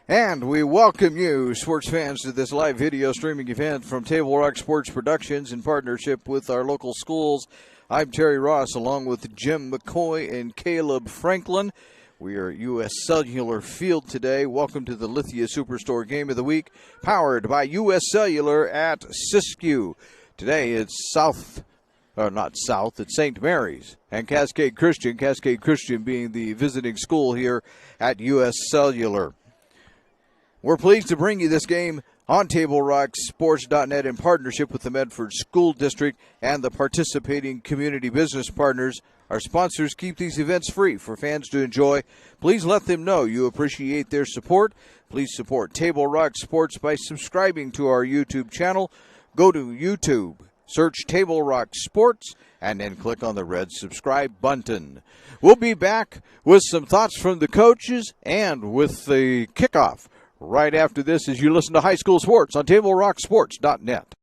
And we welcome you, sports fans, to this live video streaming event from Table Rock Sports Productions in partnership with our local schools. I'm Terry Ross, along with Jim McCoy and Caleb Franklin. We are at U.S. Cellular Field today. Welcome to the Lithia Superstore Game of the Week, powered by U.S. Cellular at Siskiyou. Today it's it's St. Mary's and Cascade Christian being the visiting school here at U.S. Cellular. We're pleased to bring you this game on TableRockSports.net in partnership with the Medford School District and the participating community business partners. Our sponsors keep these events free for fans to enjoy. Please let them know you appreciate their support. Please support Table Rock Sports by subscribing to our YouTube channel. Go to YouTube, search Table Rock Sports, and then click on the red subscribe button. We'll be back with some thoughts from the coaches and with the kickoff right after this as you listen to high school sports on TableRockSports.net.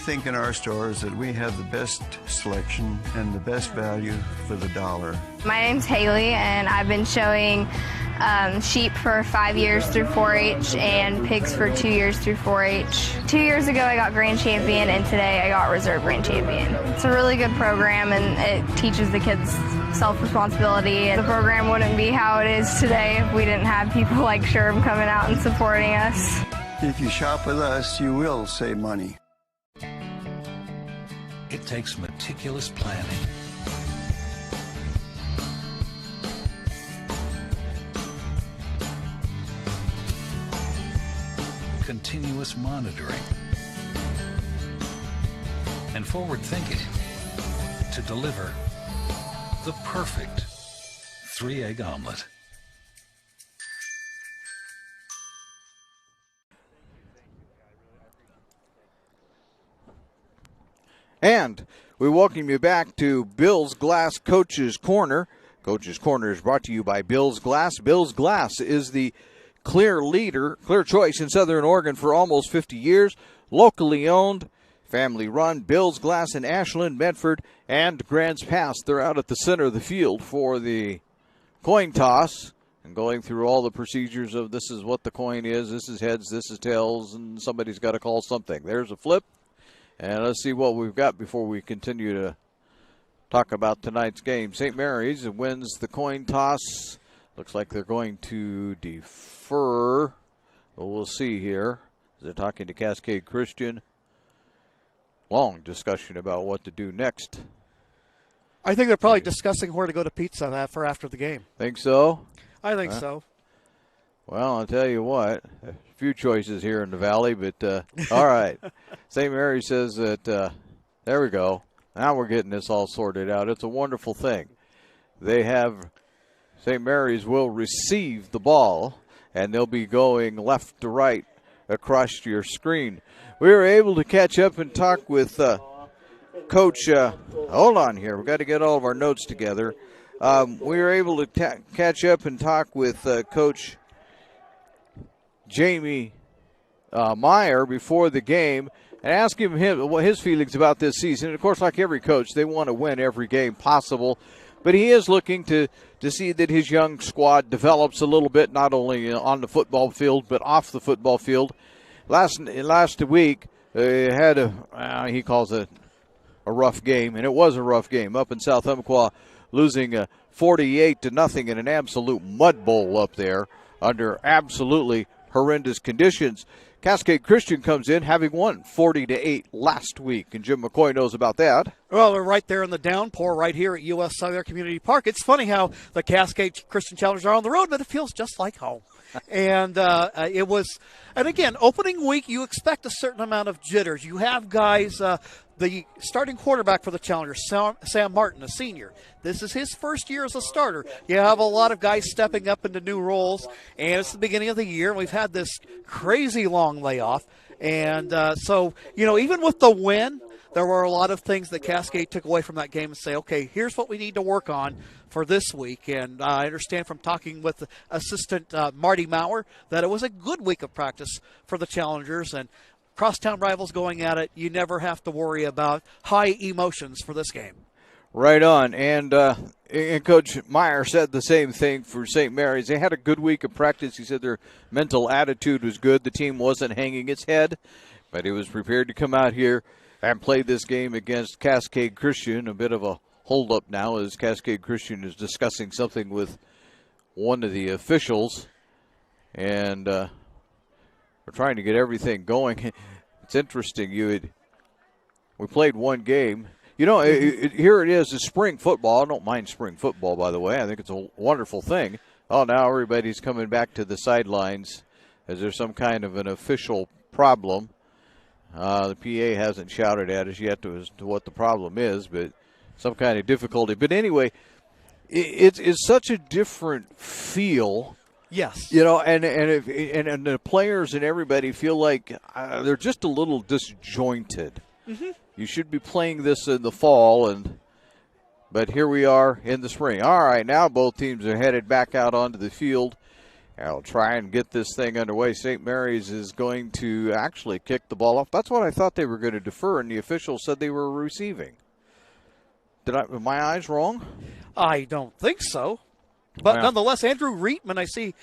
Think in our stores that we have the best selection and the best value for the dollar. My name's Haley, and I've been showing sheep for 5 years through 4-H and pigs for 2 years through 4-H. 2 years ago I got grand champion, and today I got reserve grand champion. It's a really good program, and it teaches the kids self-responsibility. The program wouldn't be how it is today if we didn't have people like Sherb coming out and supporting us. If you shop with us, you will save money. It takes meticulous planning, continuous monitoring, and forward thinking to deliver the perfect 3-egg omelet. And we welcome you back to Bill's Glass Coach's Corner. Coach's Corner is brought to you by Bill's Glass. Bill's Glass is the clear choice in Southern Oregon for almost 50 years. Locally owned, family run. Bill's Glass in Ashland, Medford, and Grants Pass. They're out at the center of the field for the coin toss and going through all the procedures of this is what the coin is, this is heads, this is tails, and somebody's got to call something. There's a flip. And let's see what we've got before we continue to talk about tonight's game. St. Mary's wins the coin toss. Looks like they're going to defer. But we'll see here. They're talking to Cascade Christian. Long discussion about what to do next. I think they're probably discussing where to go to pizza for after the game. Think so? I think so. Well, I'll tell you what, a few choices here in the Valley, but all right. St. Mary's says that, there we go. Now we're getting this all sorted out. It's a wonderful thing. St. Mary's will receive the ball, and they'll be going left to right across your screen. We were able to catch up and talk with Coach, hold on here. We've got to get all of our notes together. We were able to catch up and talk with Coach Jamie Meyer before the game and ask him what his feelings about this season. And, of course, like every coach, they want to win every game possible. But he is looking to see that his young squad develops a little bit, not only on the football field but off the football field. Last week, had he calls it a rough game, and it was a rough game up in South Umpqua, losing 48-0 in an absolute mud bowl up there under absolutely horrendous conditions. Cascade Christian comes in having won 40-8 last week, and Jim McCoy knows about that. Well, we're right there in the downpour right here at U.S. Cellular Community Park. It's funny how the Cascade Christian Challengers are on the road, but it feels just like home. And it was, and again, opening week, you expect a certain amount of jitters. You have guys, the starting quarterback for the Challengers, Sam Martin, a senior. This is his first year as a starter. You have a lot of guys stepping up into new roles, and it's the beginning of the year, and we've had this crazy long layoff. And so, even with the win, there were a lot of things that Cascade took away from that game and say, okay, here's what we need to work on for this week. And I understand from talking with assistant Marty Maurer that it was a good week of practice for the Challengers, and crosstown rivals going at it, you never have to worry about high emotions for this game. Right on. And Coach Meyer said the same thing for St. Mary's. They had a good week of practice. He said their mental attitude was good. The team wasn't hanging its head, but it was prepared to come out here and play this game against Cascade Christian. A bit of a holdup now as Cascade Christian is discussing something with one of the officials, and we're trying to get everything going. It's interesting. We played one game. Here it is, spring football. I don't mind spring football, by the way. I think it's a wonderful thing. Oh, now everybody's coming back to the sidelines as there's some kind of an official problem. The PA hasn't shouted at us yet as to what the problem is, but some kind of difficulty. But anyway, it's such a different feel. Yes. And the players and everybody feel like they're just a little disjointed. Mm-hmm. You should be playing this in the fall, but here we are in the spring. All right, now both teams are headed back out onto the field. I'll try and get this thing underway. St. Mary's is going to actually kick the ball off. That's what I thought they were going to defer, and the officials said they were receiving. Am my eyes wrong? I don't think so. But nonetheless, Andrew Reitman, I see,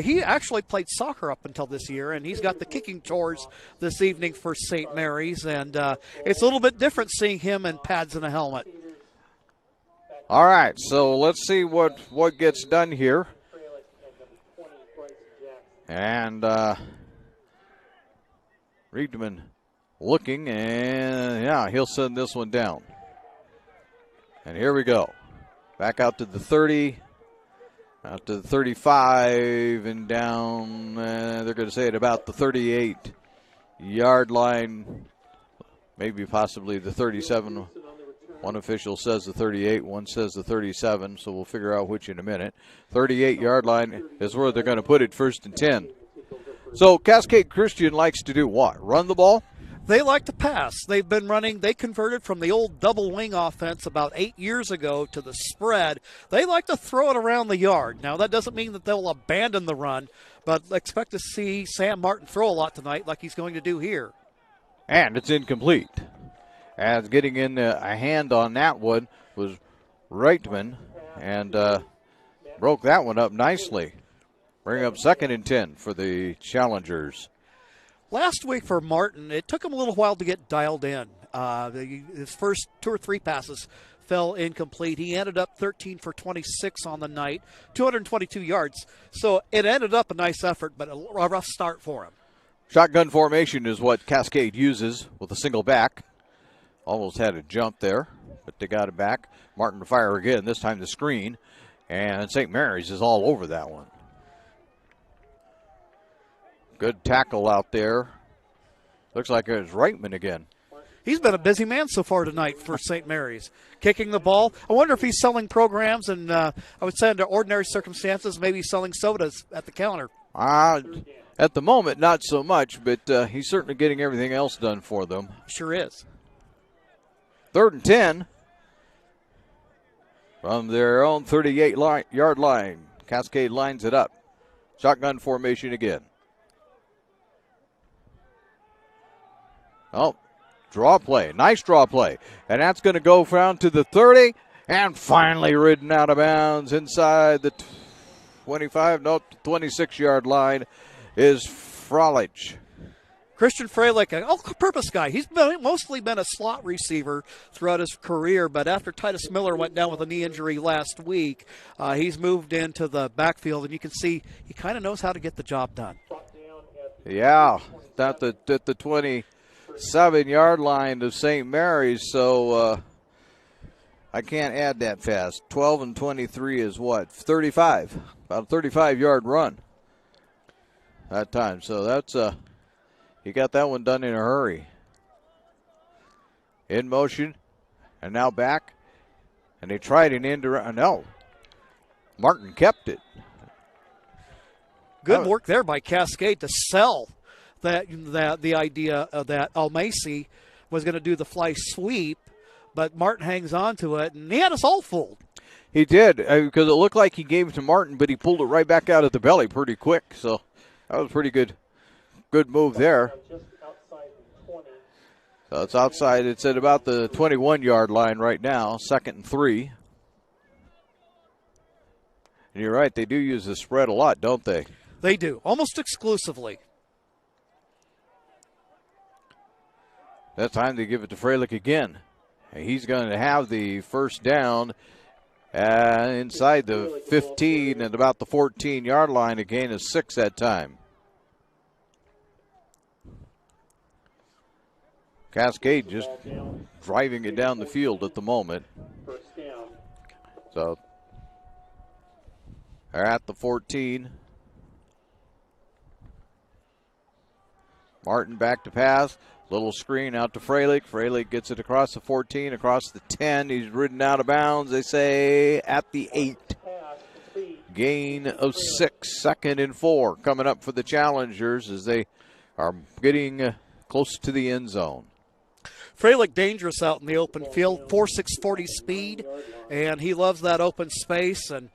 he actually played soccer up until this year, and he's got the kicking chores this evening for St. Mary's, and it's a little bit different seeing him in pads and a helmet. All right, so let's see what gets done here. And Reitman looking, and he'll send this one down. And here we go. Back out to the 30. Out to the 35 and down, they're going to say at about the 38-yard line, maybe possibly the 37. One official says the 38, one says the 37, so we'll figure out which in a minute. 38-yard line is where they're going to put it, 1st and 10. So Cascade Christian likes to do what? Run the ball? They like to pass. They've been running. They converted from the old double wing offense about 8 years ago to the spread. They like to throw it around the yard. Now, that doesn't mean that they'll abandon the run, but expect to see Sam Martin throw a lot tonight like he's going to do here. And it's incomplete. As getting in a hand on that one was Reitman, and broke that one up nicely. Bring up 2nd and 10 for the Challengers. Last week for Martin, it took him a little while to get dialed in. His first 2 or 3 passes fell incomplete. He ended up 13 for 26 on the night, 222 yards. So it ended up a nice effort, but a rough start for him. Shotgun formation is what Cascade uses with a single back. Almost had a jump there, but they got it back. Martin to fire again, this time the screen. And St. Mary's is all over that one. Good tackle out there. Looks like it was Reitman again. He's been a busy man so far tonight for St. Mary's. Kicking the ball. I wonder if he's selling programs, and I would say under ordinary circumstances, maybe selling sodas at the counter. At the moment, not so much, but he's certainly getting everything else done for them. Sure is. 3rd and 10 from their own 38-yard line. Cascade lines it up. Shotgun formation again. Oh, draw play. Nice draw play. And that's going to go down to the 30 and finally ridden out of bounds inside the 26-yard line is Frolich. Christian Freilich, an all-purpose guy. He's mostly been a slot receiver throughout his career, but after Titus Miller went down with a knee injury last week, he's moved into the backfield, and you can see he kind of knows how to get the job done. Yeah, at the 27-yard line of St. Mary's, so I can't add that fast. 12 and 23 is what? 35. About a 35-yard run that time. So that's he got that one done in a hurry. In motion, and now back, and they tried an end around. No, Martin kept it. Good work there by Cascade to sell that the idea of that Almasi was going to do the fly sweep, but Martin hangs on to it, and he had us all fooled. He did, because it looked like he gave it to Martin, but he pulled it right back out of the belly pretty quick. So that was a pretty good move there. So it's outside. It's at about the 21-yard line right now, 2nd and 3. And you're right, they do use the spread a lot, don't they? They do, almost exclusively. That time they give it to Freilich again. He's going to have the first down inside the 15 and about the 14-yard line, a gain of 6 that time. Cascade just driving it down the field at the moment. So they're at the 14. Martin back to pass. Little screen out to Freilich. Freilich gets it across the 14, across the 10. He's ridden out of bounds, they say, at the 8. Gain of 6, 2nd and 4 coming up for the Challengers as they are getting close to the end zone. Freilich dangerous out in the open field, 4.640 speed, and he loves that open space and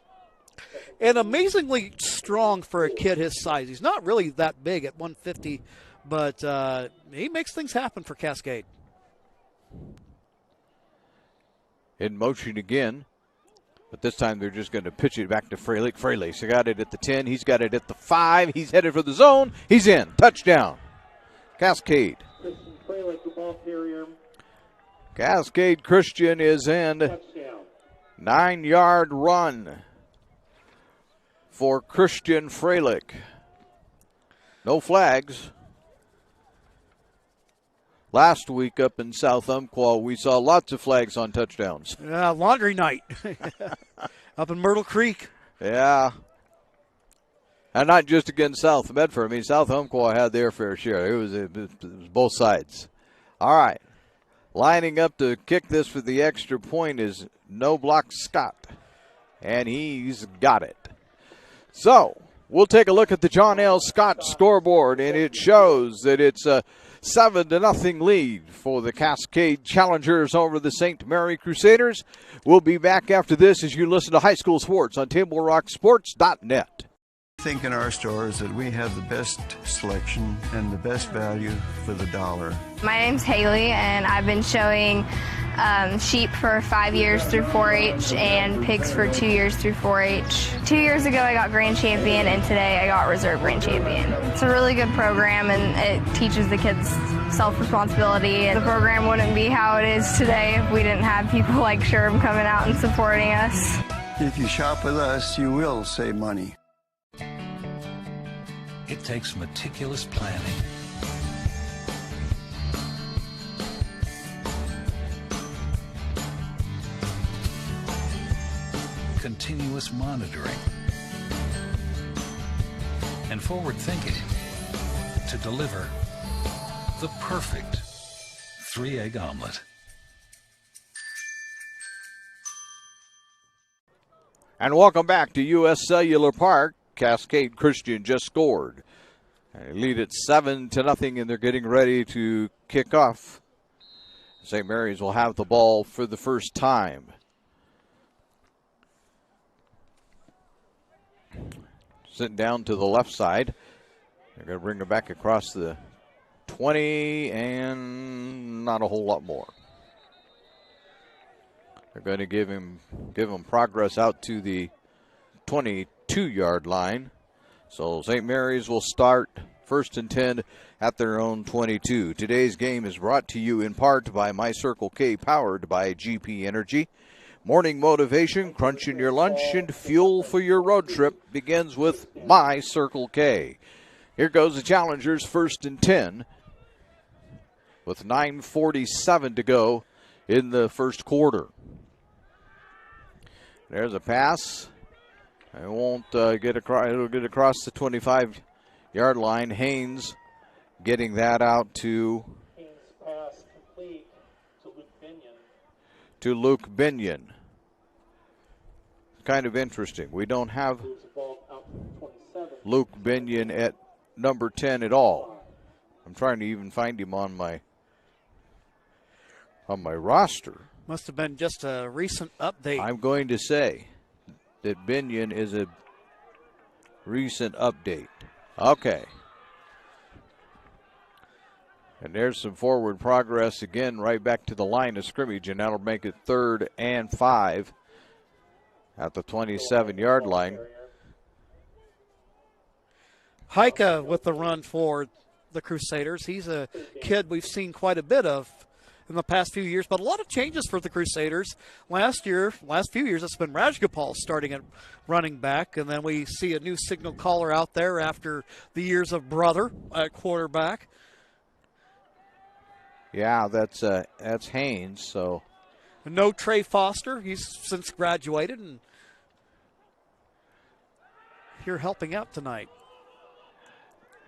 amazingly strong for a kid his size. He's not really that big at 150, but he makes things happen for Cascade. In motion again, but this time they're just going to pitch it back to Freilich. Freilich got it at the 10. He's got it at the 5. He's headed for the zone. He's in. Touchdown. Cascade. Cascade Christian is in. 9-yard run for Christian Freilich. No flags. Last week up in South Umpqua, we saw lots of flags on touchdowns. Laundry night up in Myrtle Creek. Yeah. And not just against South Medford. I mean, South Umpqua had their fair share. It was both sides. All right. Lining up to kick this for the extra point is No Block Scott. And he's got it. So, we'll take a look at the John L. Scott scoreboard, and it shows that it's a 7-0 lead for the Cascade Challengers over the St. Mary Crusaders. We'll be back after this as you listen to High School Sports on TableRockSports.net. I think in our stores that we have the best selection and the best value for the dollar. My name's Haley, and I've been showing sheep for 5 years through 4-H and pigs for 2 years through 4-H. 2 years ago I got grand champion, and today I got reserve grand champion. It's a really good program, and it teaches the kids self-responsibility. The program wouldn't be how it is today if we didn't have people like Sherb coming out and supporting us. If you shop with us, you will save money. It takes meticulous planning, continuous monitoring, and forward thinking to deliver the perfect 3-egg omelet. And welcome back to U.S. Cellular Park. Cascade Christian just scored. They lead it 7-0, and they're getting ready to kick off. St. Mary's will have the ball for the first time. Sitting down to the left side. They're going to bring it back across the 20 and not a whole lot more. They're going to give him progress out to the 22-yard line. So St. Mary's will start 1st and 10 at their own 22. Today's game is brought to you in part by My Circle K, powered by GP Energy. Morning motivation, crunch in your lunch, and fuel for your road trip begins with My Circle K. Here goes the Challengers, 1st and 10, with 9:47 to go in the first quarter. There's a pass. It won't get across. It'll get across the 25-yard line. Haynes getting that out to pass complete to Luke Binion. Luke Binion. Kind of interesting. We don't have Luke Binion at number 10 at all. I'm trying to even find him on my roster. Must have been just a recent update. I'm going to say that Binion is a recent update. Okay. And there's some forward progress again, right back to the line of scrimmage, and that'll make it 3rd and 5 at the 27-yard line. Heike with the run for the Crusaders. He's a kid we've seen quite a bit of in the past few years, but a lot of changes for the Crusaders. Last few years, it's been Rajgopal starting at running back, and then we see a new signal caller out there after the years of brother at quarterback. Yeah, that's Haynes. So no Trey Foster. He's since graduated and here helping out tonight.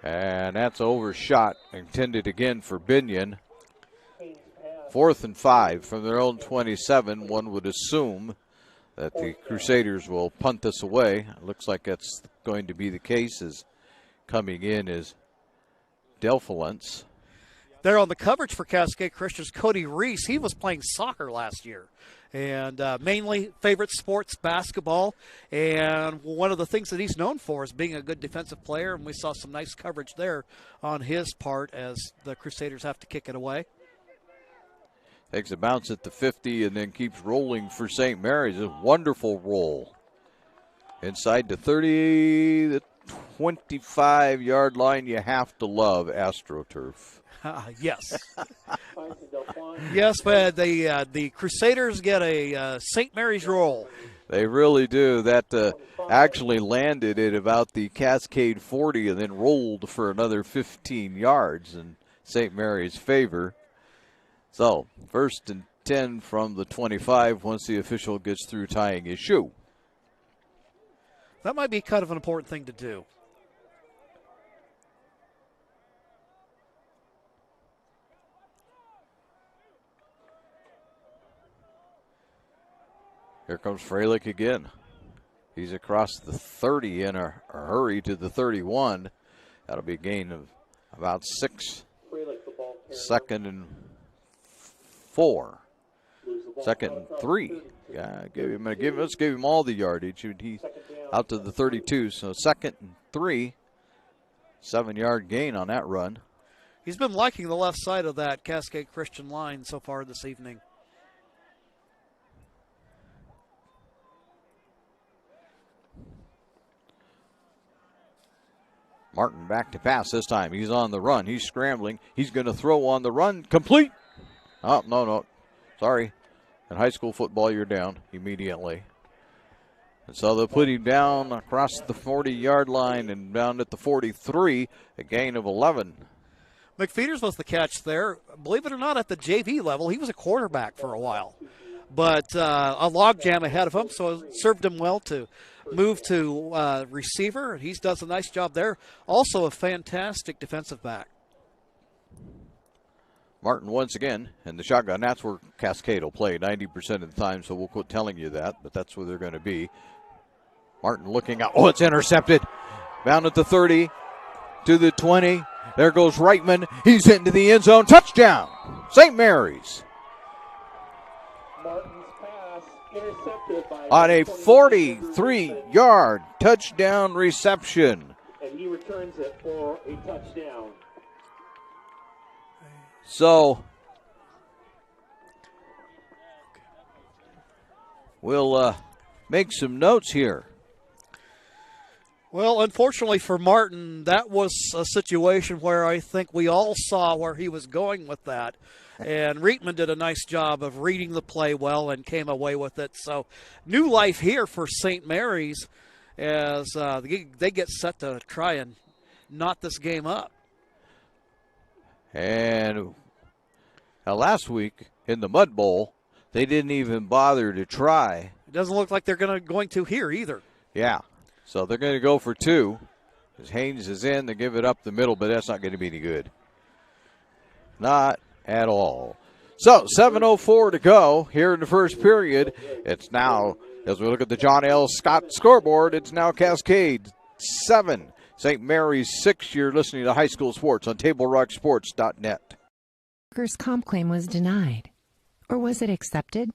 And that's overshot, intended again for Binion. 4th and 5 from their own 27. One would assume that the Crusaders will punt this away. It looks like that's going to be the case, as coming in is Delphilance. There on the coverage for Cascade Christian's Cody Reese. He was playing soccer last year, and mainly favorite sports, basketball. And one of the things that he's known for is being a good defensive player, and we saw some nice coverage there on his part as the Crusaders have to kick it away. Takes a bounce at the 50 and then keeps rolling for St. Mary's. A wonderful roll. Inside the 30, the 25-yard line. You have to love AstroTurf. Yes. Yes, but the Crusaders get a St. Mary's roll. They really do. That actually landed at about the Cascade 40 and then rolled for another 15 yards in St. Mary's favor. So, 1st and 10 from the 25 once the official gets through tying his shoe. That might be kind of an important thing to do. Here comes Freilich again. He's across the 30 in a hurry to the 31. That'll be a gain of about 6. 2nd and 4. 2nd and 3. Yeah, let's give him all the yardage. He's out to the 32. So 2nd and 3. 7-yard gain on that run. He's been liking the left side of that Cascade Christian line so far this evening. Martin back to pass this time. He's on the run. He's scrambling. He's going to throw on the run. Complete. Oh, no. Sorry. In high school football, you're down immediately. And so they'll put him down across the 40-yard line and down at the 43, a gain of 11. McFeeters was the catch there. Believe it or not, at the JV level, he was a quarterback for a while. But a logjam ahead of him, so it served him well to move to receiver. He does a nice job there. Also a fantastic defensive back. Martin once again in the shotgun. That's where Cascade will play 90% of the time, so we'll quit telling you that, but that's where they're going to be. Martin looking out. Oh, it's intercepted. Down at the 30 to the 20. There goes Reitman. He's into the end zone. Touchdown, St. Mary's. Martin's pass intercepted by On a 43-yard touchdown reception. and he returns it for a touchdown. So we'll make some notes here. Well, unfortunately for Martin, that was a situation where I think we all saw where he was going with that. And Reitman did a nice job of reading the play well and came away with it. So new life here for St. Mary's as they get set to try and knot this game up. And last week in the Mud Bowl, they didn't even bother to try. It doesn't look like they're going to here either. Yeah, so they're going to go for 2. As Haynes is in, they give it up the middle, but that's not going to be any good. Not at all. So 7:04 to go here in the first period. It's now, as we look at the John L. Scott scoreboard, it's now Cascade 7, St. Mary's 6. You're listening to High School Sports on TableRockSports.net. Workers' comp claim was denied. Or was it accepted?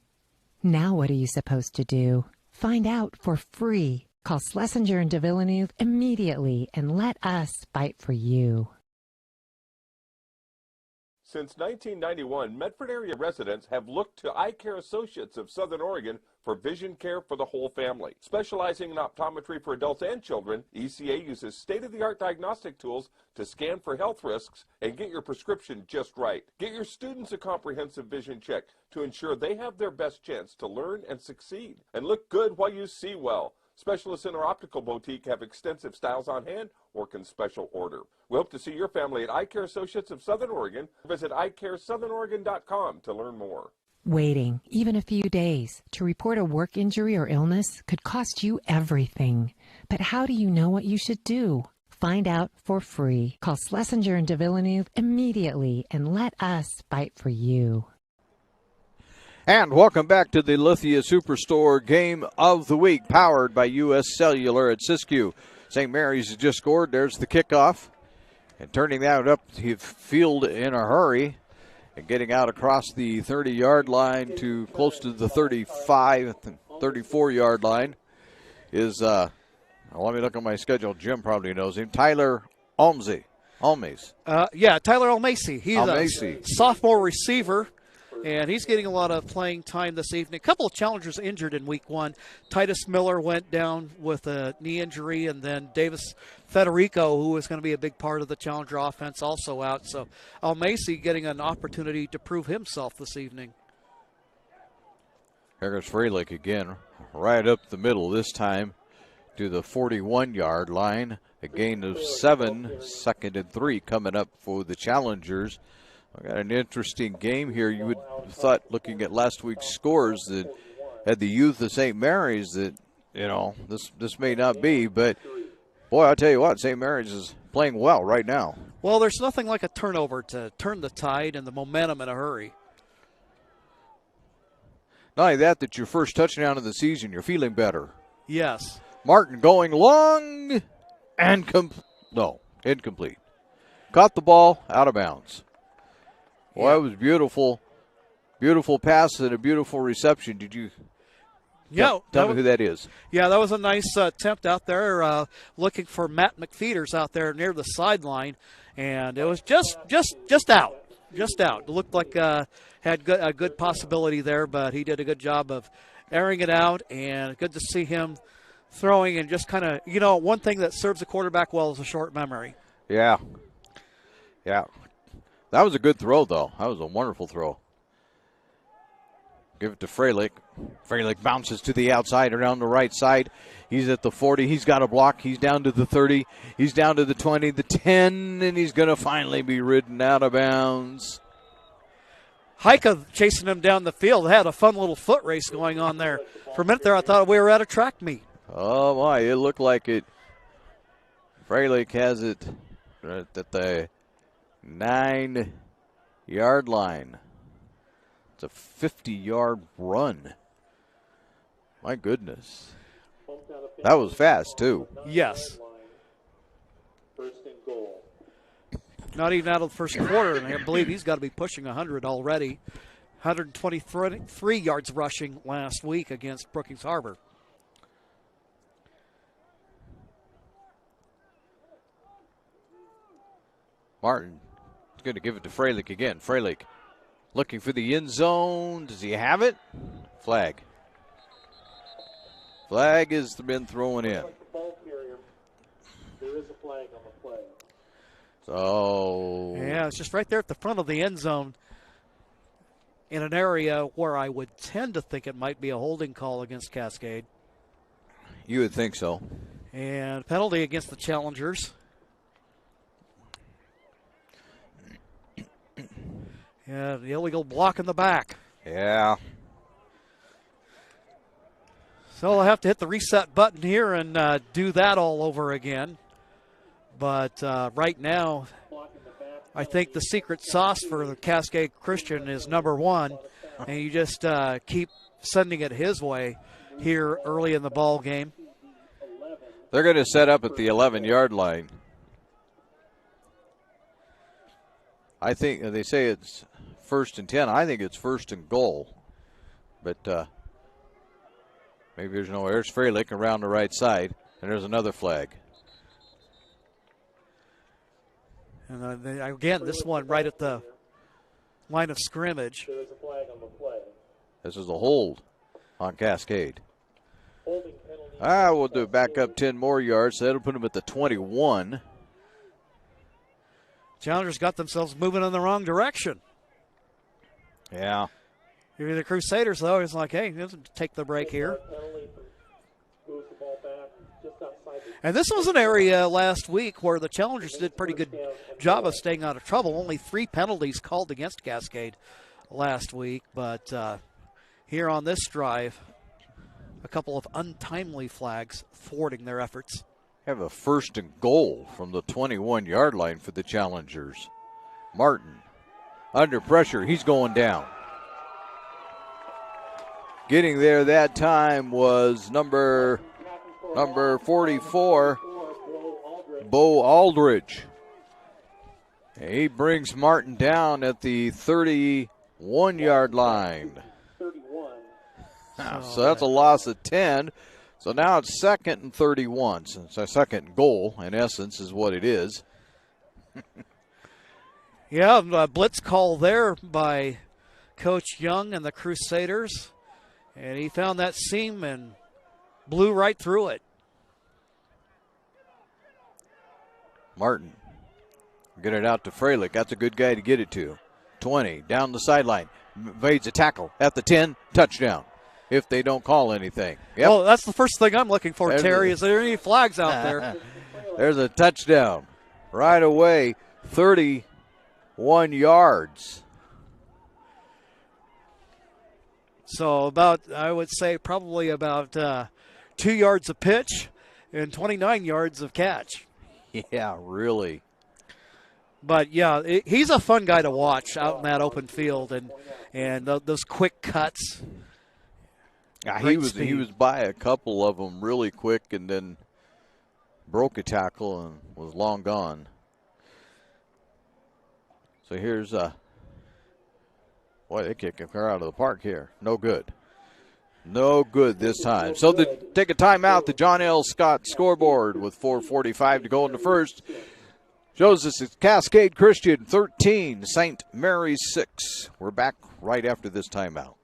Now what are you supposed to do? Find out for free. Call Schlesinger and de Villeneuve immediately and let us fight for you. Since 1991, Medford area residents have looked to Eye Care Associates of Southern Oregon for vision care for the whole family. Specializing in optometry for adults and children, ECA uses state-of-the-art diagnostic tools to scan for health risks and get your prescription just right. Get your students a comprehensive vision check to ensure they have their best chance to learn and succeed. And look good while you see well. Specialists in our optical boutique have extensive styles on hand or can special order. We hope to see your family at Eye Care Associates of Southern Oregon. Visit eyecaresouthern.com to learn more. Waiting, even a few days, to report a work injury or illness could cost you everything. But how do you know what you should do? Find out for free. Call Schlesinger and de Villeneuve immediately and let us fight for you. And welcome back to the Lithia Superstore Game of the Week, powered by U.S. Cellular at Siskiyou. St. Mary's has just scored. There's the kickoff. And turning that up the field in a hurry and getting out across the 30-yard line to close to the 35, 34-yard line is, let me look at my schedule. Jim probably knows him. Tyler Almsey. Yeah, Tyler Almacy. He's Almacy. a sophomore receiver. And he's getting a lot of playing time this evening. A couple of challengers injured in week 1. Titus Miller went down with a knee injury, and then Davis Federico, who is going to be a big part of the challenger offense, also out. So Almacy getting an opportunity to prove himself this evening. Here goes Freilich again, right up the middle this time to the 41-yard line. A gain of 7, 2nd and 3 coming up for the challengers. We got an interesting game here. You would have thought, looking at last week's scores, that had the youth of St. Mary's that, this may not be. But, boy, I'll tell you what, St. Mary's is playing well right now. Well, there's nothing like a turnover to turn the tide and the momentum in a hurry. Not only that your first touchdown of the season, you're feeling better. Yes. Martin going long and incomplete. Caught the ball out of bounds. Well, that was beautiful. Beautiful pass and a beautiful reception. Did you tell me who that is? Yeah, that was a nice attempt out there, looking for Matt McFeeters out there near the sideline, and it was just out. Just out. It looked like had a good possibility there, but he did a good job of airing it out, and good to see him throwing and just kind of, one thing that serves a quarterback well is a short memory. Yeah. That was a good throw, though. That was a wonderful throw. Give it to Freilich. Freilich bounces to the outside around the right side. He's at the 40. He's got a block. He's down to the 30. He's down to the 20, the 10, and he's going to finally be ridden out of bounds. Heike chasing him down the field. They had a fun little foot race going on there. For a minute there, I thought we were at a track meet. Oh, my. It looked like it. Freilich has it right at the 9-yard line. It's a 50-yard run. My goodness. That was fast, too. Yes. Not even out of the first quarter, and I believe he's got to be pushing 100 already. 123 yards rushing last week against Brookings Harbor. Martin is going to give it to Freilich again. Freilich looking for the end zone. Does he have it? Flag. Flag has been thrown in. There is a flag on the play. So. Yeah, it's just right there at the front of the end zone in an area where I would tend to think it might be a holding call against Cascade. You would think so. And penalty against the challengers. Yeah, the illegal block in the back. Yeah. So I'll have to hit the reset button here and do that all over again. But right now, I think the secret sauce for the Cascade Christian is number one, and you just keep sending it his way here early in the ball game. They're going to set up at the 11-yard line. I think they say it's 1st and 10. I think it's 1st and goal. But maybe there's no. There's Freilich around the right side, and there's another flag. And again, this one right at the line of scrimmage. There is a flag on the play. This is a hold on Cascade. Holding penalty. We'll do back up 10 more yards. So that'll put them at the 21. Challengers got themselves moving in the wrong direction. Yeah. Maybe the Crusaders, though, is like, hey, let's take the break here. Penalty moves the ball back just outside the And this was an area last week where the Challengers did a pretty good job of staying out of trouble. Only 3 penalties called against Cascade last week. But here on this drive, a couple of untimely flags thwarting their efforts. Have a 1st and goal from the 21-yard line for the Challengers. Martin under pressure. He's going down. Getting there that time was number 44, Bo Aldridge. He brings Martin down at the 31-yard line. 31. So that's a loss of 10. So now it's 2nd and 31. So it's a 2nd goal, in essence, is what it is. Yeah, a blitz call there by Coach Young and the Crusaders. And he found that seam and blew right through it. Martin, get it out to Freilich. That's a good guy to get it to. 20, down the sideline. Evades a tackle at the 10, touchdown. If they don't call anything. Yep. Well, that's the first thing I'm looking for, There's Terry. Is there any flags out there? There's a touchdown. Right away, 31 yards. So I would say probably about 2 yards of pitch and 29 yards of catch. Yeah, really. But, yeah, he's a fun guy to watch out in that open field and those quick cuts. Yeah, Great he was by a couple of them really quick and then broke a tackle and was long gone. So here's boy, they kicked her out of the park here. No good. No good this time. So take a timeout. The John L. Scott scoreboard with 4:45 to go in the first. Shows us it's Cascade Christian 13, St. Mary's 6. We're back right after this timeout.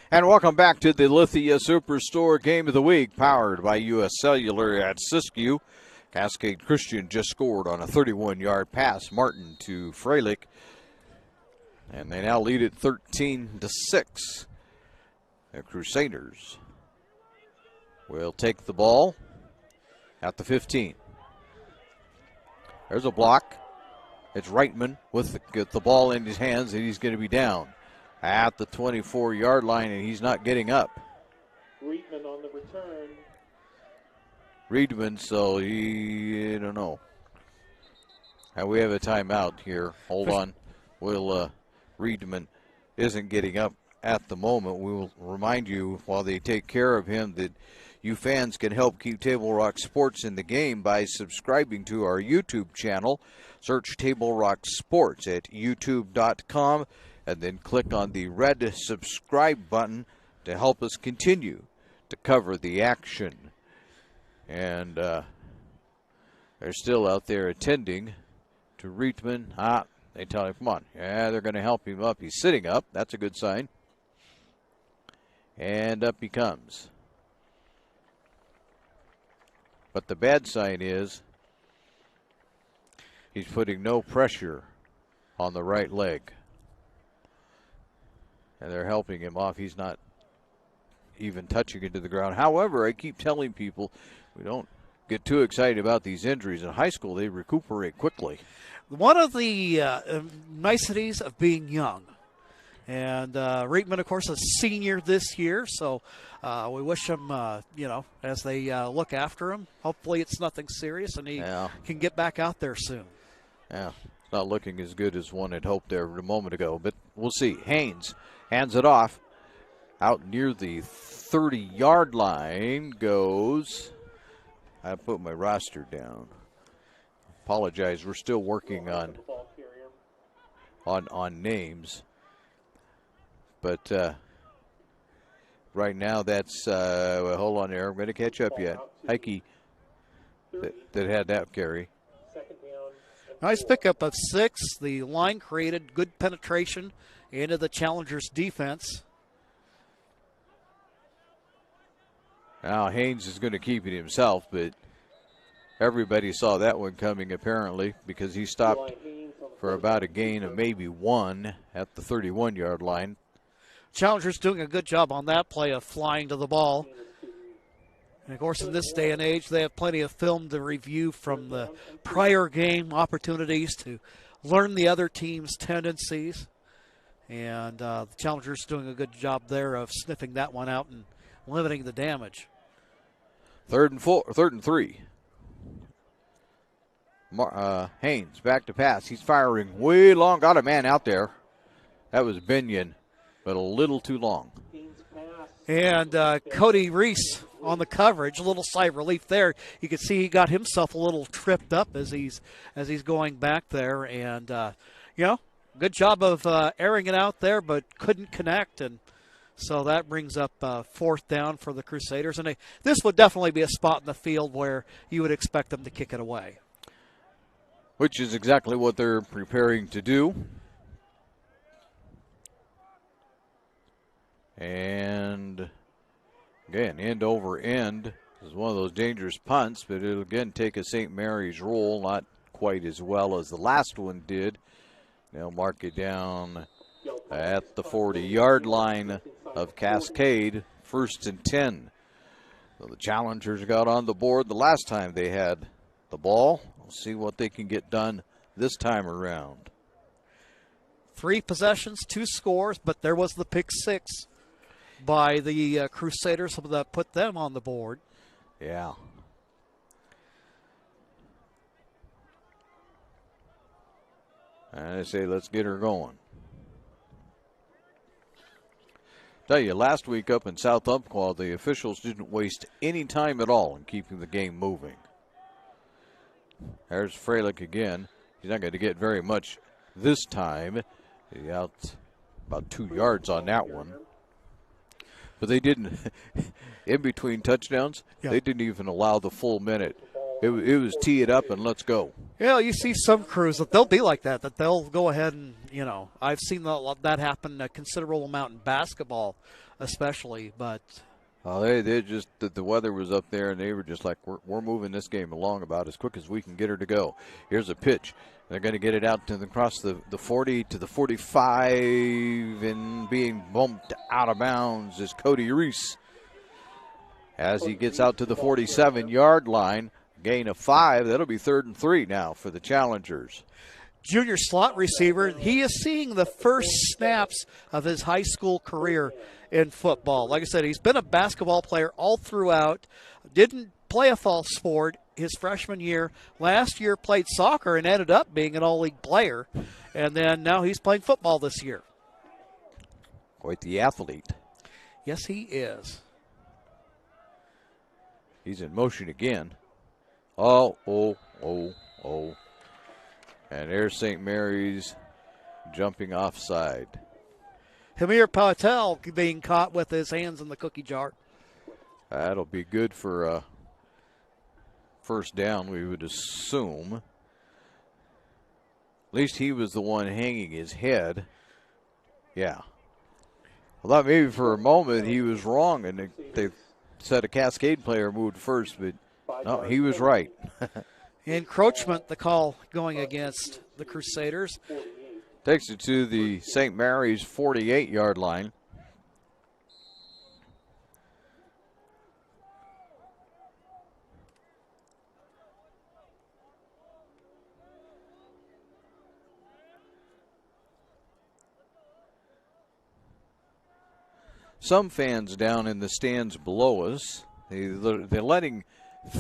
And welcome back to the Lithia Superstore Game of the Week, powered by U.S. Cellular at Siskiyou. Cascade Christian just scored on a 31-yard pass, Martin to Freilich. And they now lead it 13-6. The Crusaders will take the ball at the 15. There's a block. It's Reitman with the ball in his hands, and he's going to be down at the 24-yard line, and he's not getting up. Reitman on the return. Reitman, so I don't know. We have a timeout here. Hold on. We'll Reitman isn't getting up at the moment. We will remind you while they take care of him that You fans can help keep Table Rock Sports in the game by subscribing to our YouTube channel. Search Table Rock Sports at youtube.com and then click on the red subscribe button to help us continue to cover the action. And they're still out there attending to Reitman. They tell him, come on. Yeah, they're going to help him up. He's sitting up. That's a good sign. And up he comes. But the bad sign is he's putting no pressure on the right leg. And they're helping him off. He's not even touching it to the ground. However, I keep telling people we don't get too excited about these injuries. In high school, they recuperate quickly. One of the niceties of being young. And Reitman, of course, is a senior this year, so we wish him, as they look after him, hopefully it's nothing serious and he can get back out there soon. Yeah, it's not looking as good as one had hoped there a moment ago, but we'll see. Haynes hands it off. Out near the 30-yard line goes. I put my roster down. Apologize, we're still working on names. But right now that's, hold on there, I'm going to catch up yet. Heike that had that carry. Nice pickup of 6. The line created good penetration into the Challengers' defense. Now Haynes is going to keep it himself, but everybody saw that one coming apparently because he stopped for about a gain of maybe 1 at the 31-yard line. Challengers doing a good job on that play of flying to the ball. And, of course, in this day and age, they have plenty of film to review from the prior game opportunities to learn the other team's tendencies. And the Challengers doing a good job there of sniffing that one out and limiting the damage. 3rd and 3. Haynes back to pass. He's firing way long. Got a man out there. That was Binion, but a little too long. And Cody Reese on the coverage, a little sigh of relief there. You can see he got himself a little tripped up as he's going back there. And, good job of airing it out there, but couldn't connect. And so that brings up 4th down for the Crusaders. And this would definitely be a spot in the field where you would expect them to kick it away. Which is exactly what they're preparing to do. And again, end over end. This is one of those dangerous punts, but it'll again take a St. Mary's roll, not quite as well as the last one did. They'll mark it down at the 40-yard line of Cascade, 1st and 10. So the Challengers got on the board the last time they had the ball. We'll see what they can get done this time around. 3 possessions, 2 scores, but there was the pick 6 by the Crusaders that put them on the board. Yeah. And I say, let's get her going. Tell you, last week up in South Umpqua, the officials didn't waste any time at all in keeping the game moving. There's Freilich again. He's not going to get very much this time. He's out about 2 yards on that one. But they didn't, in between touchdowns, they didn't even allow the full minute. It was tee it up and let's go. Yeah, you see some crews that they'll be like that they'll go ahead and, I've seen that happen a considerable amount in basketball especially, but. They just, the weather was up there and they were just like, we're moving this game along about as quick as we can get her to go. Here's a pitch. They're going to get it out to across the 40 to the 45, and being bumped out of bounds is Cody Reese. As he gets out to the 47-yard line, gain of 5. That'll be 3rd and 3 now for the Challengers. Junior slot receiver, he is seeing the first snaps of his high school career in football. Like I said, he's been a basketball player all throughout, didn't play a fall sport his freshman year. Last year played soccer and ended up being an all-league player. And then now he's playing football this year. Quite the athlete. Yes, he is. He's in motion again. Oh. And there's St. Mary's jumping offside. Hamir Patel being caught with his hands in the cookie jar. That'll be good for first down, we would assume. At least he was the one hanging his head. Yeah. I thought maybe for a moment he was wrong and they said a Cascade player moved first, but no, he was right. Encroachment, the call going against the Crusaders. Takes it to the St. Mary's 48-yard line. Some fans down in the stands below us, they're letting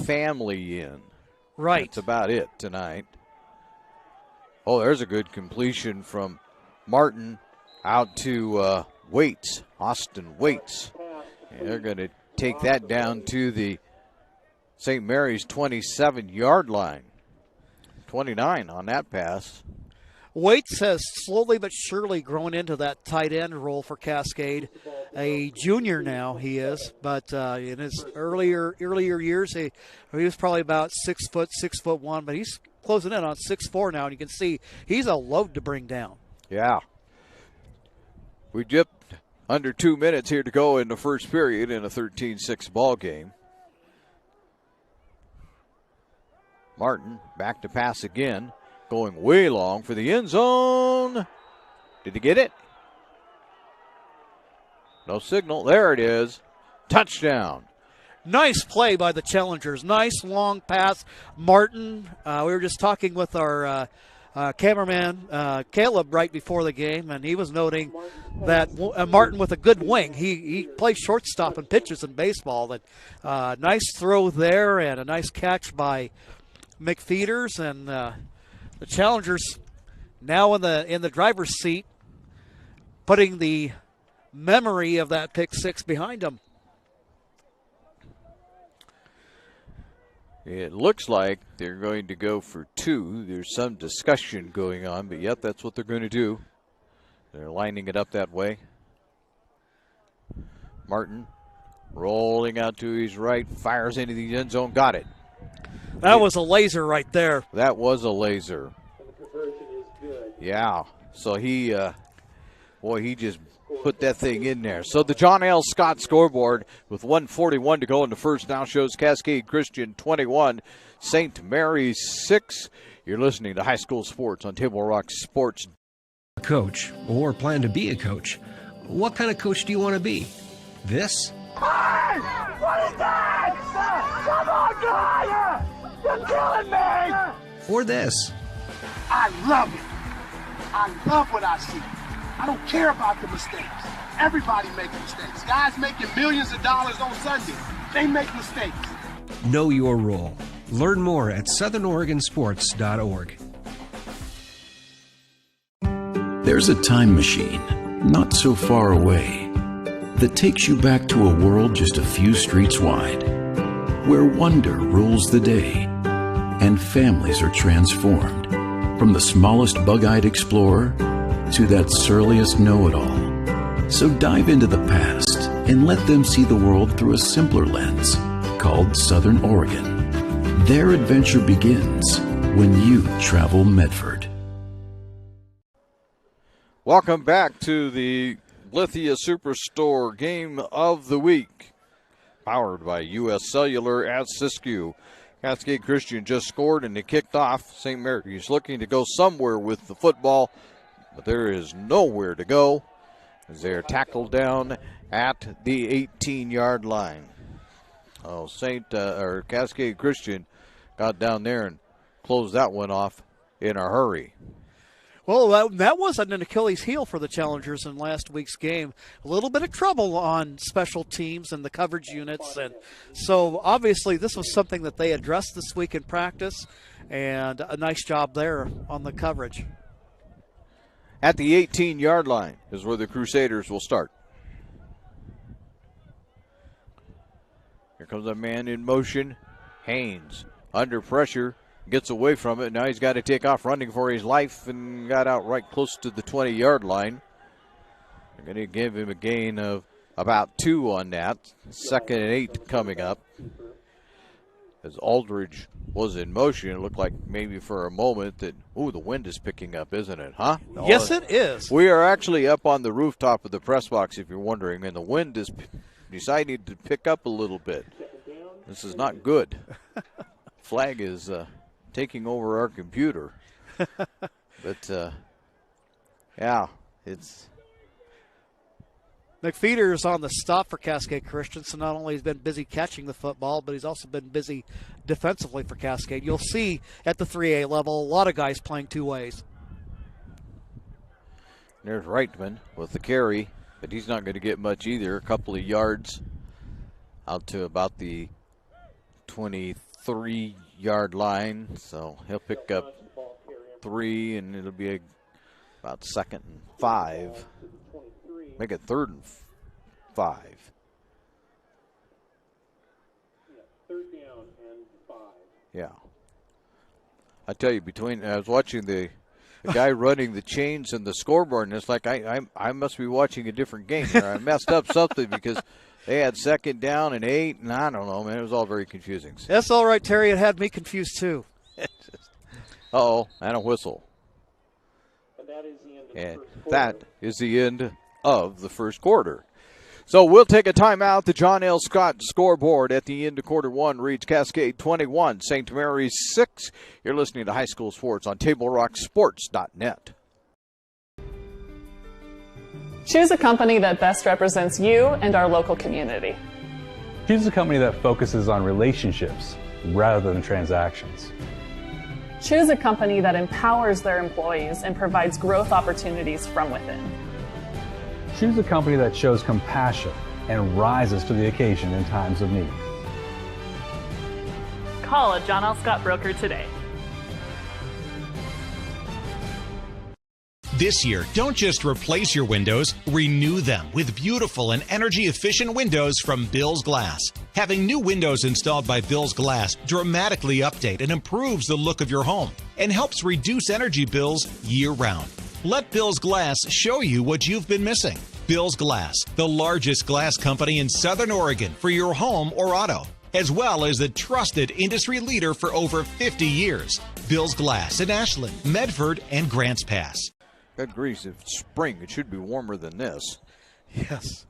family in. Right. That's about it tonight. Oh, there's a good completion from Martin out to Waits, Austin Waits. And they're going to take that down to the St. Mary's 27-yard line. 29 on that pass. Waits has slowly but surely grown into that tight end role for Cascade. A junior now he is, but in his earlier years, he was probably about 6 foot, 6'1", but he's closing in on 6'4" now, and you can see he's a load to bring down. Yeah. We dipped under 2 minutes here to go in the first period in a 13-6 ball game. Martin back to pass again. Going way long for the end zone. Did he get it? No signal. There it is. Touchdown. Nice play by the Challengers. Nice long pass. Martin, we were just talking with our cameraman, Caleb, right before the game, and he was noting that Martin with a good wing. He plays shortstop and pitches in baseball. That nice throw there and a nice catch by McFeeters, and the Challengers now in the driver's seat, putting the memory of that pick six behind them. It looks like they're going to go for two. There's some discussion going on, but yep, that's what they're going to do. They're lining it up that way. Martin rolling out to his right, fires into the end zone, got it. That was a laser right there. That was a laser. And the conversion is good. Yeah, so he just put that thing in there. So the John L. Scott scoreboard with 1:41 to go in the first now shows Cascade Christian 21, St. Mary's 6. You're listening to High School Sports on Table Rock Sports. Coach, or plan to be a coach. What kind of coach do you want to be? This? Hey! What is that? Come on, guy! You're killing me! Or this? I love it. I love what I see. I don't care about the mistakes. Everybody makes mistakes. Guys making millions of dollars on Sunday, they make mistakes. Know your role. Learn more at southernoregonsports.org. There's a time machine, not so far away, that takes you back to a world just a few streets wide, where wonder rules the day and families are transformed, from the smallest bug-eyed explorer to that surliest know-it-all. So dive into the past and let them see the world through a simpler lens called Southern Oregon. Their adventure begins when you travel Medford. Welcome back to the Lithia Superstore Game of the Week, powered by U.S. Cellular at Siskiyou. Cascade Christian just scored and they kicked off. St. Mary's looking to go somewhere with the football, but there is nowhere to go as they are tackled down at the 18-yard line. Oh, Cascade Christian got down there and closed that one off in a hurry. Well, that was an Achilles heel for the Challengers in last week's game. A little bit of trouble on special teams and the coverage units. And so, obviously, this was something that they addressed this week in practice, and a nice job there on the coverage. At the 18-yard line is where the Crusaders will start. Here comes a man in motion. Haynes under pressure, gets away from it. Now he's got to take off running for his life and got out right close to the 20-yard line. They're going to give him a gain of about 2 on that. 2nd and 8 coming up. As Aldridge was in motion, it looked like maybe for a moment that, ooh, the wind is picking up, isn't it, huh? Yes, it is. We are actually up on the rooftop of the press box, if you're wondering, and the wind is deciding to pick up a little bit. This is not good. Flag is taking over our computer. But, yeah, it's... McFeeder's on the stop for Cascade Christian, so not only has he been busy catching the football, but he's also been busy defensively for Cascade. You'll see at the 3A level a lot of guys playing two ways. There's Reitman with the carry, but he's not going to get much either. A couple of yards out to about the 23-yard line, so he'll pick up 3, and it'll be about 2nd and 5. Make it 3rd and 5. Yeah, 3rd down and 5. Yeah. I tell you, I was watching the guy running the chains and the scoreboard, and it's like I must be watching a different game here. I messed up something because they had 2nd down and 8, and I don't know, man. It was all very confusing. That's all right, Terry. It had me confused, too. Uh-oh, and a whistle. And that is the end of And the first quarter. that is the end of the first quarter. So we'll take a timeout. The John L. Scott scoreboard at the end of quarter 1 reads Cascade 21, St. Mary's 6. You're listening to High School Sports on TableRockSports.net. Choose a company that best represents you and our local community. Choose a company that focuses on relationships rather than transactions. Choose a company that empowers their employees and provides growth opportunities from within. Choose a company that shows compassion and rises to the occasion in times of need. Call a John L. Scott broker today. This year, don't just replace your windows, renew them with beautiful and energy-efficient windows from Bill's Glass. Having new windows installed by Bill's Glass dramatically update and improves the look of your home and helps reduce energy bills year-round. Let Bill's Glass show you what you've been missing. Bill's Glass, the largest glass company in Southern Oregon for your home or auto, as well as the trusted industry leader for over 50 years. Bill's Glass in Ashland, Medford, and Grants Pass. Good grief, if it's spring, it should be warmer than this. Yes.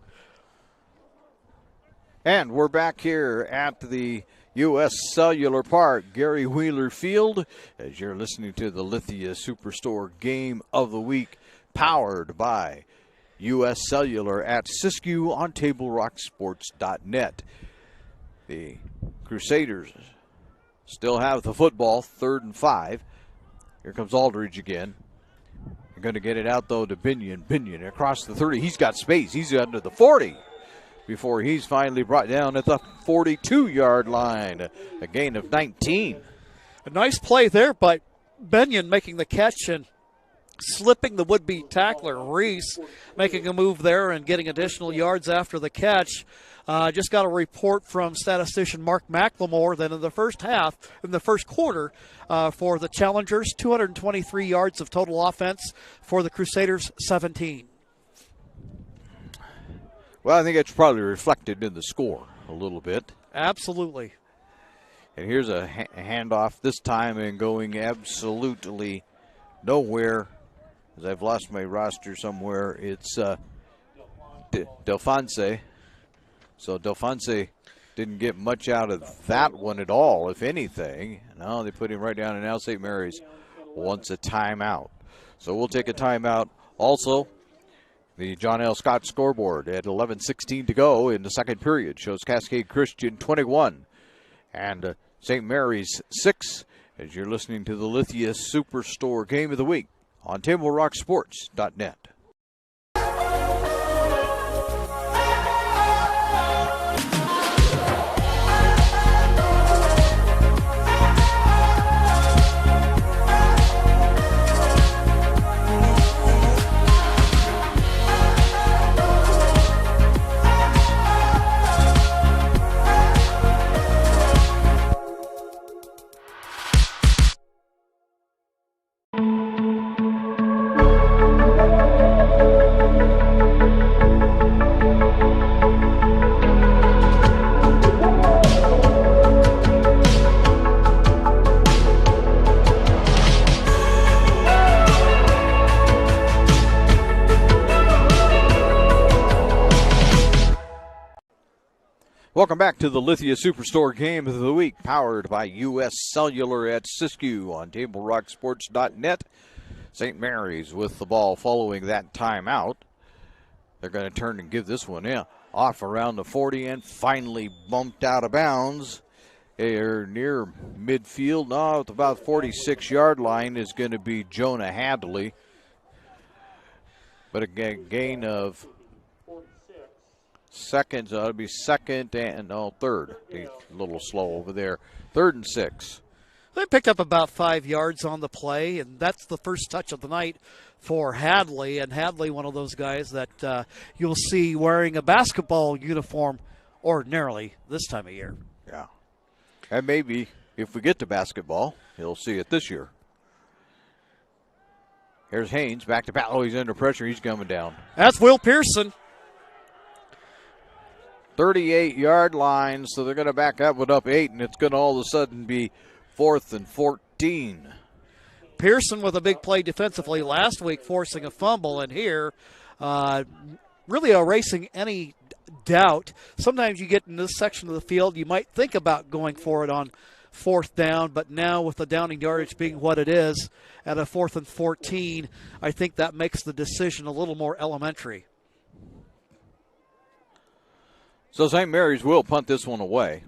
And we're back here at the U.S. Cellular Park, Gary Wheeler Field, as you're listening to the Lithia Superstore Game of the Week, powered by U.S. Cellular at Siskiyou on TableRockSports.net. The Crusaders still have the football, 3rd and 5. Here comes Aldridge again. They're going to get it out, though, to Binion. Binion across the 30. He's got space. He's under the 40 before he's finally brought down at the 42-yard line. A gain of 19. A nice play there, but Binion making the catch and slipping the would-be tackler, Reese, making a move there and getting additional yards after the catch. Just got a report from statistician Mark McLemore that in the first quarter, for the Challengers, 223 yards of total offense. For the Crusaders, 17. Well, I think it's probably reflected in the score a little bit. Absolutely. And here's a handoff this time and going absolutely nowhere. As I've lost my roster somewhere, it's Delphonse. So Delphonse didn't get much out of that one at all, if anything. No, they put him right down, and now St. Mary's wants a timeout. So we'll take a timeout. Also, the John L. Scott scoreboard at 11:16 to go in the second period shows Cascade Christian 21 and St. Mary's 6 as you're listening to the Lithia Superstore Game of the Week on TableRockSports.net. Welcome back to the Lithia Superstore Game of the Week, powered by U.S. Cellular at Siskiyou on TableRockSports.net. St. Mary's with the ball following that timeout. They're going to turn and give this one off around the 40 and finally bumped out of bounds. They're near midfield. Now at about 46-yard line is going to be Jonah Hadley. But a gain of seconds. It'll be second and third. He's a little slow over there. 3rd and 6. They picked up about 5 yards on the play, and that's the first touch of the night for Hadley. And Hadley, one of those guys that you'll see wearing a basketball uniform ordinarily this time of year. Yeah. And maybe if we get to basketball, he'll see it this year. Here's Haynes back to bat. Oh, he's under pressure. He's coming down. That's Will Pearson. 38-yard line, so they're going to back up with up 8, and it's going to all of a sudden be 4th and 14. Pearson with a big play defensively last week, forcing a fumble, and here really erasing any doubt. Sometimes you get in this section of the field, you might think about going for it on 4th down, but now with the downing yardage being what it is at a 4th and 14, I think that makes the decision a little more elementary. So St. Mary's will punt this one away.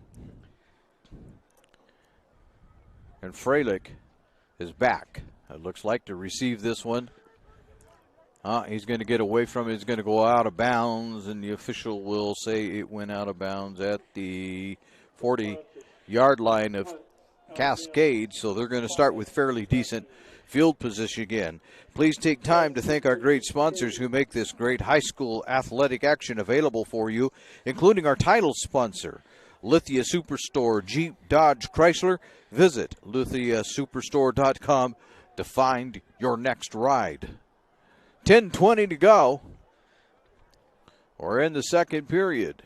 And Freilich is back, it looks like, to receive this one. He's going to get away from it. He's going to go out of bounds, and the official will say it went out of bounds at the 40-yard line of Cascade, so they're going to start with fairly decent field position again. Please take time to thank our great sponsors who make this great high school athletic action available for you, including our title sponsor, Lithia Superstore Jeep Dodge Chrysler. Visit lithiasuperstore.com to find your next ride. 10:20 to go. We're in the second period.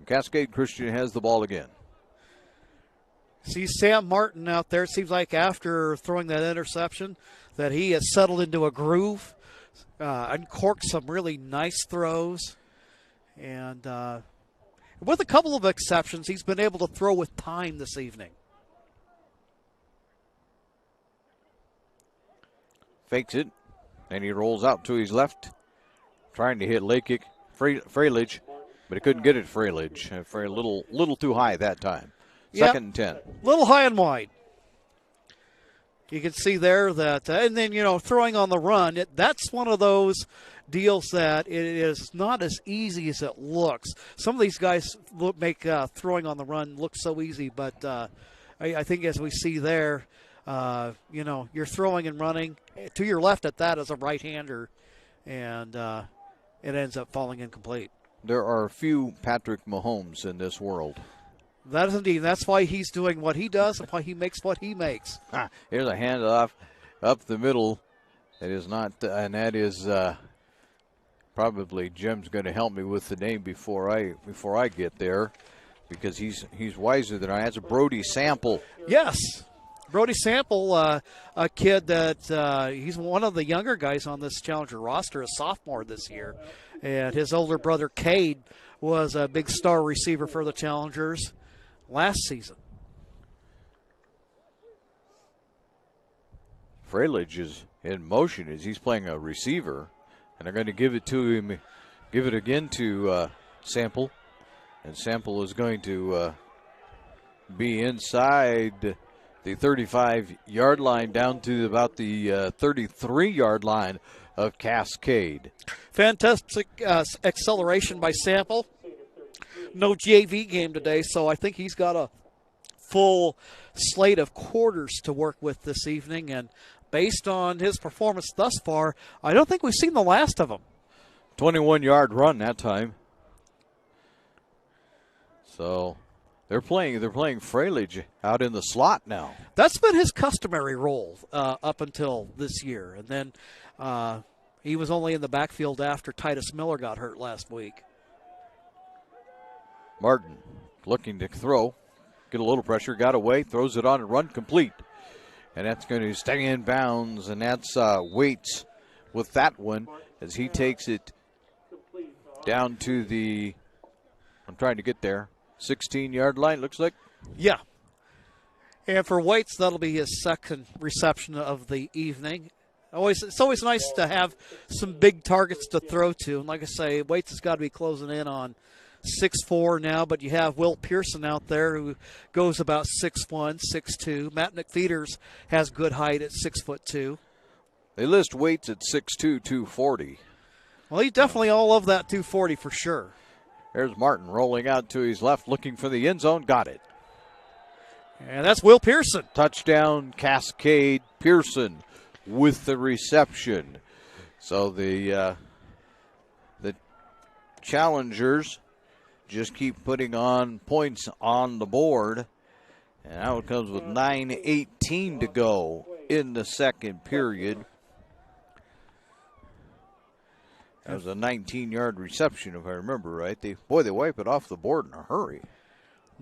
Cascade Christian has the ball again. See Sam Martin out there. It seems like after throwing that interception that he has settled into a groove, uncorked some really nice throws. And with a couple of exceptions, he's been able to throw with time this evening. Fakes it, and he rolls out to his left, trying to hit Lakic Freilich, but he couldn't get it. Freilich, a little too high that time. Second and 10. Little high and wide. You can see there that, and then, throwing on the run, that's one of those deals that it is not as easy as it looks. Some of these guys make throwing on the run look so easy, but I think as we see there, you're throwing and running. To your left at that is a right-hander, and it ends up falling incomplete. There are a few Patrick Mahomes in this world. That is indeed. That's why he's doing what he does and why he makes what he makes. Here's a handoff up the middle. It is not, and that is probably Jim's going to help me with the name before I get there, because he's wiser than I. That's a Brody Sample. Yes, Brody Sample, a kid that he's one of the younger guys on this Challenger roster, a sophomore this year, and his older brother Cade was a big star receiver for the Challengers last season. Freilich is in motion as he's playing a receiver, and they're going to give it to him, give it again to Sample, and Sample is going to be inside the 35-yard line down to about the 33-yard line of Cascade. Fantastic acceleration by Sample. No JV game today, so I think he's got a full slate of quarters to work with this evening, and based on his performance thus far, I don't think we've seen the last of him. 21-yard run that time. So they're playing Freilich out in the slot now. That's been his customary role up until this year, and then he was only in the backfield after Titus Miller got hurt last week. Martin looking to throw, get a little pressure, got away, throws it on and run complete. And that's going to stay in bounds, and that's Waits with that one as he takes it down to the, I'm trying to get there, 16-yard line, looks like. Yeah. And for Waits, that'll be his second reception of the evening. It's always nice to have some big targets to throw to. And like I say, Waits has got to be closing in on 6'4" now, but you have Will Pearson out there who goes about 6'1", 6'2". Matt McFeeters has good height at 6'2". They list Waits at 6'2", 240. Well, he's definitely all of that 240 for sure. There's Martin rolling out to his left, looking for the end zone. Got it. And that's Will Pearson. Touchdown, Cascade. Pearson with the reception. So the challengers just keep putting on points on the board. And now it comes with 9:18 to go in the second period. That was a 19-yard reception, if I remember right. They wipe it off the board in a hurry.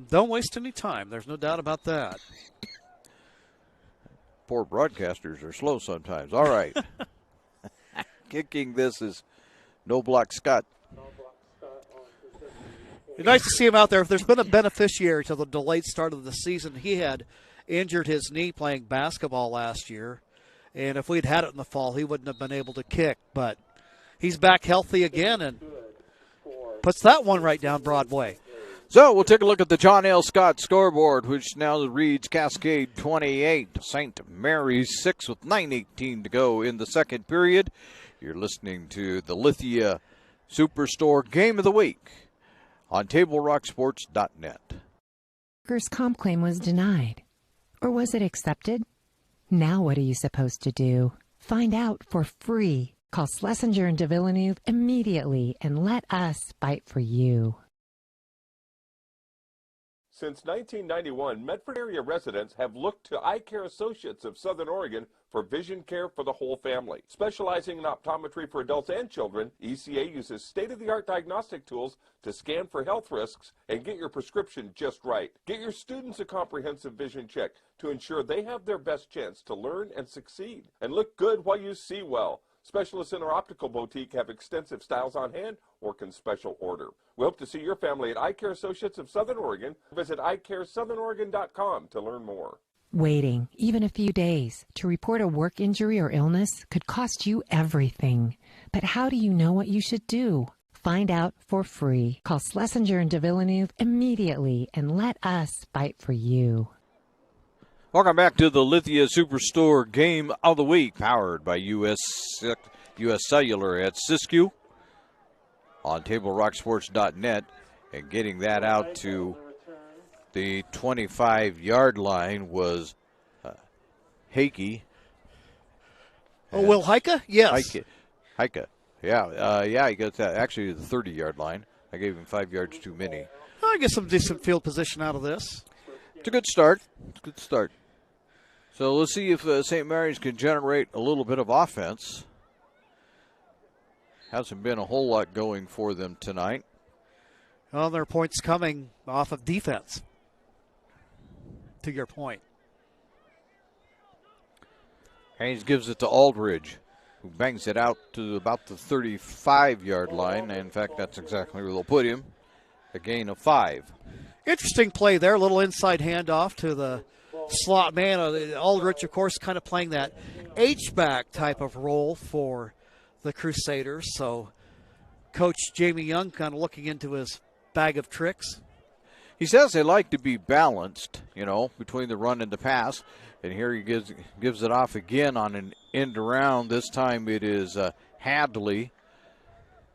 Don't waste any time. There's no doubt about that. Poor broadcasters are slow sometimes. All right. Kicking this is No Block Scott. It's nice to see him out there. If there's been a beneficiary to the delayed start of the season, he had injured his knee playing basketball last year. And if we'd had it in the fall, he wouldn't have been able to kick. But he's back healthy again and puts that one right down Broadway. So we'll take a look at the John L. Scott scoreboard, which now reads Cascade 28, St. Mary's 6 with 9:18 to go in the second period. You're listening to the Lithia Superstore Game of the Week on TableRockSports.net. Workers' comp claim was denied. Or was it accepted? Now what are you supposed to do? Find out for free. Call Schlesinger and de Villeneuve immediately and let us fight for you. Since 1991, Medford area residents have looked to Eye Care Associates of Southern Oregon for vision care for the whole family. Specializing in optometry for adults and children, ECA uses state-of-the-art diagnostic tools to scan for health risks and get your prescription just right. Get your students a comprehensive vision check to ensure they have their best chance to learn and succeed. And look good while you see well. Specialists in our optical boutique have extensive styles on hand or can special order. We hope to see your family at Eye Care Associates of Southern Oregon. Visit eyecaresouthern.com to learn more. Waiting, even a few days, to report a work injury or illness could cost you everything. But how do you know what you should do? Find out for free. Call Schlesinger and de Villeneuve immediately and let us fight for you. Welcome back to the Lithia Superstore Game of the Week, powered by US Cellular at Siskiyou on TableRockSports.net, and getting that out to the 25-yard line was Hakey. Oh, Will Heike? Yes. Heike. Yeah, he got that. Actually, the 30-yard line. I gave him 5 yards too many. I get some decent field position out of this. It's a good start. So let's see if St. Mary's can generate a little bit of offense. Hasn't been a whole lot going for them tonight. Well, their points coming off of defense, to your point. Haynes gives it to Aldridge, who bangs it out to about the 35-yard line. In fact, that's exactly where they'll put him. A gain of 5. Interesting play there. A little inside handoff to the slot man. Aldrich, of course, kind of playing that H-back type of role for the Crusaders. So Coach Jamie Young kind of looking into his bag of tricks. He says they like to be balanced, between the run and the pass. And here he gives it off again on an end around. This time it is Hadley.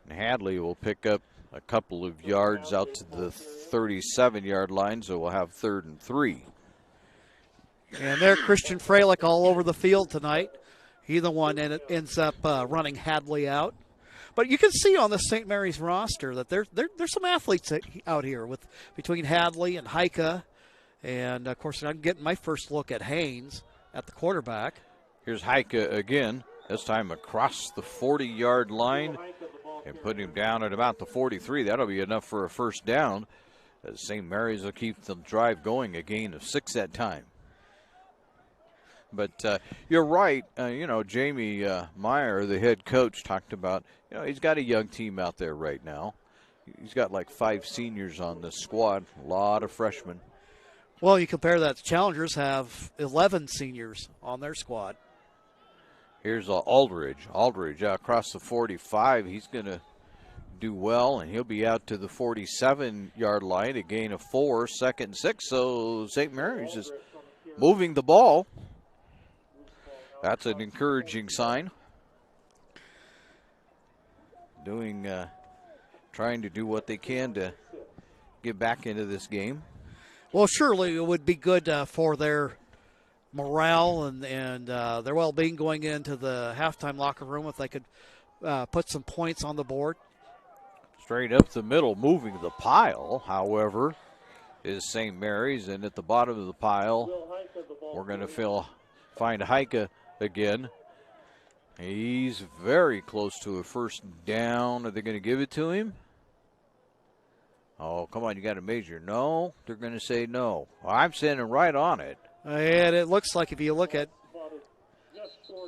And Hadley will pick up a couple of yards out to the 37-yard line, so we'll have 3rd and 3. And there, Christian Freilich all over the field tonight. He's the one that ends up running Hadley out. But you can see on the St. Mary's roster that there's some athletes out here between Hadley and Heike. And, of course, I'm getting my first look at Haynes at the quarterback. Here's Heike again, this time across the 40-yard line and put him down at about the 43. That'll be enough for a first down. St. Mary's will keep the drive going, a gain of 6 that time. But you're right. Jamie Meyer, the head coach, talked about, he's got a young team out there right now. He's got like 5 seniors on this squad, a lot of freshmen. Well, you compare that to Challengers have 11 seniors on their squad. Here's Aldridge. Aldridge across the 45. He's going to do well, and he'll be out to the 47-yard line, a gain of 4, 2nd and 6. So St. Mary's is moving the ball. That's an encouraging sign. Trying to do what they can to get back into this game. Well, surely it would be good for their morale and their well-being going into the halftime locker room if they could put some points on the board. Straight up the middle, moving the pile, however, is St. Mary's. And at the bottom of the pile, we're going to find Heike again. He's very close to a first down. Are they going to give it to him? Oh, come on, you got to measure. No, they're going to say no. I'm standing right on it. And it looks like if you look at.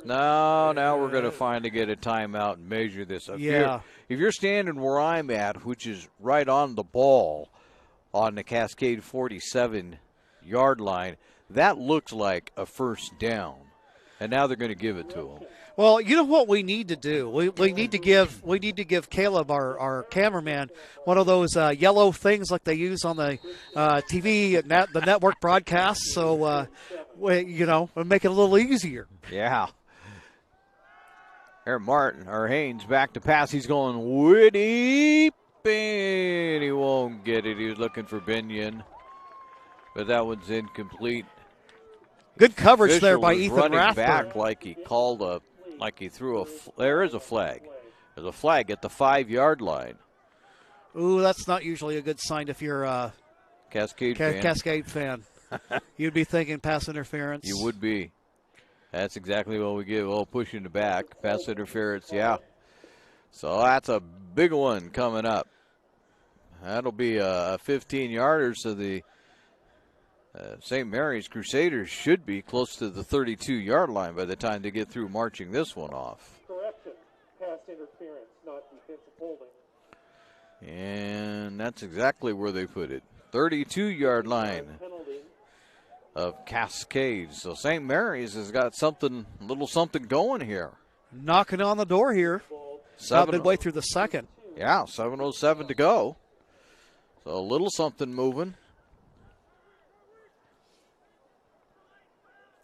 No, now we're going to finally get a timeout and measure this. If you're standing where I'm at, which is right on the ball on the Cascade 47-yard line, that looks like a first down. And now they're going to give it to him. Well, you know what we need to do? We need to give Caleb, our cameraman, one of those yellow things like they use on the TV, the network broadcast. So, we'll make it a little easier. Yeah. There, Haynes back to pass. He's going way deep, and he won't get it. He was looking for Binion, but that one's incomplete. Good coverage there by Ethan running Rathburn. Back like he called he threw there is a flag. There's a flag at the 5-yard line. Ooh, that's not usually a good sign if you're a Cascade fan. You'd be thinking pass interference. You would be. That's exactly what we give. Oh, push in the back. Pass interference, yeah. So that's a big one coming up. That'll be a 15-yarder, so the St. Mary's Crusaders should be close to the 32-yard line by the time they get through marching this one off. Correction, pass interference, not defensive holding. And that's exactly where they put it. 32-yard line of Cascade. So St. Mary's has got a little something going here. Knocking on the door here. About midway through the second. Yeah, 7:07 to go. So a little something moving.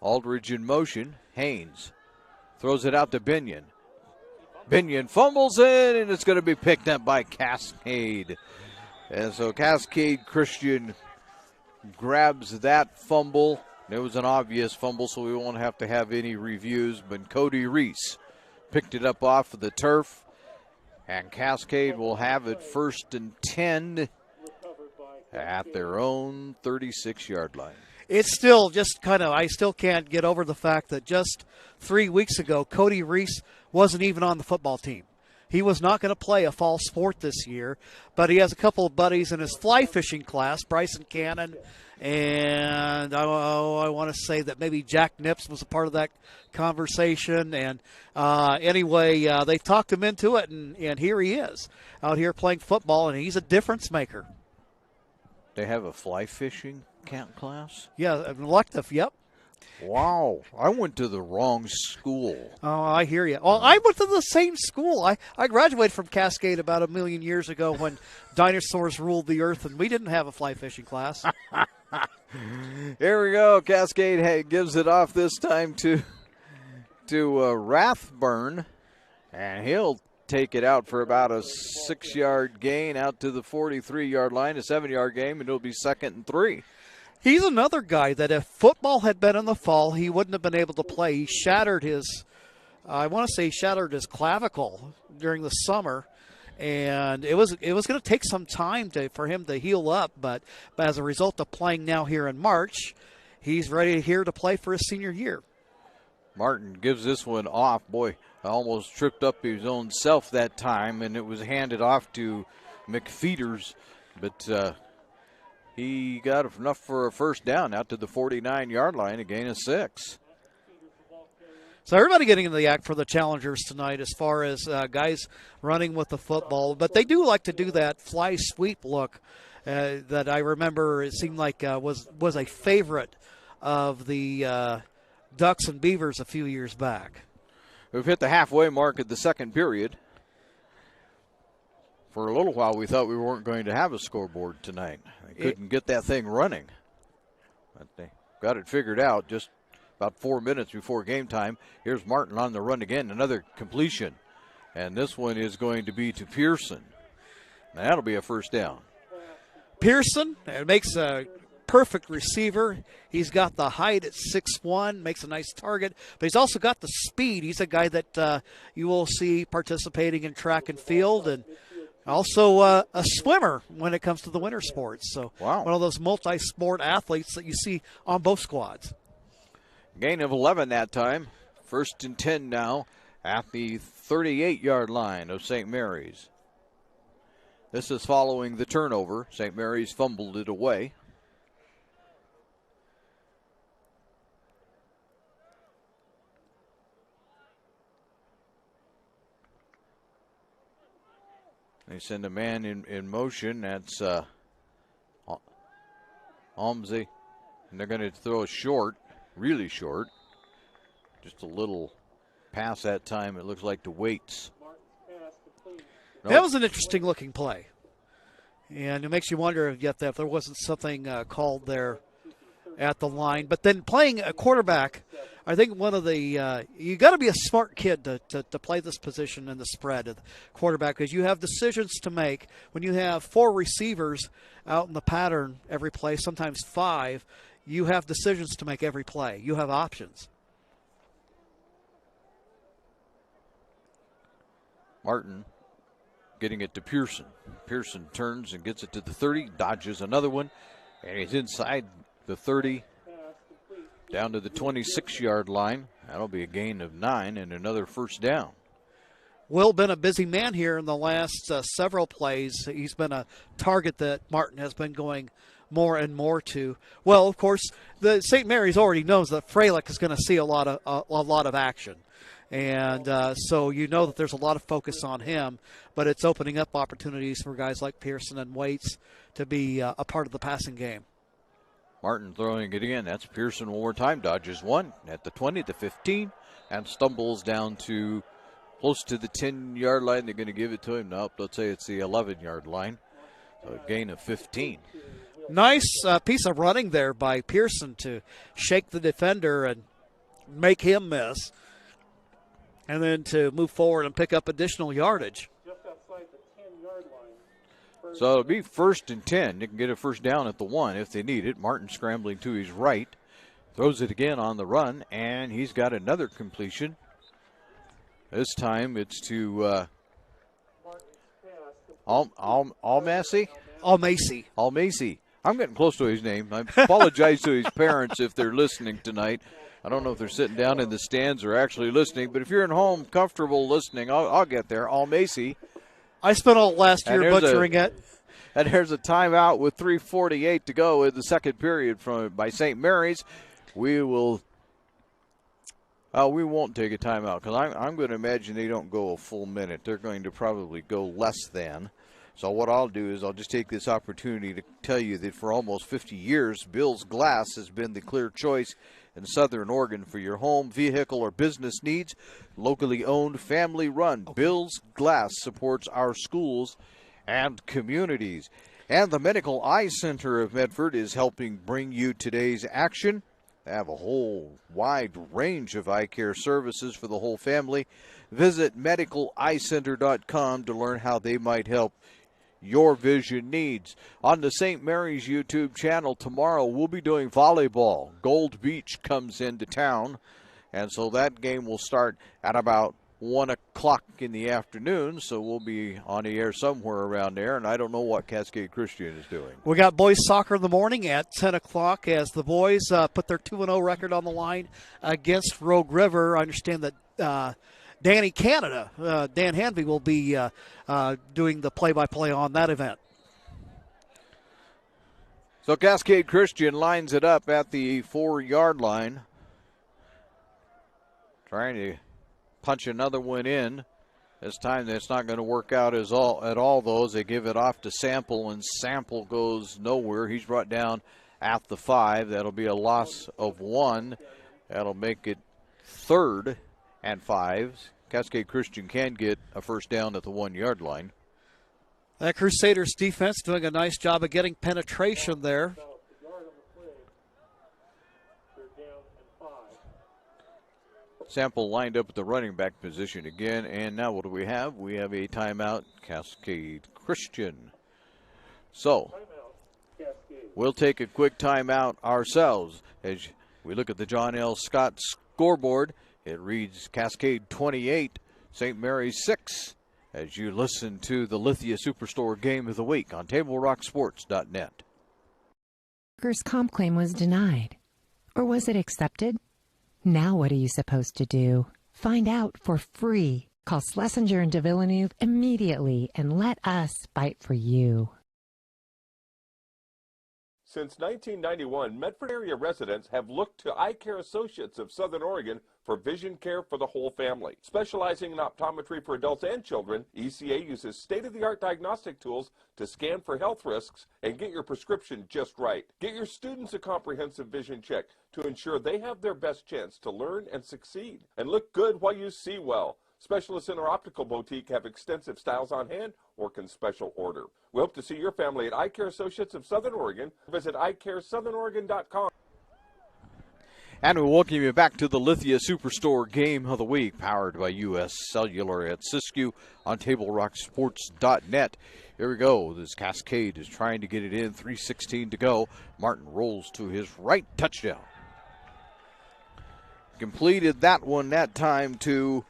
Aldridge in motion. Haynes throws it out to Binion. Binion fumbles it, and it's going to be picked up by Cascade. And so Cascade Christian grabs that fumble. It was an obvious fumble, so we won't have to have any reviews. But Cody Reese picked it up off of the turf. And Cascade will have it 1st and 10 at their own 36-yard line. It's still just I still can't get over the fact that just 3 weeks ago, Cody Reese wasn't even on the football team. He was not going to play a fall sport this year, but he has a couple of buddies in his fly fishing class, Bryson Cannon, and I want to say that maybe Jack Nips was a part of that conversation. And anyway, they talked him into it, and here he is out here playing football, and he's a difference maker. They have a fly fishing class? Yeah, an elective, yep. Wow, I went to the wrong school. Oh, I hear you. Well, I went to the same school. I graduated from Cascade about 1 million years ago when dinosaurs ruled the earth, and we didn't have a fly fishing class. Here we go. Cascade gives it off this time to Rathburn, and he'll take it out for about a 6-yard gain out to the 43-yard line, a 7-yard gain, and it'll be 2nd and 3. He's another guy that if football had been in the fall, he wouldn't have been able to play. He shattered his clavicle during the summer, and it was going to take some time for him to heal up. But as a result of playing now here in March, he's ready here to play for his senior year. Martin gives this one off. Boy, I almost tripped up his own self that time, and it was handed off to McFeeters, but he got enough for a first down out to the 49-yard line, a gain of 6. So everybody getting into the act for the challengers tonight as far as guys running with the football. But they do like to do that fly sweep look that I remember it seemed like was a favorite of the Ducks and Beavers a few years back. We've hit the halfway mark of the second period. For a little while, we thought we weren't going to have a scoreboard tonight. They couldn't get that thing running. But they got it figured out just about 4 minutes before game time. Here's Martin on the run again, another completion. And this one is going to be to Pearson. Now, that'll be a first down. Pearson makes a perfect receiver. He's got the height at 6'1", makes a nice target, but he's also got the speed. He's a guy that you will see participating in track and field, and also a swimmer when it comes to the winter sports. So one of those multi-sport athletes that you see on both squads. Gain of 11 that time. 1st and 10 now at the 38-yard line of St. Mary's. This is following the turnover. St. Mary's fumbled it away. They send a man in motion. That's Almsey. And they're going to throw a short, really short. Just a little pass that time. It looks like to Waits. Nope. That was an interesting looking play. And it makes you wonder if there wasn't something called there at the line. But then playing a quarterback, I think one of the you got to be a smart kid to play this position in the spread of the quarterback, because you have decisions to make. When you have 4 receivers out in the pattern every play, sometimes 5, you have decisions to make every play. You have options. Martin getting it to Pearson. Pearson turns and gets it to the 30, dodges another one, and he's inside the 30 down to the 26-yard line. That'll be a gain of 9 and another first down. Will been a busy man here in the last several plays. He's been a target that Martin has been going more and more to. Well, of course, the St. Mary's already knows that Freilich is going to see a lot of action. And so you know that there's a lot of focus on him, but it's opening up opportunities for guys like Pearson and Waits to be a part of the passing game. Martin throwing it again. That's Pearson one more time. Dodges one at the 20, the 15, and stumbles down to close to the 10-yard line. They're going to give it to him. Nope, let's say it's the 11-yard line. So a gain of 15. Nice piece of running there by Pearson to shake the defender and make him miss, and then to move forward and pick up additional yardage. Just outside the 10-yard line. So it'll be 1st and 10. They can get a first down at the 1 if they need it. Martin scrambling to his right. Throws it again on the run, and he's got another completion. This time it's to Almacy. I'm getting close to his name. I apologize to his parents if they're listening tonight. I don't know if they're sitting down in the stands or actually listening, but if you're at home comfortable listening, I'll get there. Almacy. I spent all last year butchering it. And there's a timeout with 3:48 to go in the second period by St. Mary's. We won't take a timeout because I'm going to imagine they don't go a full minute. They're going to probably go less than. So what I'll do is I'll just take this opportunity to tell you that for almost 50 years, Bill's Glass has been the clear choice in Southern Oregon for your home, vehicle, or business needs. Locally owned, family run. Bill's Glass supports our schools and communities. And the Medical Eye Center of Medford is helping bring you today's action. They have a whole wide range of eye care services for the whole family. Visit medicaleyecenter.com to learn how they might help your vision needs. On the St. Mary's YouTube channel tomorrow, we'll be doing volleyball. Gold Beach comes into town, and so that game will start at about 1 o'clock in the afternoon, so we'll be on the air somewhere around there, and I don't know what Cascade Christian is doing. We got boys soccer in the morning at 10 o'clock as the boys put their 2-0 record on the line against Rogue River. I understand that Danny Canada, Dan Hanvey, will be doing the play-by-play on that event. So Cascade Christian lines it up at the 4-yard line. trying to punch another one in. This time that's not going to work out at all, though, as they give it off to Sample, and Sample goes nowhere. He's brought down at the 5. That'll be a loss of 1. That'll make it 3rd and 5. Cascade Christian can get a first down at the 1-yard line. That Crusaders defense doing a nice job of getting penetration there. Sample lined up at the running back position again, and now what do we have? We have a timeout, Cascade Christian. So, we'll take a quick timeout ourselves as we look at the John L. Scott scoreboard. It reads Cascade 28, St. Mary's 6, as you listen to the Lithia Superstore Game of the Week on TableRockSports.net. Workers' comp claim was denied. Or was it accepted? Now what are you supposed to do? Find out for free. Call Schlesinger and de Villeneuve immediately and let us fight for you. Since 1991, Medford area residents have looked to Eye Care Associates of Southern Oregon for vision care for the whole family. Specializing in optometry for adults and children, ECA uses state-of-the-art diagnostic tools to scan for health risks and get your prescription just right. Get your students a comprehensive vision check to ensure they have their best chance to learn and succeed. And look good while you see well. Specialists in our optical boutique have extensive styles on hand or can special order. We hope to see your family at Eye Care Associates of Southern Oregon. Visit eyecaresouthern.oregon.com. And we welcome you back to the Lithia Superstore Game of the Week, powered by U.S. Cellular at Siskiyou on TableRockSports.net. Here we go. This Cascade is trying to get it in. 3:16 to go. Martin rolls to his right, touchdown. Completed that one that time to...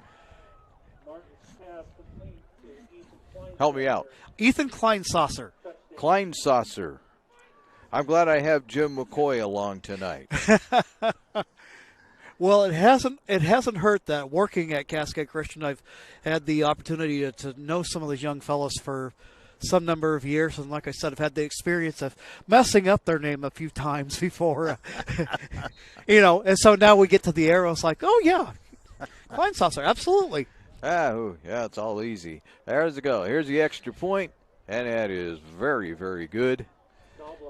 Help me out. Ethan Kleinsasser. Kleinsasser. I'm glad I have Jim McCoy along tonight. Well, it hasn't hurt that working at Cascade Christian, I've had the opportunity to know some of these young fellows for some number of years, and like I said, I've had the experience of messing up their name a few times before. And so now we get to the arrow. It's like, oh yeah, Kleinsasser, absolutely. Yeah, it's all easy. There's the go. Here's the extra point, and that is very, very good.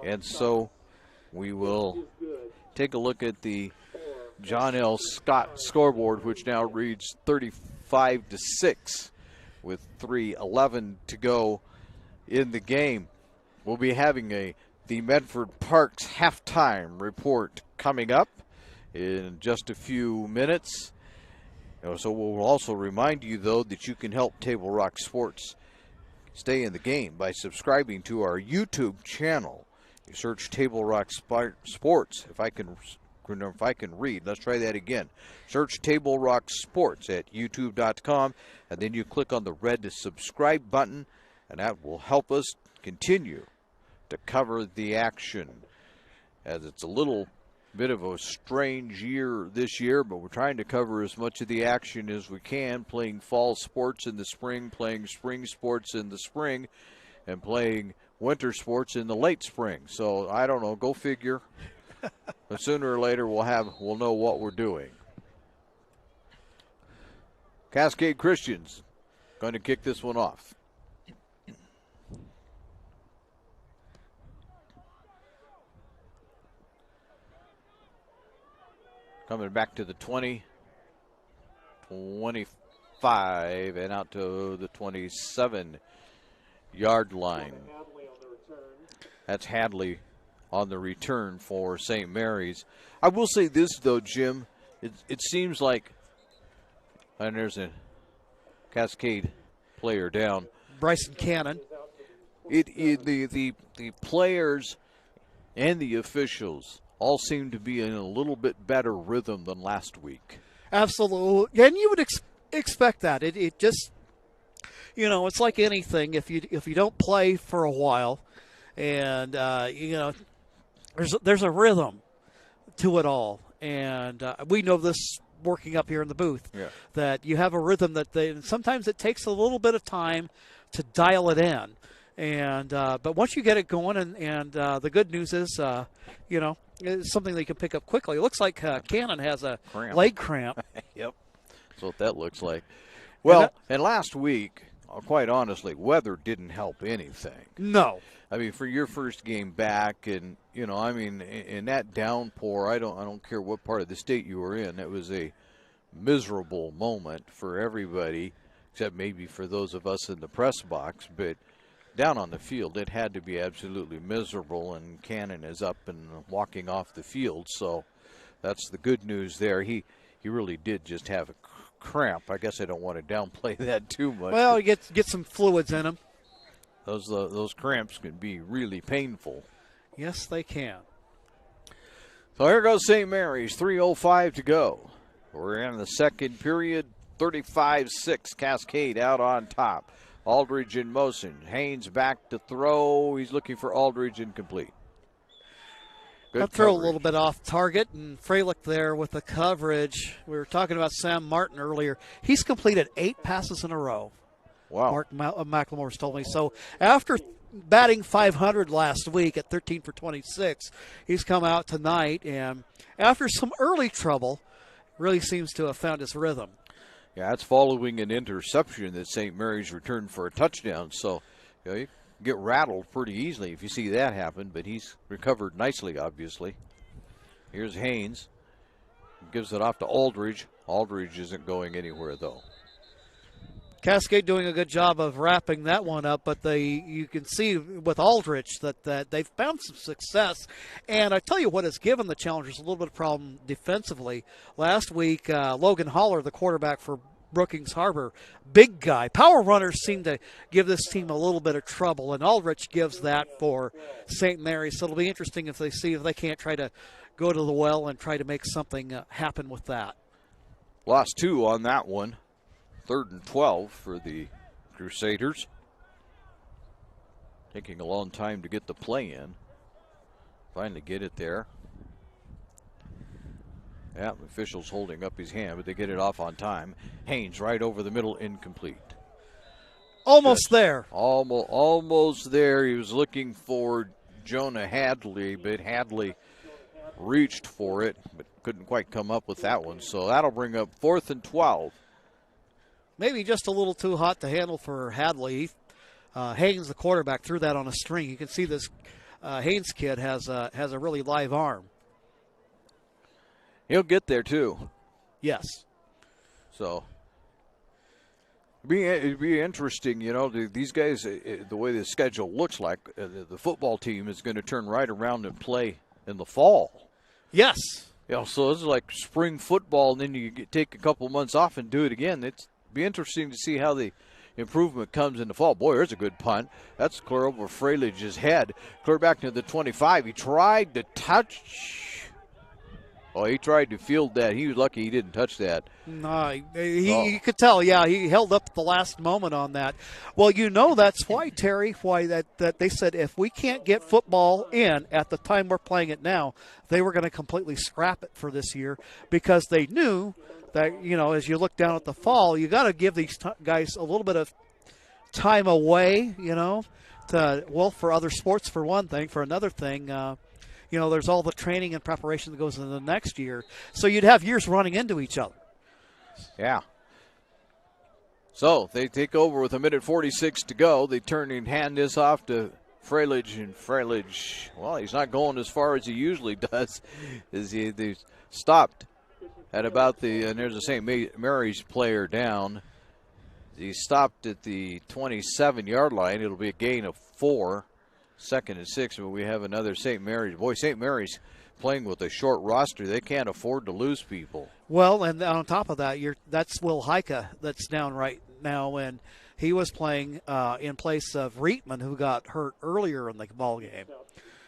And so we will take a look at the John L. Scott scoreboard, which now reads 35-6 with 3:11 to go in the game. We'll be having the Medford Parks halftime report coming up in just a few minutes. So we'll also remind you, though, that you can help Table Rock Sports stay in the game by subscribing to our YouTube channel. You search Table Rock Sports. If I can read, let's try that again. Search Table Rock Sports at youtube.com, and then you click on the red subscribe button, and that will help us continue to cover the action, as it's a little bit of a strange year this year, but we're trying to cover as much of the action as we can, playing fall sports in the spring, playing spring sports in the spring, and playing winter sports in the late spring. So I don't know, go figure. But sooner or later we'll know what we're doing. Cascade Christian's going to kick this one off. Coming back to the 20, 25, and out to the 27-yard line. That's Hadley on the return for St. Mary's. I will say this, though, Jim. It seems like, and there's a Cascade player down. Bryson Cannon. The players and the officials all seem to be in a little bit better rhythm than last week. Absolutely, and you would expect that. It just, it's like anything. If you don't play for a while, and there's a rhythm to it all, and we know this working up here in the booth, that you have a rhythm that sometimes it takes a little bit of time to dial it in, and but once you get it going, and the good news is, it's something that you can pick up quickly. It looks like Cannon has a leg cramp. Yep. That's what that looks like. Well, and last week, quite honestly, weather didn't help anything. No. I mean, for your first game back, and I mean, in that downpour, I don't care what part of the state you were in. It was a miserable moment for everybody, except maybe for those of us in the press box. But down on the field, it had to be absolutely miserable. And Cannon is up and walking off the field, so that's the good news there. He really did just have a cramp. I guess I don't want to downplay that too much. Well, you get some fluids in him. Those cramps can be really painful. Yes, they can. So here goes St. Mary's, 3:05 to go. We're in the second period, 35-6, Cascade out on top. Aldridge in motion. Haynes back to throw. He's looking for Aldridge, incomplete. That throw a little bit off target, and Freilich there with the coverage. We were talking about Sam Martin earlier. He's completed 8 passes in a row. Wow. Mark McLemore's told me. So after batting .500 last week at 13 for 26, he's come out tonight, and after some early trouble, really seems to have found his rhythm. Yeah, that's following an interception that St. Mary's returned for a touchdown. So you get rattled pretty easily if you see that happen, but he's recovered nicely, obviously. Here's Haynes. Gives it off to Aldridge. Aldridge isn't going anywhere, though. Cascade doing a good job of wrapping that one up, but you can see with Aldrich that they've found some success. And I tell you what has given the Challengers a little bit of problem defensively. Last week, Logan Holler, the quarterback for Brookings Harbor, big guy. Power runners seem to give this team a little bit of trouble, and Aldrich gives that for St. Mary's. So it'll be interesting if they can't try to go to the well and try to make something happen with that. Lost 2 on that one. 3rd and 12 for the Crusaders. Taking a long time to get the play in. Finally get it there. Yeah, the official's holding up his hand, but they get it off on time. Haynes right over the middle, incomplete. Almost there. Almost there. He was looking for Jonah Hadley, but Hadley reached for it, but couldn't quite come up with that one. So that'll bring up 4th and 12. Maybe just a little too hot to handle for Hadley. Haynes, the quarterback, threw that on a string. You can see this Haynes kid has a really live arm. He'll get there, too. Yes. So it'd be interesting, these guys, the way the schedule looks like, the football team is going to turn right around and play in the fall. Yes. So it's like spring football, and then you take a couple months off and do it again. It's be interesting to see how the improvement comes in the fall. Boy, there's a good punt. That's clear over Freilig's head. Clear back to the 25. He tried to touch. Oh, he tried to field that. He was lucky he didn't touch that. No, you could tell, yeah, he held up at the last moment on that. Well, that's why, Terry, that they said if we can't get football in at the time we're playing it now, they were going to completely scrap it for this year because they knew that, as you look down at the fall, you got to give these guys a little bit of time away, for other sports for one thing. For another thing, there's all the training and preparation that goes into the next year. So you'd have years running into each other. Yeah. So they take over with 1:46 to go. They turn and hand this off to Freilich, and Freilich, well, he's not going as far as he usually does. They stopped at about and there's a St. Mary's player down. He stopped at the 27-yard line. It'll be a gain of 4. 2nd and 6, but we have another St. Mary's. Boy, St. Mary's playing with a short roster. They can't afford to lose people. Well, and on top of that, that's Will Heike that's down right now, and he was playing in place of Reitman, who got hurt earlier in the ball game.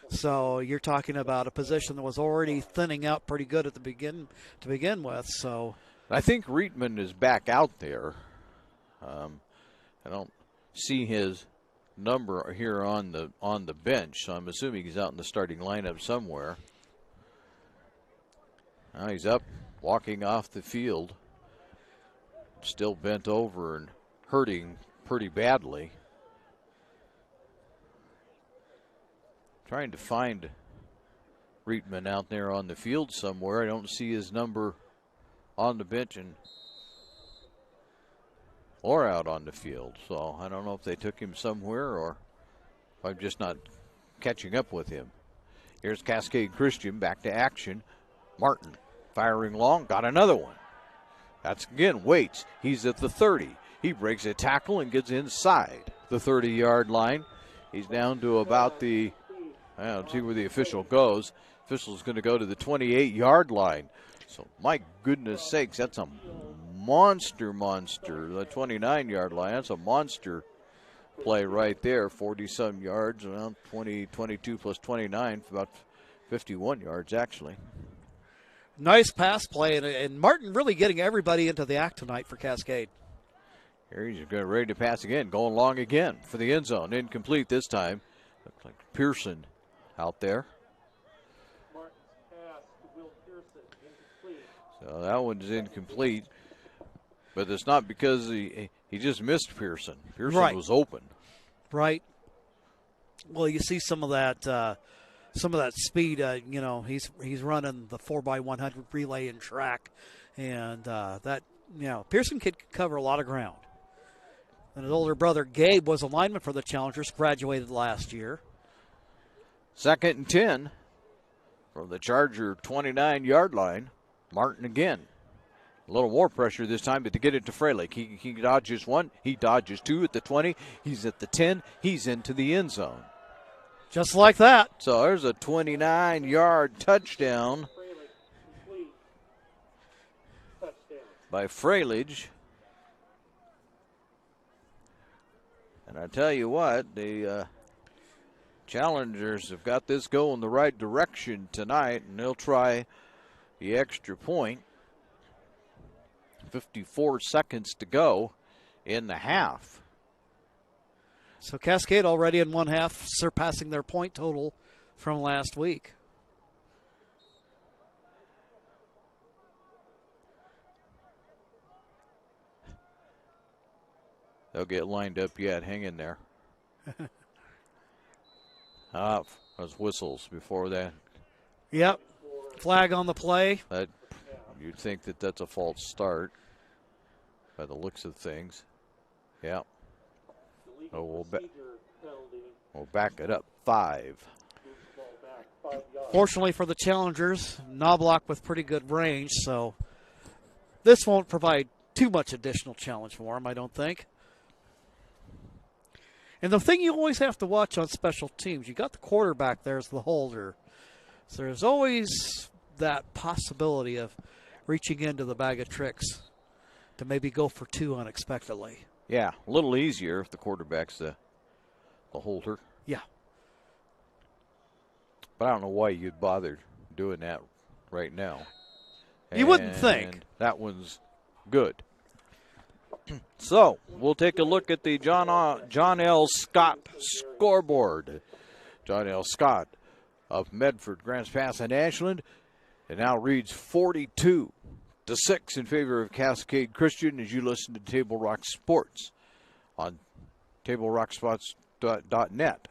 So you're talking about a position that was already thinning out pretty good to begin with. So I think Reitman is back out there. I don't see his number here on the bench, so I'm assuming he's out in the starting lineup somewhere. Now he's up, walking off the field, still bent over and hurting pretty badly. Trying to find Reitman out there on the field somewhere. I don't see his number on the bench, and or out on the field. So I don't know if they took him somewhere or if I'm just not catching up with him. Here's Cascade Christian back to action. Martin firing long, got another one. That's again Waits. He's at the 30. He breaks a tackle and gets inside the 30-yard line. He's down to about the, I don't see where the official goes. Official's going to go to the 28-yard line. So my goodness sakes, that's a monster. The 29-yard line, that's a monster play right there. 40-some yards, around 22 plus 29, about 51 yards actually. Nice pass play, and Martin really getting everybody into the act tonight for Cascade. Here he's ready to pass again, going long again for the end zone. Incomplete this time. Looks like Pearson out there. So that one's incomplete. But it's not because he just missed Pearson. Pearson was open. Right. Well, you see some of that speed. He's running the 4x100 relay and track, and Pearson could cover a lot of ground. And his older brother Gabe was a lineman for the Challengers, graduated last year. 2nd and 10 from the Charger 29-yard line. Martin again. A little more pressure this time, but to get it to Freilich. He dodges one. He dodges two at the 20. He's at the 10. He's into the end zone. Just like that. So there's a 29-yard touchdown by Freilich. And I tell you what, the Challengers have got this going the right direction tonight, and they'll try the extra point. 54 seconds to go in the half. So Cascade already in one half, surpassing their point total from last week. They'll get lined up yet. Hang in there. Those whistles before that. Yep. Flag on the play. You'd think that that's a false start by the looks of things. Yeah. Oh, we'll back it up. 5. Fortunately for the Challengers, Knobloch with pretty good range, so this won't provide too much additional challenge for him, I don't think. And the thing you always have to watch on special teams, you got the quarterback there as the holder. So there's always that possibility of reaching into the bag of tricks to maybe go for 2 unexpectedly. Yeah, a little easier if the quarterback's the holder. Yeah. But I don't know why you'd bother doing that right now. You wouldn't think. That one's good. So we'll take a look at the John L. Scott scoreboard. John L. Scott of Medford, Grants Pass, and Ashland. It now reads 42-6 in favor of Cascade Christian as you listen to Table Rock Sports on TableRockSports.net.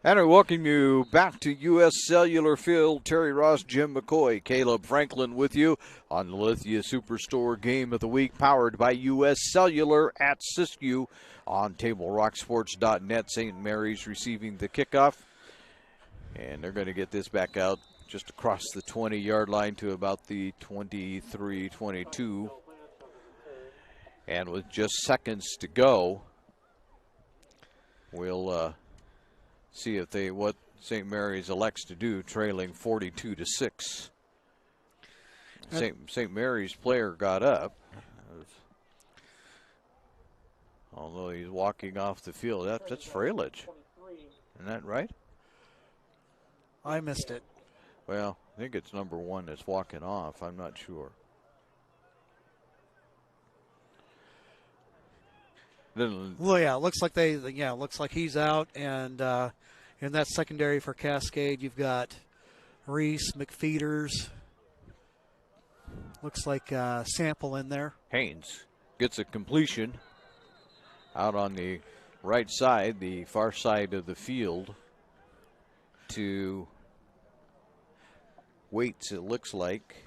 And I welcome you back to U.S. Cellular Field. Terry Ross, Jim McCoy, Caleb Franklin with you on the Lithia Superstore Game of the Week, powered by U.S. Cellular at Siskiyou on TableRockSports.net. St. Mary's receiving the kickoff. And they're going to get this back out just across the 20-yard line to about the 23-22. And with just seconds to go, we'll see if what St. Mary's elects to do, trailing 42-6. St. Mary's player got up. Although he's walking off the field. That's Freilich. Isn't that right? I missed it. Well, I think it's number 1 that's walking off. I'm not sure. Well, yeah, it looks like he's out, and in that secondary for Cascade, you've got Reese, McFeeters. Looks like Sample in there. Haynes gets a completion out on the right side, the far side of the field, to Waits, it looks like.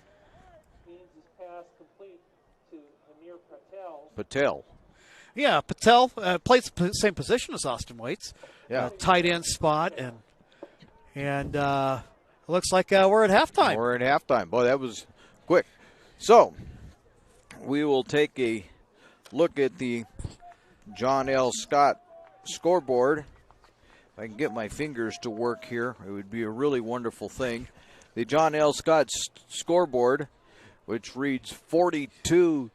Haynes' pass complete to Amir Patel. Patel. Yeah, Patel plays the same position as Austin Waits. Yeah. Tight end spot, and it looks like we're at halftime. We're at halftime. Boy, that was quick. So, we will take a look at the John L. Scott scoreboard. If I can get my fingers to work here, it would be a really wonderful thing. The John L. Scott scoreboard, which reads 42-6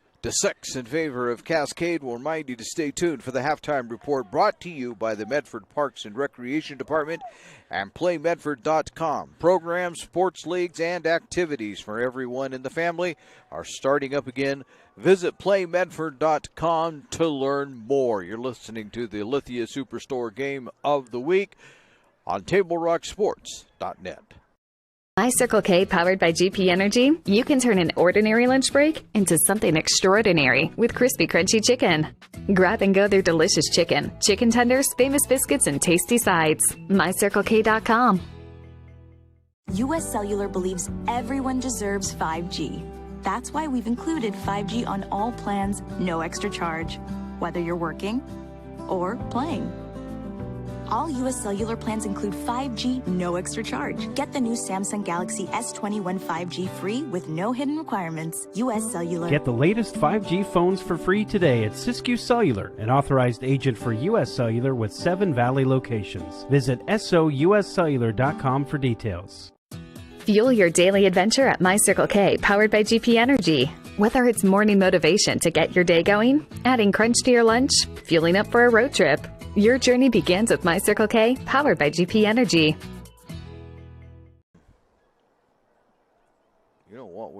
in favor of Cascade, will remind you to stay tuned for the halftime report, brought to you by the Medford Parks and Recreation Department and PlayMedford.com. Programs, sports leagues, and activities for everyone in the family are starting up again. Visit PlayMedford.com to learn more. You're listening to the Lithia Superstore Game of the Week on TableRockSports.net. My Circle K, powered by GP Energy, you can turn an ordinary lunch break into something extraordinary with crispy, crunchy chicken. Grab and go their delicious chicken, chicken tenders, famous biscuits, and tasty sides. MyCircleK.com. U.S. Cellular believes everyone deserves 5G. That's why we've included 5G on all plans, no extra charge, whether you're working or playing. All U.S. Cellular plans include 5G, no extra charge. Get the new Samsung Galaxy S21 5G free with no hidden requirements. U.S. Cellular. Get the latest 5G phones for free today at Siskiyou Cellular, an authorized agent for U.S. Cellular with 7 Valley locations. Visit souscellular.com for details. Fuel your daily adventure at My Circle K, powered by GP Energy. Whether it's morning motivation to get your day going, adding crunch to your lunch, fueling up for a road trip, your journey begins with My Circle K, powered by GP Energy. You know what?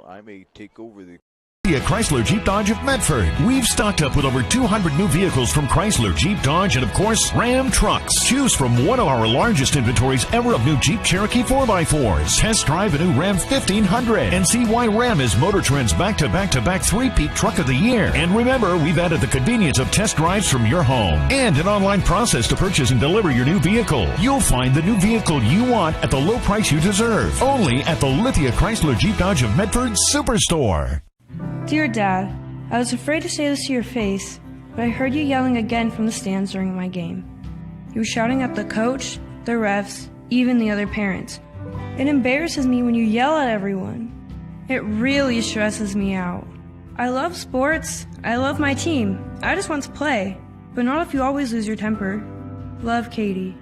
I may take over the Chrysler Jeep Dodge of Medford. We've stocked up with over 200 new vehicles from Chrysler, Jeep, Dodge, and of course, Ram trucks. Choose from one of our largest inventories ever of new Jeep Cherokee 4x4s. Test drive a new Ram 1500 and see why Ram is Motor Trend's back-to-back-to-back three-peat truck of the year. And remember, we've added the convenience of test drives from your home and an online process to purchase and deliver your new vehicle. You'll find the new vehicle you want at the low price you deserve. Only at the Lithia Chrysler Jeep Dodge of Medford Superstore. Dear Dad, I was afraid to say this to your face, but I heard you yelling again from the stands during my game. You were shouting at the coach, the refs, even the other parents. It embarrasses me when you yell at everyone. It really stresses me out. I love sports. I love my team. I just want to play, but not if you always lose your temper. Love, Katie.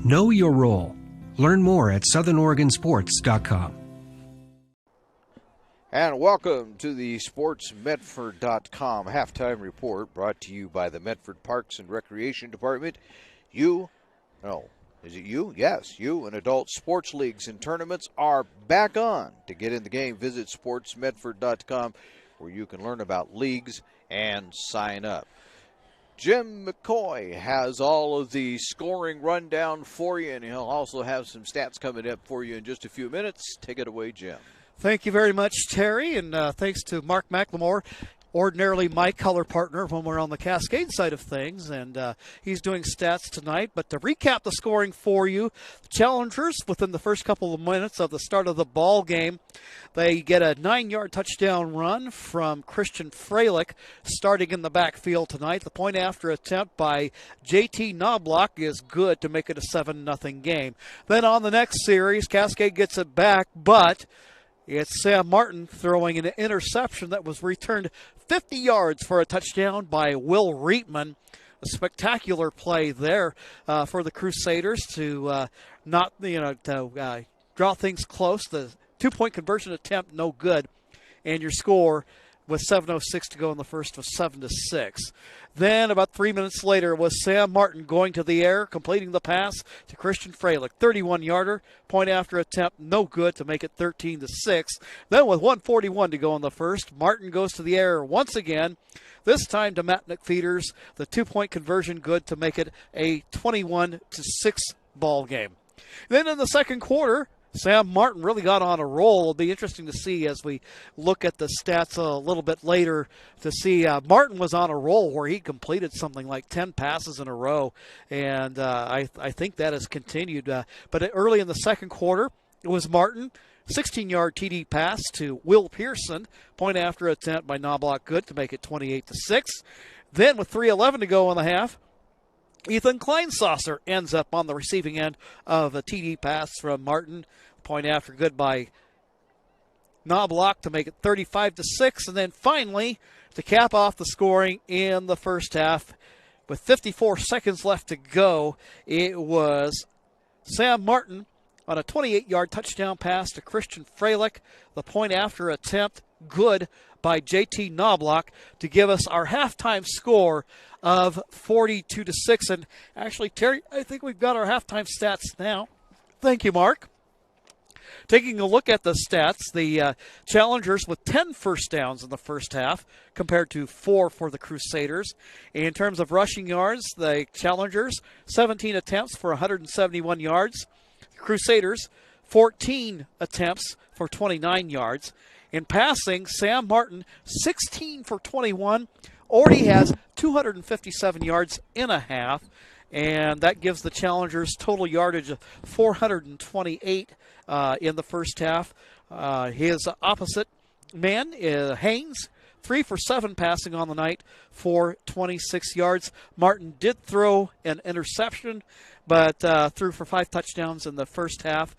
Know your role. Learn more at southernoregonsports.com. And welcome to the SportsMedford.com halftime report, brought to you by the Medford Parks and Recreation Department. Yes, you and adult sports leagues and tournaments are back on. To get in the game, visit SportsMedford.com, where you can learn about leagues and sign up. Jim McCoy has all of the scoring rundown for you, and he'll also have some stats coming up for you in just a few minutes. Take it away, Jim. Thank you very much, Terry, and thanks to Mark McLemore, ordinarily my color partner when we're on the Cascade side of things, and he's doing stats tonight. But to recap the scoring for you, the Challengers, within the first couple of minutes of the start of the ball game, they get a 9-yard touchdown run from Christian Freilich starting in the backfield tonight. The point after attempt by J.T. Knobloch is good to make it a 7-0 game. Then on the next series, Cascade gets it back, but it's Sam Martin throwing an interception that was returned 50 yards for a touchdown by Will Reitman. A spectacular play there for the Crusaders to draw things close. The 2-point conversion attempt, no good. And your score with 7:06 to go in the first was 7-6. Then about 3 minutes later was Sam Martin going to the air, completing the pass to Christian Freilich. 31-yarder, point after attempt, no good to make it 13-6. Then with 1:41 to go in the first, Martin goes to the air once again, this time to Matt McFeeters. The 2-point conversion good to make it a 21-6 ball game. Then in the second quarter, Sam Martin really got on a roll. It'll be interesting to see as we look at the stats a little bit later to see Martin was on a roll where he completed something like 10 passes in a row, and I think that has continued. But early in the second quarter, it was Martin, 16-yard TD pass to Will Pearson, point after attempt by Knobloch good to make it 28-6. Then with 3:11 to go in the half, Ethan Kleinsasser ends up on the receiving end of a TD pass from Martin. Point after good by Knobloch to make it 35-6. And then finally, to cap off the scoring in the first half, with 54 seconds left to go, it was Sam Martin on a 28-yard touchdown pass to Christian Freilich. The point after attempt good by JT Knobloch to give us our halftime score of 42-6. And actually, Terry, I think we've got our halftime stats now. Thank you, Mark. Taking a look at the stats, the Challengers with 10 first downs in the first half compared to 4 for the Crusaders. In terms of rushing yards, the Challengers, 17 attempts for 171 yards. Crusaders, 14 attempts for 29 yards. In passing, Sam Martin, 16 for 21, already has 257 yards in a half, and that gives the Challengers total yardage of 428 in the first half. His opposite man, Haynes, 3 for 7 passing on the night for 26 yards. Martin did throw an interception, but threw for 5 touchdowns in the first half.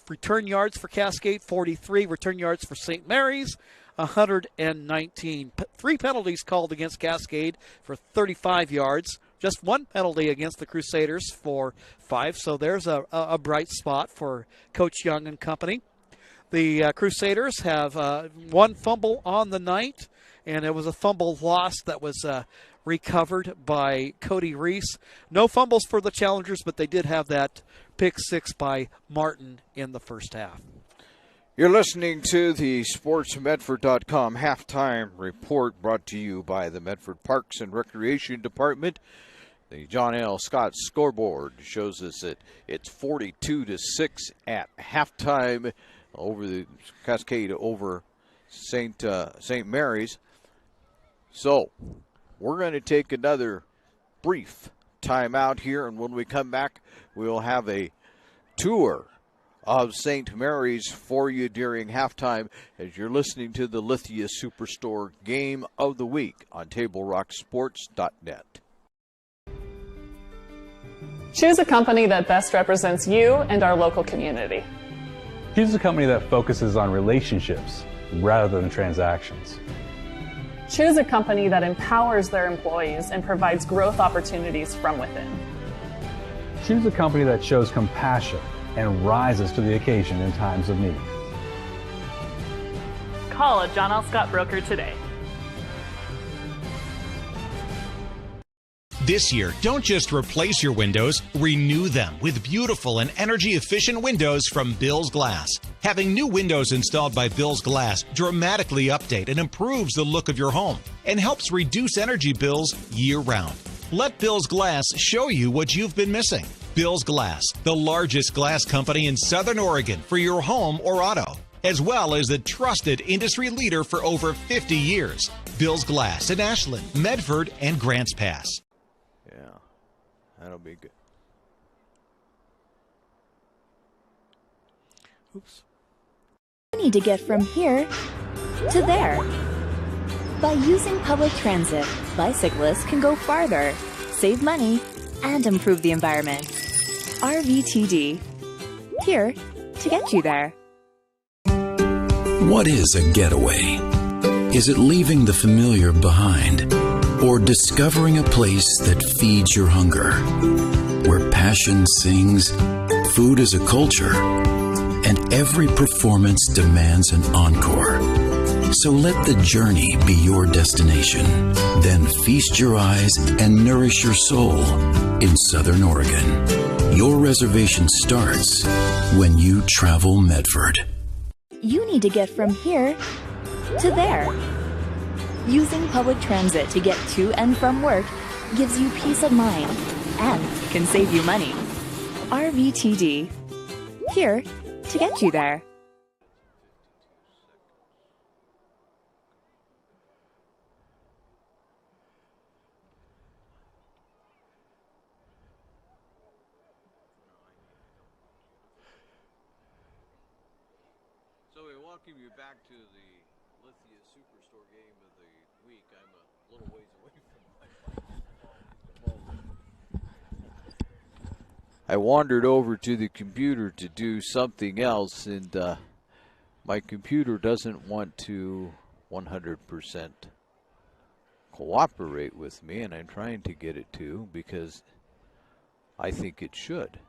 Return yards for Cascade, 43. Return yards for St. Mary's, 119. 3 penalties called against Cascade for 35 yards. Just 1 penalty against the Crusaders for 5. So there's a bright spot for Coach Young and company. The Crusaders have 1 fumble on the night, and it was a fumble loss that was recovered by Cody Reese. No fumbles for the Challengers, but they did have that pick 6 by Martin in the first half. You're listening to the SportsMedford.com halftime report brought to you by the Medford Parks and Recreation Department. The John L. Scott scoreboard shows us that it's 42-6 at halftime over the Cascade over St. Mary's. So we're going to take another brief time out here, and when we come back, we'll have a tour of St. Mary's for you during halftime as you're listening to the Lithia Superstore Game of the Week on TableRockSports.net. Choose a company that best represents you and our local community. Choose a company that focuses on relationships rather than transactions. Choose a company that empowers their employees and provides growth opportunities from within. Choose a company that shows compassion and rises to the occasion in times of need. Call a John L. Scott broker today. This year, don't just replace your windows, renew them with beautiful and energy-efficient windows from Bill's Glass. Having new windows installed by Bill's Glass dramatically update and improves the look of your home and helps reduce energy bills year-round. Let Bill's Glass show you what you've been missing. Bill's Glass, the largest glass company in Southern Oregon for your home or auto, as well as the trusted industry leader for over 50 years. Bill's Glass in Ashland, Medford, and Grants Pass. Yeah, that'll be good. Oops. You need to get from here to there. By using public transit, bicyclists can go farther, save money, and improve the environment. RVTD. Here to get you there. What is a getaway? Is it leaving the familiar behind? Or discovering a place that feeds your hunger? Where passion sings, food is a culture, and every performance demands an encore. So let the journey be your destination. Then feast your eyes and nourish your soul in Southern Oregon. Your reservation starts when you travel Medford. You need to get from here to there. Using public transit to get to and from work gives you peace of mind and can save you money. RVTD. Here to get you there. So we welcome you back to the Lithia Superstore game of the week. I'm a little ways away from my I wandered over to the computer to do something else, and my computer doesn't want to 100% cooperate with me, and I'm trying to get it to because I think it should.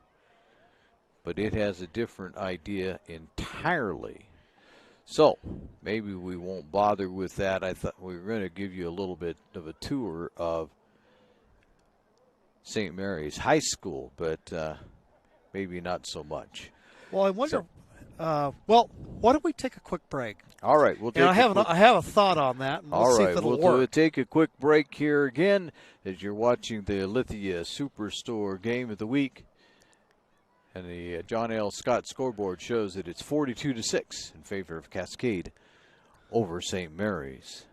But it has a different idea entirely. So maybe we won't bother with that. I thought we were going to give you a little bit of a tour of St. Mary's High School, but maybe not so much. Well, I wonder. Why don't we take a quick break? All right, we'll take. I have a thought on that. And we'll see if it'll work. We'll take a quick break here again as you're watching the Lithia Superstore game of the week. And the John L. Scott scoreboard shows that it's 42-6 in favor of Cascade over St. Mary's.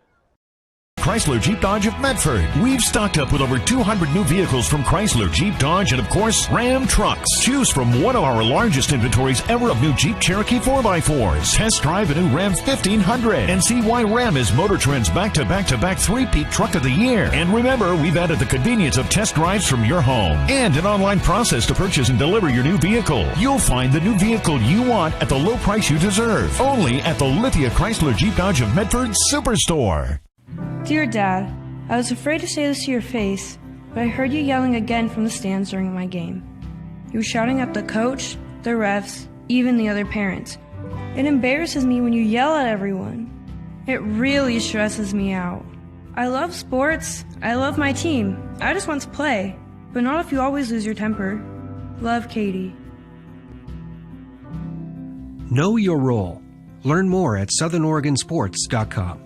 Chrysler Jeep Dodge of Medford. We've stocked up with over 200 new vehicles from Chrysler, Jeep Dodge, and of course, Ram trucks. Choose from one of our largest inventories ever of new Jeep Cherokee 4x4s. Test drive a new Ram 1500 and see why Ram is Motor Trend's back-to-back-to-back three-peat truck of the year. And remember, we've added the convenience of test drives from your home and an online process to purchase and deliver your new vehicle. You'll find the new vehicle you want at the low price you deserve. Only at the Lithia Chrysler Jeep Dodge of Medford Superstore. Dear Dad, I was afraid to say this to your face, but I heard you yelling again from the stands during my game. You were shouting at the coach, the refs, even the other parents. It embarrasses me when you yell at everyone. It really stresses me out. I love sports. I love my team. I just want to play, but not if you always lose your temper. Love, Katie. Know your role. Learn more at southernoregonsports.com.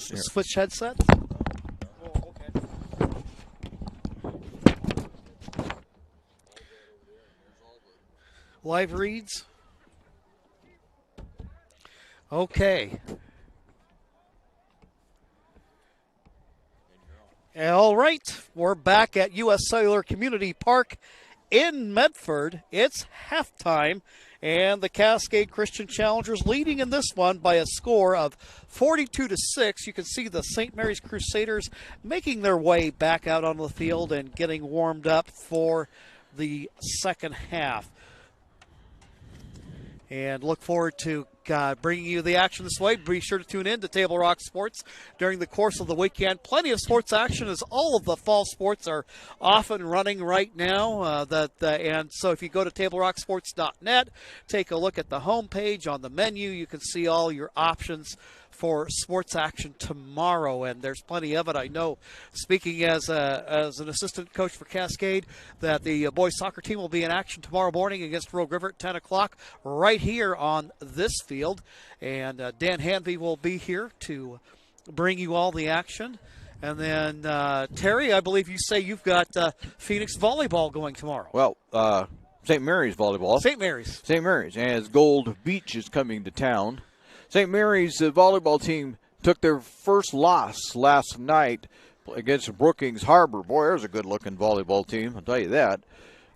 Switch headset. Oh, okay. Live reads. Okay. All right, we're back at U.S. Cellular Community Park in Medford. It's halftime, And the Cascade Christian Challengers leading in this one by a score of 42-6. You can see the St. Mary's Crusaders making their way back out on the field and getting warmed up for the second half. And look forward to bringing you the action this way. Be sure to tune in to Table Rock Sports during the course of the weekend. Plenty of sports action as all of the fall sports are off and running right now. And so if you go to TableRockSports.net, take a look at the homepage on the menu. You can see all your options for sports action tomorrow, and there's plenty of it. I know, speaking as an assistant coach for Cascade, that the boys soccer team will be in action tomorrow morning against Rogue River at 10 o'clock right here on this field. And Dan Hanvey will be here to bring you all the action. And then, Terry, I believe you say you've got Phoenix volleyball going tomorrow. Well, St. Mary's volleyball. St. Mary's. St. Mary's, as Gold Beach is coming to town. St. Mary's volleyball team took their first loss last night against Brookings Harbor. Boy, there's a good-looking volleyball team, I'll tell you that.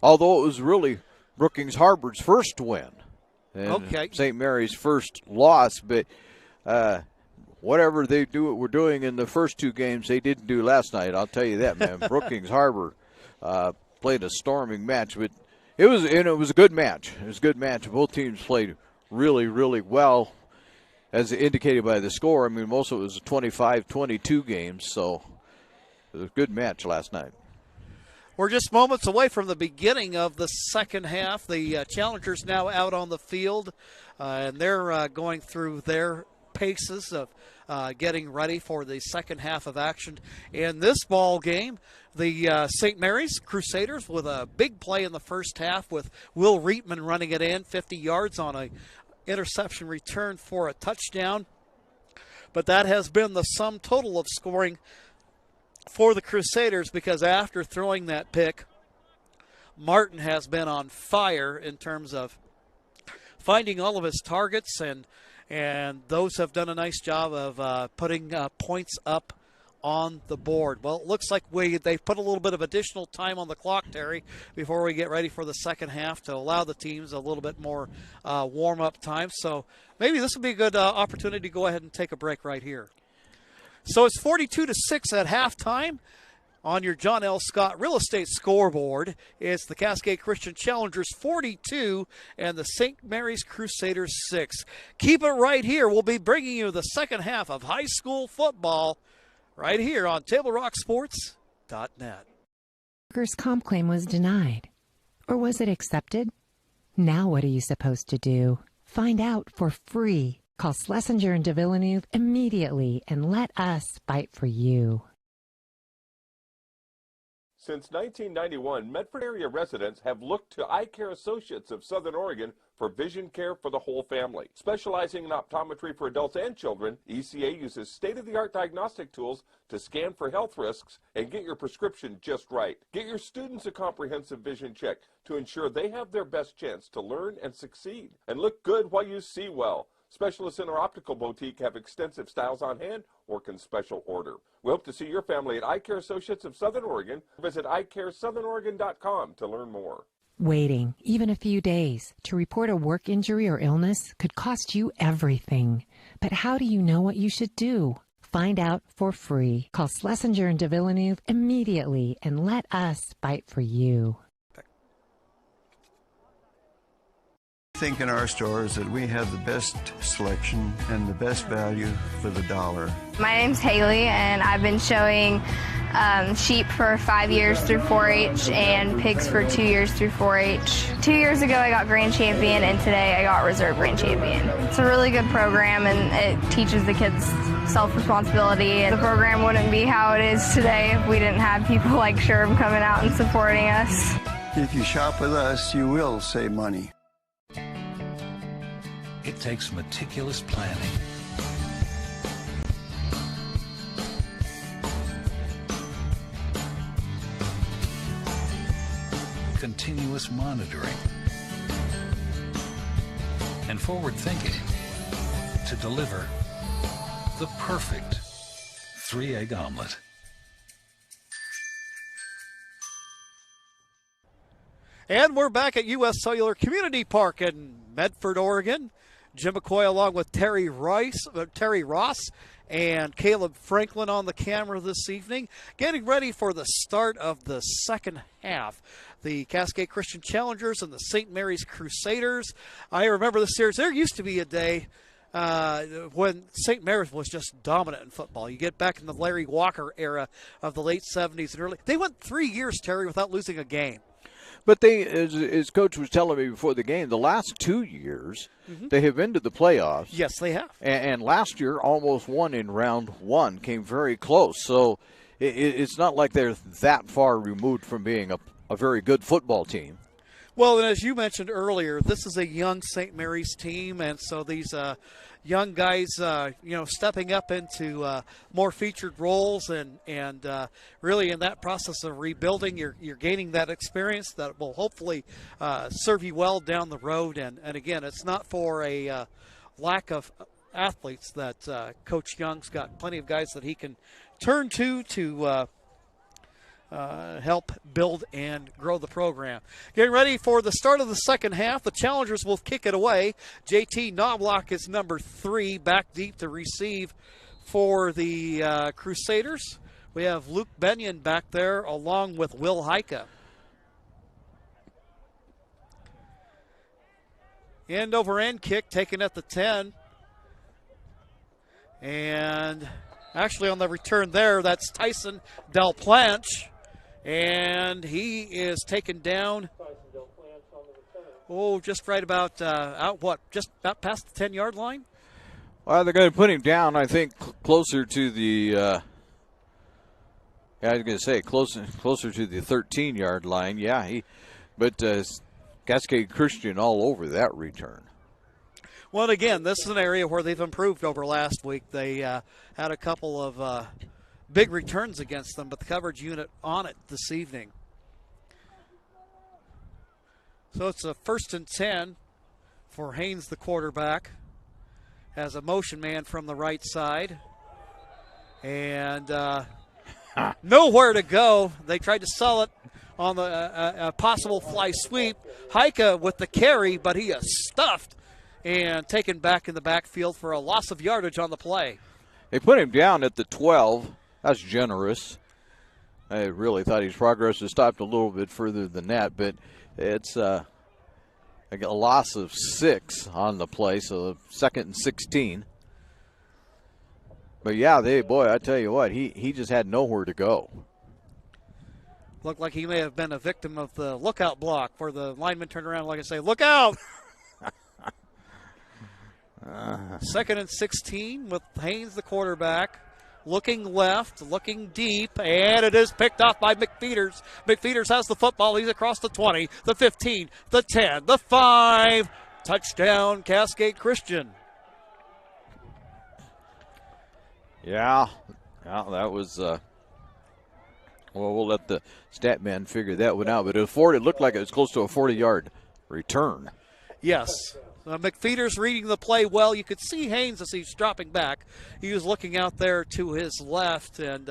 Although it was really Brookings Harbor's first win. And okay. St. Mary's first loss, but whatever were doing in the first two games, they didn't do last night. I'll tell you that, man. Brookings Harbor played a storming match, but it was a good match. It was a good match. Both teams played really, really well. As indicated by the score, I mean, most of it was a 25-22 game, so it was a good match last night. We're just moments away from the beginning of the second half. The Challengers now out on the field, and they're going through their paces of getting ready for the second half of action. In this ball game, the St. Mary's Crusaders with a big play in the first half with Will Reitman running it in 50 yards on a interception return for a touchdown. But that has been the sum total of scoring for the Crusaders, because after throwing that pick, Martin has been on fire in terms of finding all of his targets, and those have done a nice job of putting points up on the board. Well, it looks like they've put a little bit of additional time on the clock, Terry, before we get ready for the second half to allow the teams a little bit more warm-up time. So maybe this would be a good opportunity to go ahead and take a break right here. So it's 42-6 at halftime. On your John L. Scott Real Estate scoreboard, it's the Cascade Christian Challengers 42 and the St. Mary's Crusaders 6. Keep it right here. We'll be bringing you the second half of high school football right here on TableRockSports.net. Workers' comp claim was denied. Or was it accepted? Now what are you supposed to do? Find out for free. Call Schlesinger and de Villeneuve immediately and let us fight for you. Since 1991, Medford area residents have looked to Eye Care Associates of Southern Oregon for vision care for the whole family. Specializing in optometry for adults and children, ECA uses state-of-the-art diagnostic tools to scan for health risks and get your prescription just right. Get your students a comprehensive vision check to ensure they have their best chance to learn and succeed. And look good while you see well. Specialists in our optical boutique have extensive styles on hand or can special order. We hope to see your family at Eye Care Associates of Southern Oregon. Visit eyecaresouthern.oregon.com to learn more. Waiting, even a few days, to report a work injury or illness could cost you everything. But how do you know what you should do? Find out for free. Call Schlesinger and de Villeneuve immediately and let us fight for you. I think in our stores that we have the best selection and the best value for the dollar. My name's Haley, and I've been showing sheep for 5 years through 4-H and pigs for 2 years through 4-H. 2 years ago I got grand champion, and today I got reserve grand champion. It's a really good program, and it teaches the kids self-responsibility. And the program wouldn't be how it is today if we didn't have people like Sherb coming out and supporting us. If you shop with us, you will save money. It takes meticulous planning, continuous monitoring, and forward thinking to deliver the perfect 3-egg omelet. And we're back at U.S. Cellular Community Park in Medford, Oregon. Jim McCoy along with Terry Ross and Caleb Franklin on the camera this evening, getting ready for the start of the second half. The Cascade Christian Challengers and the St. Mary's Crusaders. I remember the series. There used to be a day when St. Mary's was just dominant in football. You get back in the Larry Walker era of the late 70s and early. They went 3 years, Terry, without losing a game. But they, as Coach was telling me before the game, the last 2 years, they have been to the playoffs. Yes, they have. And last year, almost won in round one, came very close. So it's not like they're that far removed from being a very good football team. Well, and as you mentioned earlier, this is a young St. Mary's team, and so these young guys, stepping up into more featured roles, and really in that process of rebuilding, you're gaining that experience that will hopefully serve you well down the road. And again, it's not for a lack of athletes that Coach Young's got plenty of guys that he can turn to help build and grow the program. Getting ready for the start of the second half. The Challengers will kick it away. JT Knobloch is number 3, back deep to receive for the Crusaders. We have Luke Benyon back there along with Will Heike. End over end kick taken at the 10. And actually on the return there, that's Tyson Del Planche. And he is taken down, just right about, just about past the 10-yard line? Well, they're going to put him down, I think, closer to the, I was going to say, closer to the 13-yard line. Yeah, but Cascade Christian all over that return. Well, again, this is an area where they've improved over last week. They had a couple of big returns against them, but the coverage unit on it this evening. So it's a 1st and 10 for Haynes, the quarterback. Has a motion man from the right side. And nowhere to go. They tried to sell it on the possible fly sweep. Heike with the carry, but he is stuffed and taken back in the backfield for a loss of yardage on the play. They put him down at the 12. That's generous. I really thought his progress had stopped a little bit further than that, but it's a loss of 6 on the play, so 2nd and 16. But yeah, I tell you what, he just had nowhere to go. Looked like he may have been a victim of the lookout block where the lineman turned around like I say, look out! 2nd and 16 with Haynes, the quarterback. Looking left, looking deep, and it is picked off by McFeeters. McFeeters has the football. He's across the 20, the 15, the 10, the 5. Touchdown, Cascade Christian. Yeah, that was, we'll let the stat man figure that one out. But it looked like it was close to a 40-yard return. Yes. McFeeters reading the play well. You could see Haynes as he's dropping back. He was looking out there to his left, and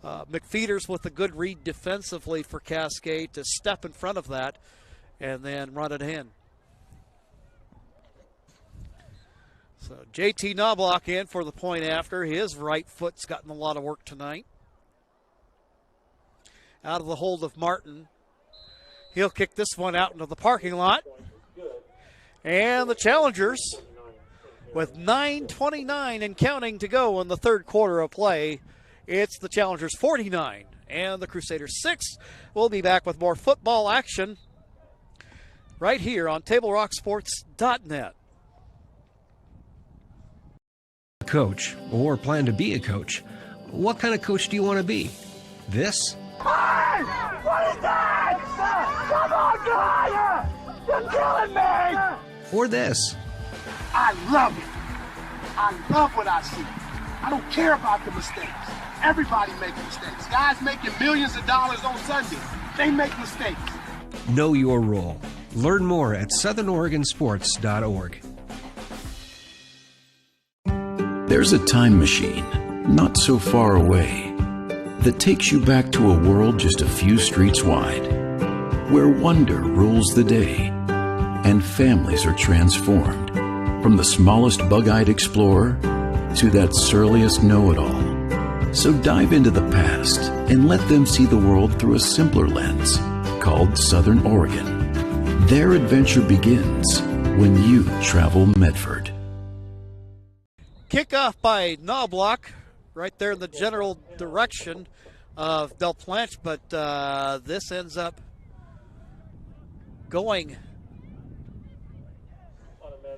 McFeeters with a good read defensively for Cascade to step in front of that and then run it in. So JT Knobloch in for the point after. His right foot's gotten a lot of work tonight. Out of the hold of Martin. He'll kick this one out into the parking lot. And the Challengers, with 9:29 and counting to go in the third quarter of play, it's the Challengers 49 and the Crusaders 6. We'll be back with more football action right here on TableRockSports.net. Coach, or plan to be a coach. What kind of coach do you want to be? This? Hey! What is that? Come on, guy! You're killing me! Or this? I love it. I love what I see. I don't care about the mistakes. Everybody makes mistakes. Guys making millions of dollars on Sunday, they make mistakes. Know your role. Learn more at southernoregonsports.org. There's a time machine, not so far away, that takes you back to a world just a few streets wide, where wonder rules the day and families are transformed. From the smallest bug-eyed explorer to that surliest know-it-all. So dive into the past and let them see the world through a simpler lens called Southern Oregon. Their adventure begins when you travel Medford. Kickoff by Knobloch, right there in the general direction of Del Planche, but this ends up going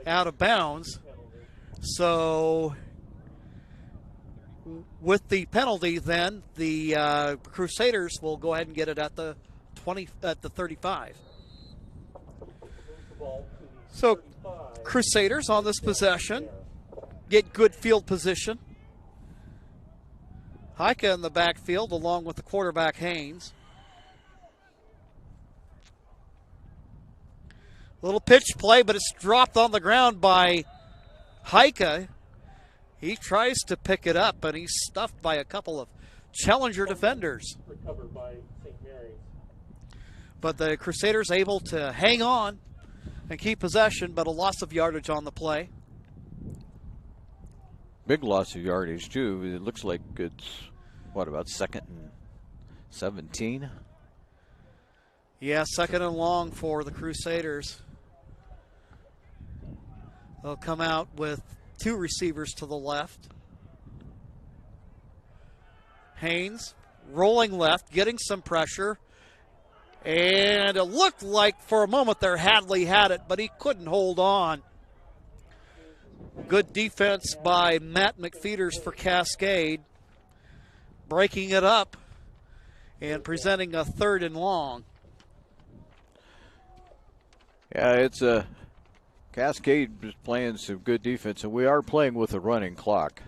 out of bounds. So with the penalty, then the Crusaders will go ahead and get it at the 35. So Crusaders on this possession get good field position. Heike in the backfield along with the quarterback Haynes. Little pitch play, but it's dropped on the ground by Heike. He tries to pick it up, but he's stuffed by a couple of Challenger defenders. But the Crusaders able to hang on and keep possession, but a loss of yardage on the play. Big loss of yardage, too. It looks like it's, what, about 2nd and 17? Yeah, 2nd and long for the Crusaders. They'll come out with 2 receivers to the left. Haynes rolling left, getting some pressure. And it looked like for a moment there Hadley had it, but he couldn't hold on. Good defense by Matt McFeeters for Cascade. Breaking it up and presenting a 3rd and long. Yeah, it's a Cascade is playing some good defense, and we are playing with a running clock.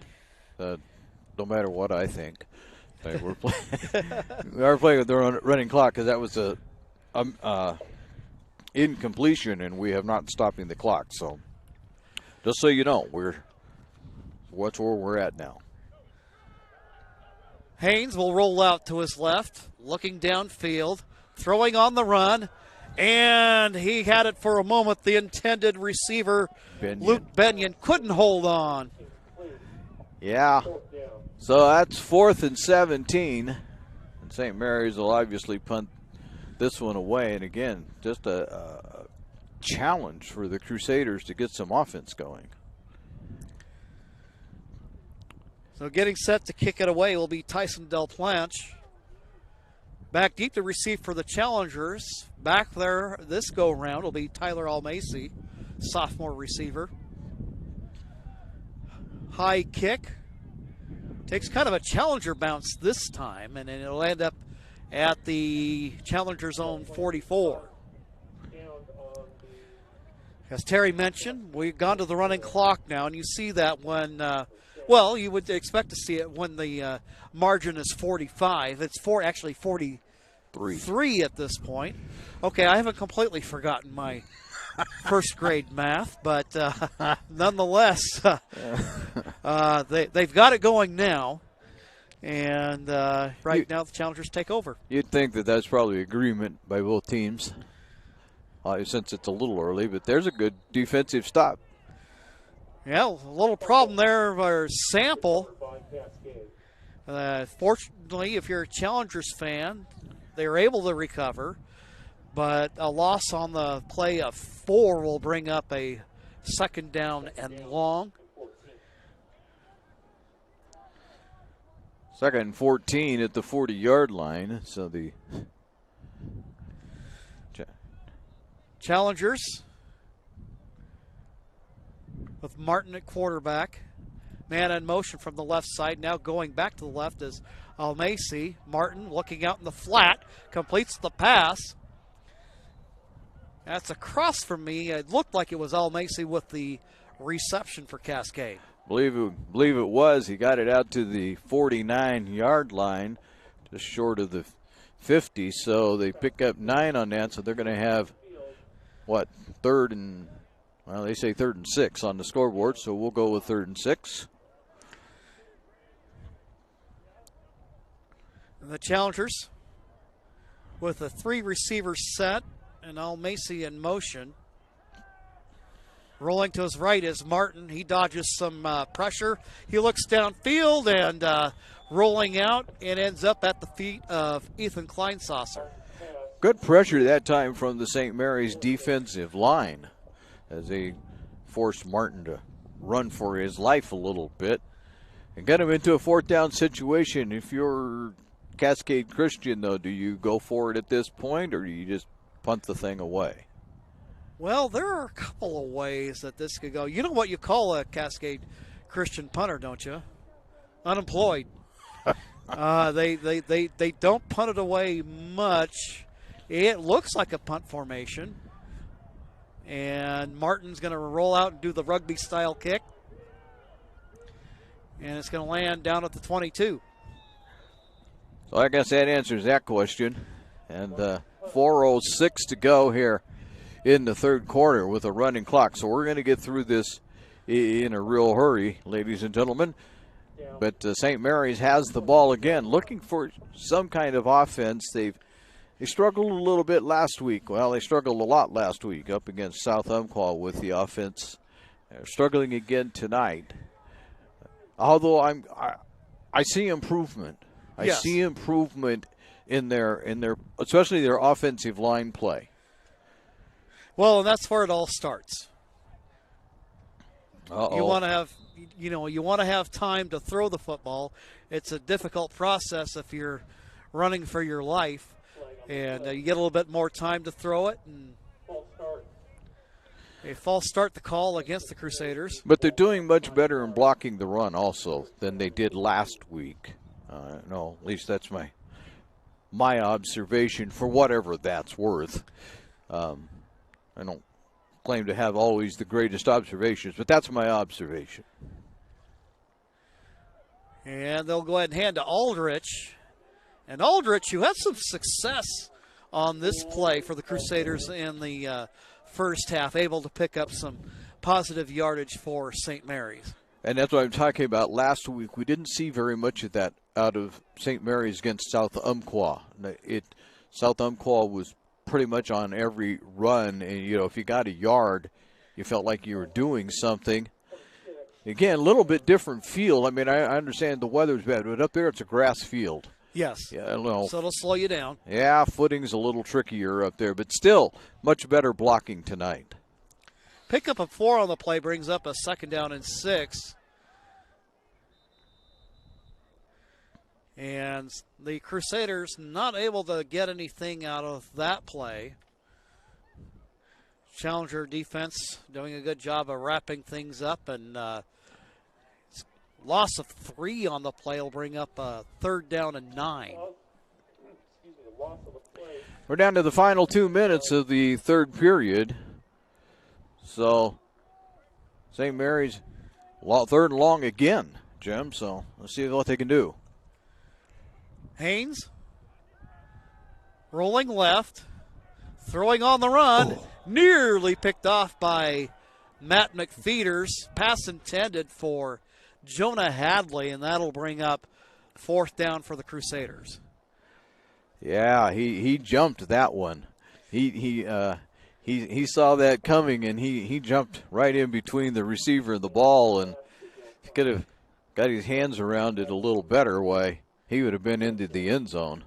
No matter what I think, we are playing with the running clock because that was a incompletion, and we have not stopping the clock. So, just so you know, what's where we're at now. Haynes will roll out to his left, looking downfield, throwing on the run. And he had it for a moment. The intended receiver, Luke Benyon, couldn't hold on. Yeah. So that's 4th and 17. And St. Mary's will obviously punt this one away. And again, just a challenge for the Crusaders to get some offense going. So getting set to kick it away will be Tyson Del Planche. Back deep to receive for the Challengers. Back there this go-round will be Tyler Almacy, sophomore receiver. High kick. Takes kind of a Challenger bounce this time, and it'll end up at the Challenger zone 44. As Terry mentioned, we've gone to the running clock now, and you see that when, well, you would expect to see it when the margin is 45. It's actually 43 at this point. Okay, I haven't completely forgotten my first grade math, but nonetheless, they've got it going now. And right now the Challengers take over. You'd think that that's probably agreement by both teams. Since it's a little early, but there's a good defensive stop. Yeah, a little problem there for Sample. Fortunately, if you're a Challengers fan, they were able to recover, but a loss on the play of 4 will bring up a 2nd down and long. 2nd and 14 at the 40-yard line. So the Challengers with Martin at quarterback. Man in motion from the left side. Now going back to the left is Almacy. Martin looking out in the flat. Completes the pass. That's across from me. It looked like it was Almacy with the reception for Cascade. Believe it was. He got it out to the 49-yard line, just short of the 50. So they pick up 9 on that. So they're going to have, what, 3rd and, well, they say 3rd and 6 on the scoreboard. So we'll go with 3rd and 6. And the Challengers with a 3-receiver set, and Almacy in motion. Rolling to his right is Martin. He dodges some pressure. He looks downfield and rolling out and ends up at the feet of Ethan Kleinsasser. Good pressure that time from the St. Mary's defensive line as they forced Martin to run for his life a little bit and get him into a 4th down situation. If you're Cascade Christian, though, do you go for it at this point or do you just punt the thing away? Well, there are a couple of ways that this could go. You know what you call a Cascade Christian punter, don't you? Unemployed. They don't punt it away much. It looks like a punt formation. And Martin's going to roll out and do the rugby-style kick. And it's going to land down at the 22. So I guess that answers that question. And 4:06 to go here in the 3rd quarter with a running clock. So we're going to get through this in a real hurry, ladies and gentlemen. But St. Mary's has the ball again, looking for some kind of offense. They struggled a little bit last week. Well, they struggled a lot last week up against South Umpqua with the offense. They're struggling again tonight. Although I see improvement. I see improvement in their especially their offensive line play. Well, and that's where it all starts. Uh-oh. You want to have, you want to have time to throw the football. It's a difficult process if you're running for your life, and you get a little bit more time to throw it. And a false start the call against the Crusaders. But they're doing much better in blocking the run also than they did last week. No, at least that's my observation for whatever that's worth. I don't claim to have always the greatest observations, but that's my observation. And they'll go ahead and hand to Aldrich. And Aldrich, who had some success on this play for the Crusaders in the first half, able to pick up some positive yardage for St. Mary's. And that's what I'm talking about. Last week, we didn't see very much of that out of St. Mary's against South Umpqua. South Umpqua was pretty much on every run, and if you got a yard, you felt like you were doing something. Again, a little bit different field. I mean, I understand the weather's bad, but up there it's a grass field. Yes. Yeah, so it'll slow you down. Yeah, footing's a little trickier up there, but still much better blocking tonight. Pick up a 4 on the play brings up a 2nd down and 6. And the Crusaders not able to get anything out of that play. Challenger defense doing a good job of wrapping things up, and loss of 3 on the play will bring up a 3rd down and 9. We're down to the final 2 minutes of the 3rd period. So St. Mary's 3rd and long again, Jim. So let's see what they can do. Haynes rolling left, throwing on the run, nearly picked off by Matt McFeeters. Pass intended for Jonah Hadley, and that'll bring up 4th down for the Crusaders. Yeah, he jumped that one. He saw that coming, and he jumped right in between the receiver and the ball, and he could have got his hands around it a little better way. He would have been into the end zone.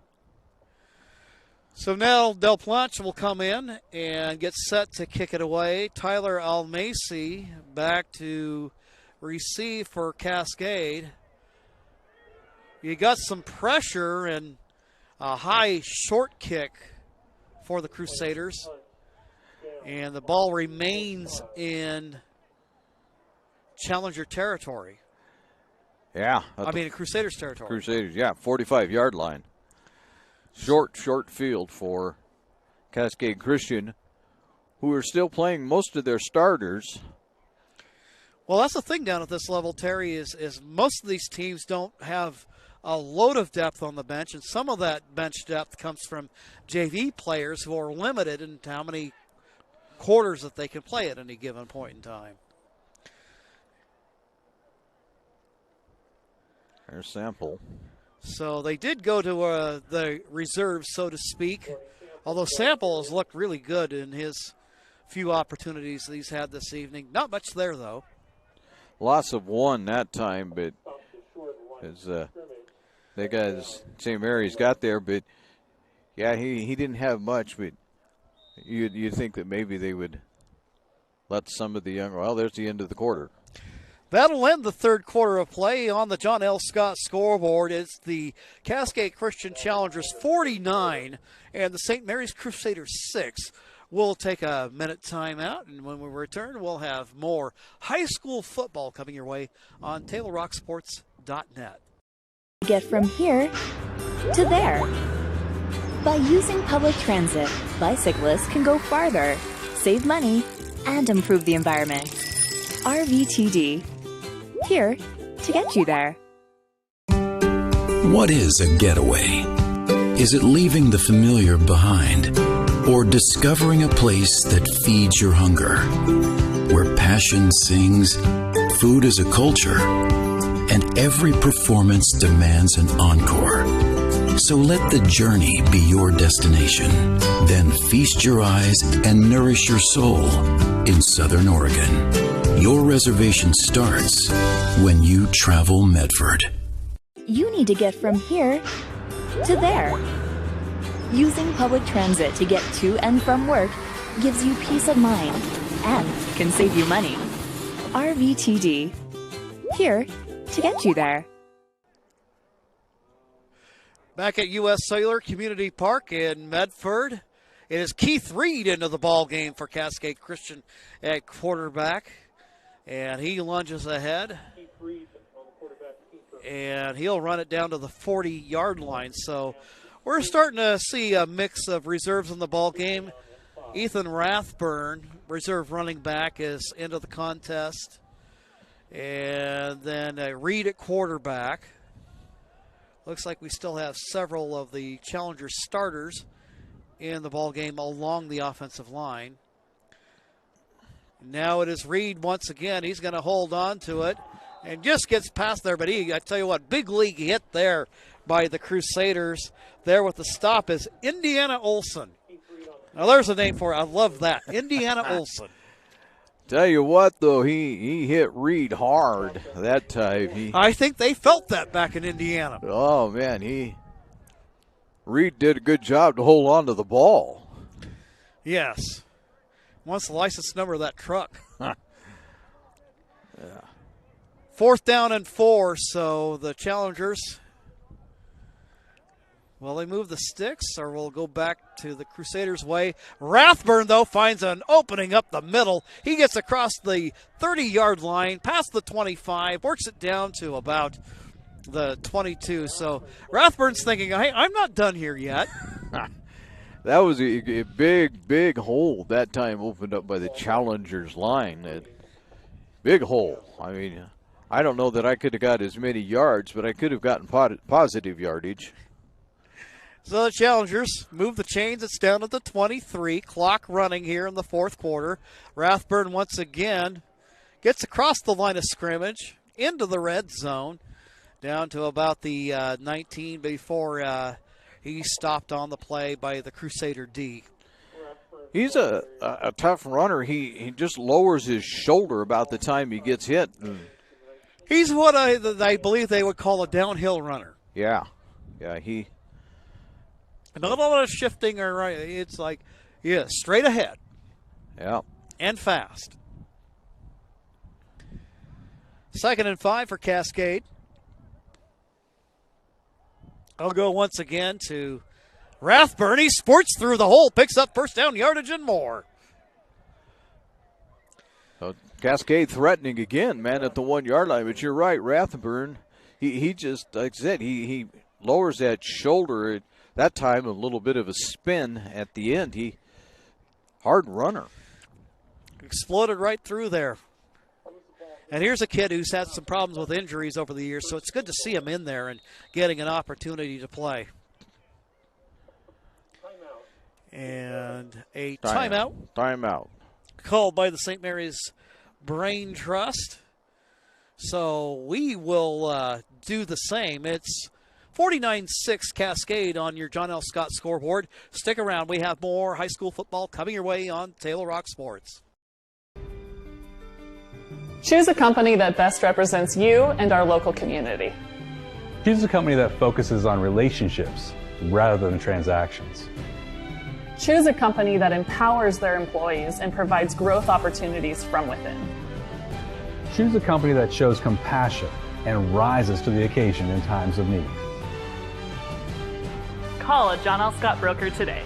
So now Del Planche will come in and get set to kick it away. Tyler Almacy back to receive for Cascade. You got some pressure and a high short kick for the Crusaders. And the ball remains in Challenger territory. Yeah. Crusaders territory. Crusaders, yeah, 45-yard line. Short field for Cascade Christian, who are still playing most of their starters. Well, that's the thing down at this level, Terry, is most of these teams don't have a load of depth on the bench, and some of that bench depth comes from JV players who are limited in how many quarters that they can play at any given point in time. There's Sample. So they did go to the reserves, so to speak, although Sample has looked really good in his few opportunities that he's had this evening. Not much there, though. Loss of one that time, but as the guys St. Mary's got there, but yeah, he didn't have much, but you'd think that maybe they would let some of the young, well, there's the end of the quarter. That'll end the third quarter of play. On the John L. Scott scoreboard, it's the Cascade Christian Challengers 49 and the St. Mary's Crusaders 6. We'll take a minute timeout, and when we return, we'll have more high school football coming your way on TaylorRockSports.net. Get from here to there. By using public transit, bicyclists can go farther, save money, and improve the environment. RVTD, here to get you there. What is a getaway? Is it leaving the familiar behind? Or discovering a place that feeds your hunger? Where passion sings, food is a culture, and every performance demands an encore. So let the journey be your destination. Then feast your eyes and nourish your soul in Southern Oregon. Your reservation starts when you travel Medford. You need to get from here to there. Using public transit to get to and from work gives you peace of mind and can save you money. RVTD, here to get you there. Back at U.S. Cellular Community Park in Medford, it is Keith Reed into the ball game for Cascade Christian at quarterback, and he lunges ahead, and he'll run it down to the 40-yard line. So we're starting to see a mix of reserves in the ball game. Ethan Rathburn, reserve running back, is into the contest, and then Reed at quarterback. Looks like we still have several of the Challenger starters in the ball game along the offensive line. Now it is Reed once again. He's going to hold on to it and just gets past there. But I tell you what, big league hit there by the Crusaders. There with the stop is Indiana Olson. Now there's a name for it. I love that. Indiana Olson. Tell you what, though, he hit Reed hard that time. I think they felt that back in Indiana. Oh, man, Reed did a good job to hold on to the ball. Yes. Wants the license number of that truck. Yeah. 4th down and 4, so the Challengers, will they move the sticks or will go back to the Crusaders' way? Rathburn, though, finds an opening up the middle. He gets across the 30-yard line, past the 25, works it down to about the 22. So Rathburn's thinking, hey, I'm not done here yet. That was a big hole that time opened up by the Challengers' line. Big hole. I mean, I don't know that I could have got as many yards, but I could have gotten positive yardage. So the Challengers move the chains. It's down to the 23. Clock running here in the fourth quarter. Rathburn once again gets across the line of scrimmage into the red zone, down to about the 19 before he's stopped on the play by the Crusader D. He's a tough runner. He just lowers his shoulder about the time he gets hit. He's what I believe they would call a downhill runner. Yeah, Not a lot of shifting or right. It's like, straight ahead. Yeah. And fast. 2nd and 5 for Cascade. I'll go once again to Rathburn. He sports through the hole, picks up first down yardage and more. So Cascade threatening again, man, at the 1-yard line. But you're right, Rathburn. He just, like I said, he lowers that shoulder. That time, a little bit of a spin at the end. Hard runner. Exploded right through there. And here's a kid who's had some problems with injuries over the years, so it's good to see him in there and getting an opportunity to play. And a timeout. Timeout. Called by the St. Mary's Brain Trust. So we will do the same. It's 49-6 Cascade on your John L. Scott scoreboard. Stick around. We have more high school football coming your way on Taylor Rock Sports. Choose a company that best represents you and our local community. Choose a company that focuses on relationships rather than transactions. Choose a company that empowers their employees and provides growth opportunities from within. Choose a company that shows compassion and rises to the occasion in times of need. Call a John L. Scott broker today.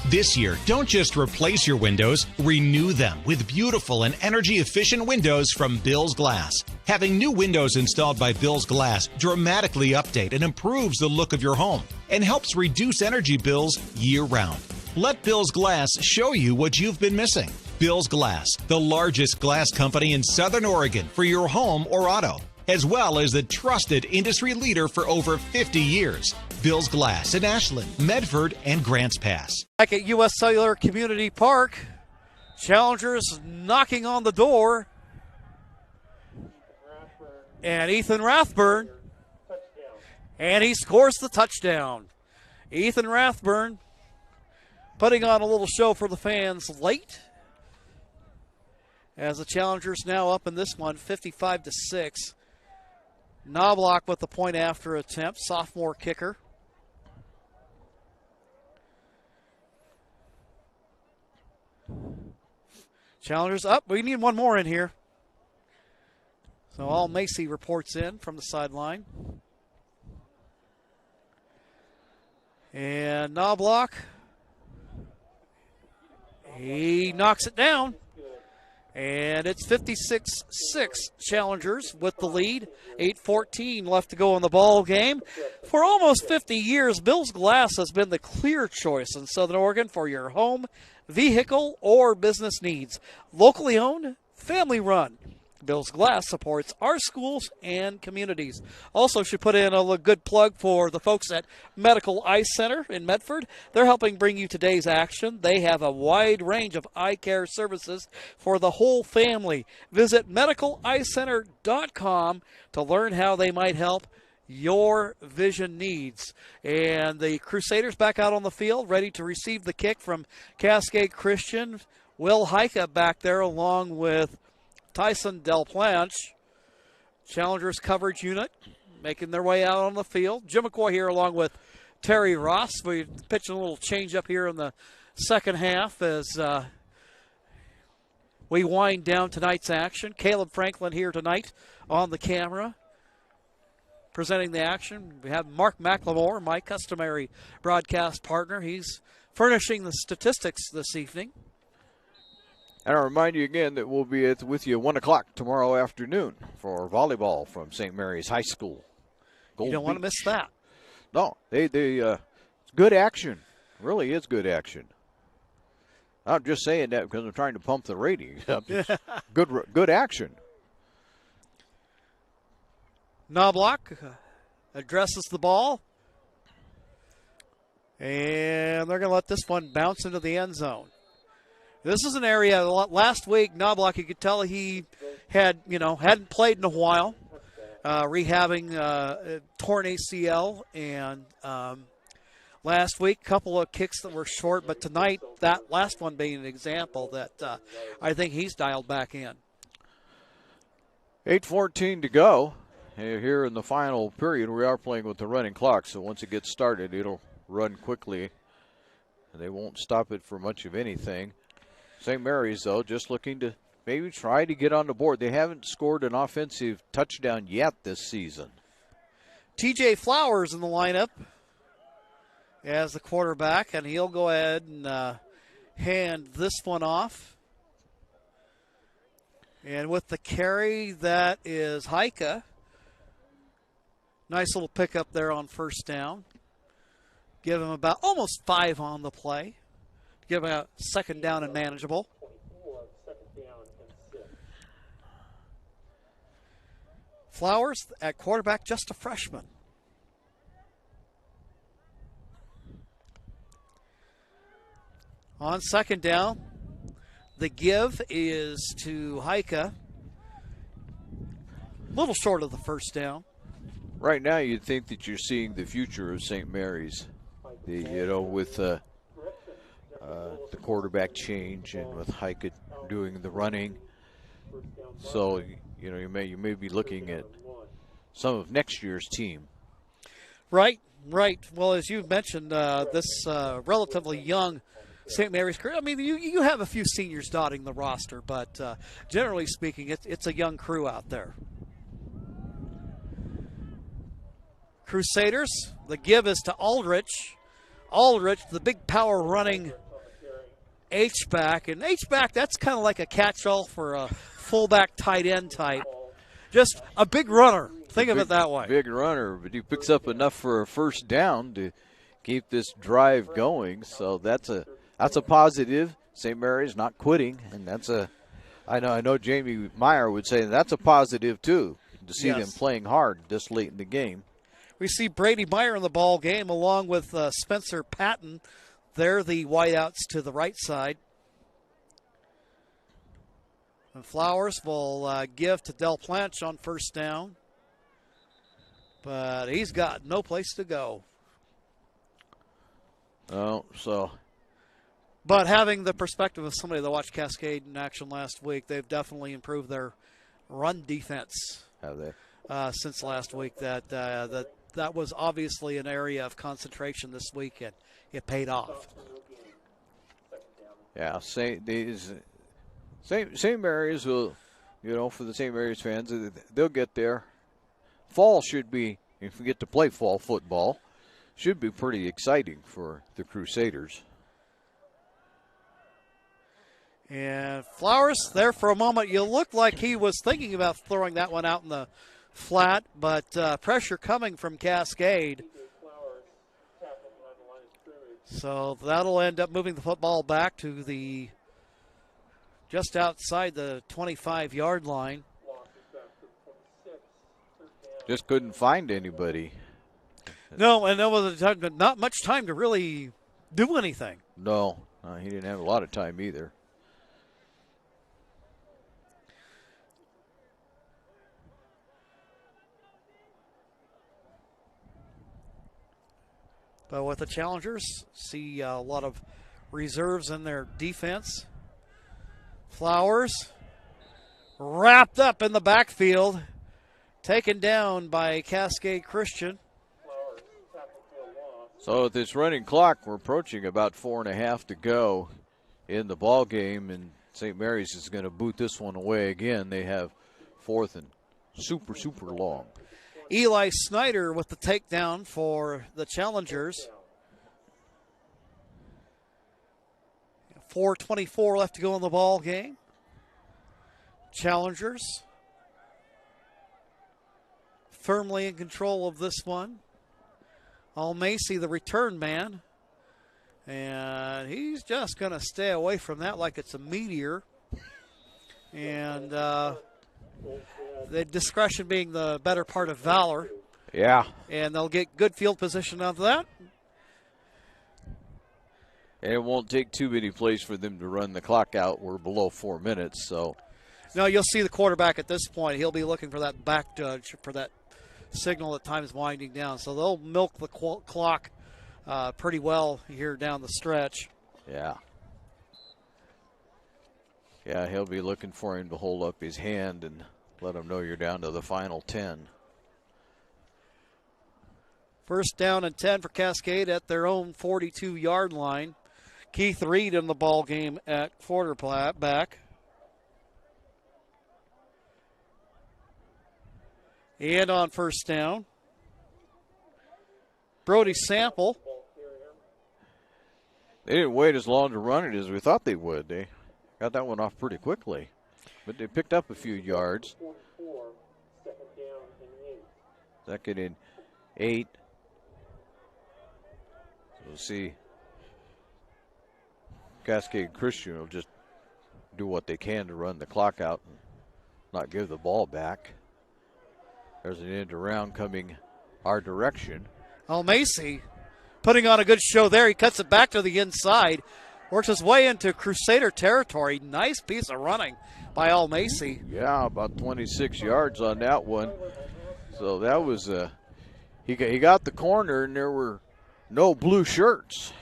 This year, don't just replace your windows, renew them with beautiful and energy-efficient windows from Bills Glass. Having new windows installed by Bills Glass dramatically update and improves the look of your home and helps reduce energy bills year-round. Let Bills Glass show you what you've been missing. Bills Glass, the largest glass company in Southern Oregon for your home or auto, as well as the trusted industry leader for over 50 years. Bills Glass in Ashland, Medford, and Grants Pass. Back at U.S. Cellular Community Park, Challengers knocking on the door. And Ethan Rathburn. And he scores the touchdown. Ethan Rathburn putting on a little show for the fans late. As the Challengers now up in this one, 55-6. Knobloch with the point after attempt, sophomore kicker. Challengers up. We need one more in here. So all Macy reports in from the sideline. And Knobloch, he knocks it down. And it's 56-6 Challengers with the lead. 8:14 left to go in the ball game. For almost 50 years, Bills Glass has been the clear choice in Southern Oregon for your home, vehicle, or business needs. Locally owned, family run. Bills Glass supports our schools and communities. Also should put in a good plug for the folks at Medical Eye Center in Medford. They're helping bring you today's action. They have a wide range of eye care services for the whole family. Visit medicaleyecenter.com to learn how they might help your vision needs. And the Crusaders back out on the field, ready to receive the kick from Cascade Christian. Will Heika back there along with Tyson Del Planche. Challengers coverage unit making their way out on the field. Jim McCoy here along with Terry Ross. We're pitching a little change up here in the second half as we wind down tonight's action. Caleb Franklin here tonight on the camera presenting the action. We have Mark McLemore, my customary broadcast partner. He's furnishing the statistics this evening. And I remind you again that we'll be with you at 1 o'clock tomorrow afternoon for volleyball from St. Mary's High School. You don't want to miss that. No, it's good action. Really is good action. I'm just saying that because I'm trying to pump the ratings up. Good action. Knobloch addresses the ball. And they're going to let this one bounce into the end zone. This is an area, last week, Knobloch, you could tell he hadn't played in a while, rehabbing torn ACL, and last week, a couple of kicks that were short, but tonight, that last one being an example that I think he's dialed back in. 8:14 to go here in the final period. We are playing with the running clock, so once it gets started, it'll run quickly. They won't stop it for much of anything. St. Mary's, though, just looking to maybe try to get on the board. They haven't scored an offensive touchdown yet this season. TJ Flowers in the lineup as the quarterback, and he'll go ahead and hand this one off. And with the carry, that is Heika. Nice little pickup there on first down. Give him about almost 5 on the play. Give him a second down and manageable. Flowers at quarterback, just a freshman. On second down, the give is to Heika. A little short of the first down. Right now, you'd think that you're seeing the future of St. Mary's. With the quarterback change and with Heike doing the running. So, you may be looking at some of next year's team. Right. Well, as you mentioned, this relatively young St. Mary's career. I mean, you have a few seniors dotting the roster, but generally speaking, it's a young crew out there. Crusaders, the give is to Aldrich. Aldrich, the big power running H-back. And H-back, that's kind of like a catch-all for a fullback tight end type. Just a big runner. Think of it that way. Big runner, but he picks up enough for a first down to keep this drive going. So that's a positive. St. Mary's not quitting, and I know Jamie Meyer would say that's a positive too, to see them playing hard this late in the game. We see Brady Meyer in the ball game along with Spencer Patton. They're the wideouts to the right side. And Flowers will give to Del Planche on first down. But he's got no place to go. But having the perspective of somebody that watched Cascade in action last week, they've definitely improved their run defense. Have they? Since last week. That was obviously an area of concentration this week, and it paid off. Yeah, St. Mary's will, for the St. Mary's fans, they'll get there. Fall should be, if we get to play fall football, should be pretty exciting for the Crusaders. And Flowers there for a moment. You looked like he was thinking about throwing that one out in the flat, but pressure coming from Cascade. So that'll end up moving the football back to just outside the 25-yard line. Just couldn't find anybody. No, and there was not much time to really do anything. No, he didn't have a lot of time either. But with the Challengers, see a lot of reserves in their defense. Flowers wrapped up in the backfield, taken down by Cascade Christian. So with this running clock, we're approaching about 4.5 to go in the ball game, and St. Mary's is going to boot this one away again. They have 4th and super long. Eli Snyder with the takedown for the Challengers. 4:24 left to go in the ball game. Challengers firmly in control of this one. Almacy, the return man. And he's just going to stay away from that like it's a meteor. And the discretion being the better part of valor. Yeah. And they'll get good field position out of that. And it won't take too many plays for them to run the clock out. We're below 4 minutes, so. No, you'll see the quarterback at this point. He'll be looking for that back judge for that signal that time is winding down. So they'll milk the clock pretty well here down the stretch. Yeah. Yeah, he'll be looking for him to hold up his hand and let him know you're down to the final 10. First down and 10 for Cascade at their own 42-yard line. Keith Reed in the ball game at quarterback. And on first down, Brody Sample. They didn't wait as long to run it as we thought they would. They got that one off pretty quickly. But they picked up a few yards. 2nd and 8. So we'll see. Cascade Christian will just do what they can to run the clock out and not give the ball back. There's an end around coming our direction. Almacy putting on a good show there. He cuts it back to the inside. Works his way into Crusader territory. Nice piece of running by Al Macy. Yeah, about 26 yards on that one. So that was he got the corner, and there were no blue shirts.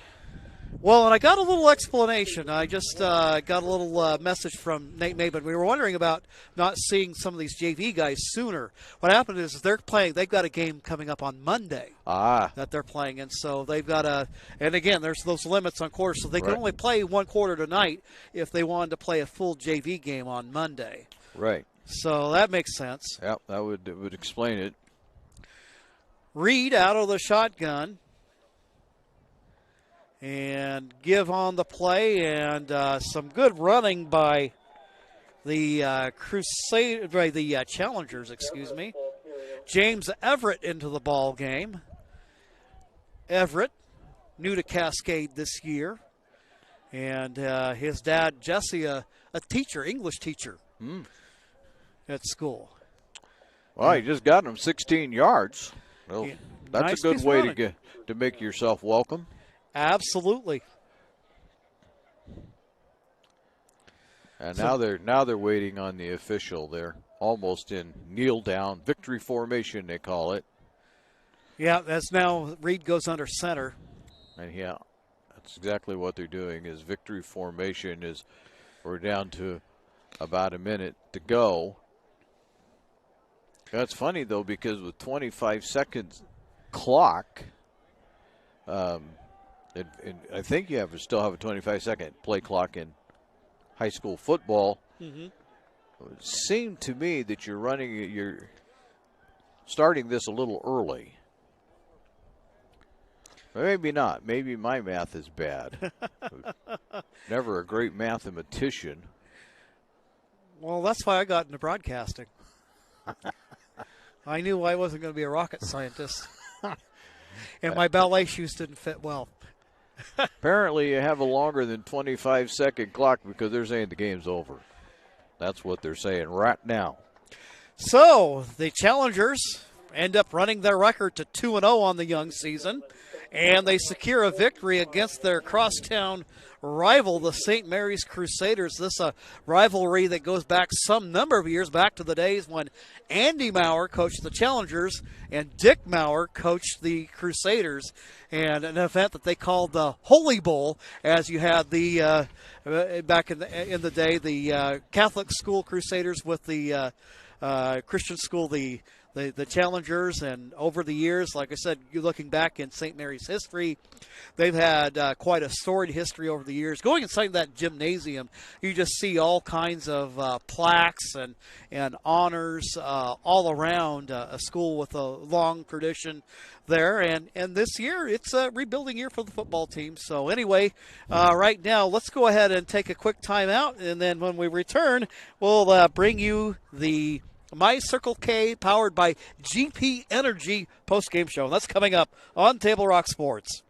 Well, and I got a little explanation. I just got a little message from Nate Maben. We were wondering about not seeing some of these JV guys sooner. What happened is they're playing. They've got a game coming up on Monday that they're playing, and so they've got and again, there's those limits on quarters, so they can only play one quarter tonight if they wanted to play a full JV game on Monday. Right. So that makes sense. Yep, that would explain it. Reed out of the shotgun. And give on the play, and some good running by the Challengers, excuse me. James Everett into the ball game. Everett, new to Cascade this year, and his dad Jesse, a teacher, English teacher at school. Well, you just got him 16 yards. Well, Yeah, that's nice a good piece of way running. to make yourself welcome. Absolutely. And now they're waiting on the official. They're almost in kneel down victory formation, they call it. Yeah, that's now Reed goes under center. And yeah, that's exactly what they're doing. Is victory formation is we're down to about a minute to go. That's funny though, because with 25 seconds clock, and I think you still have a 25-second play clock in high school football. Mm-hmm. It seemed to me that you're starting this a little early. Maybe not. Maybe my math is bad. Never a great mathematician. Well, that's why I got into broadcasting. I knew I wasn't going to be a rocket scientist. And my ballet shoes didn't fit well. Apparently, you have a longer than 25-second clock because they're saying the game's over. That's what they're saying right now. So the Challengers end up running their record to 2-0 on the young season, and they secure a victory against their crosstown rival, the St. Mary's Crusaders. This is a rivalry that goes back some number of years, back to the days when Andy Maurer coached the Challengers and Dick Maurer coached the Crusaders, and an event that they called the Holy Bowl, as you had the back in the day, the Catholic school Crusaders with the Christian school, the Challengers. And over the years, like I said, you're looking back in St. Mary's history, they've had quite a storied history over the years. Going inside that gymnasium, you just see all kinds of plaques and honors all around a school with a long tradition there. And this year, it's a rebuilding year for the football team. So anyway, right now, let's go ahead and take a quick timeout. And then when we return, we'll bring you the My Circle K, powered by GP Energy post-game show. That's coming up on Table Rock Sports.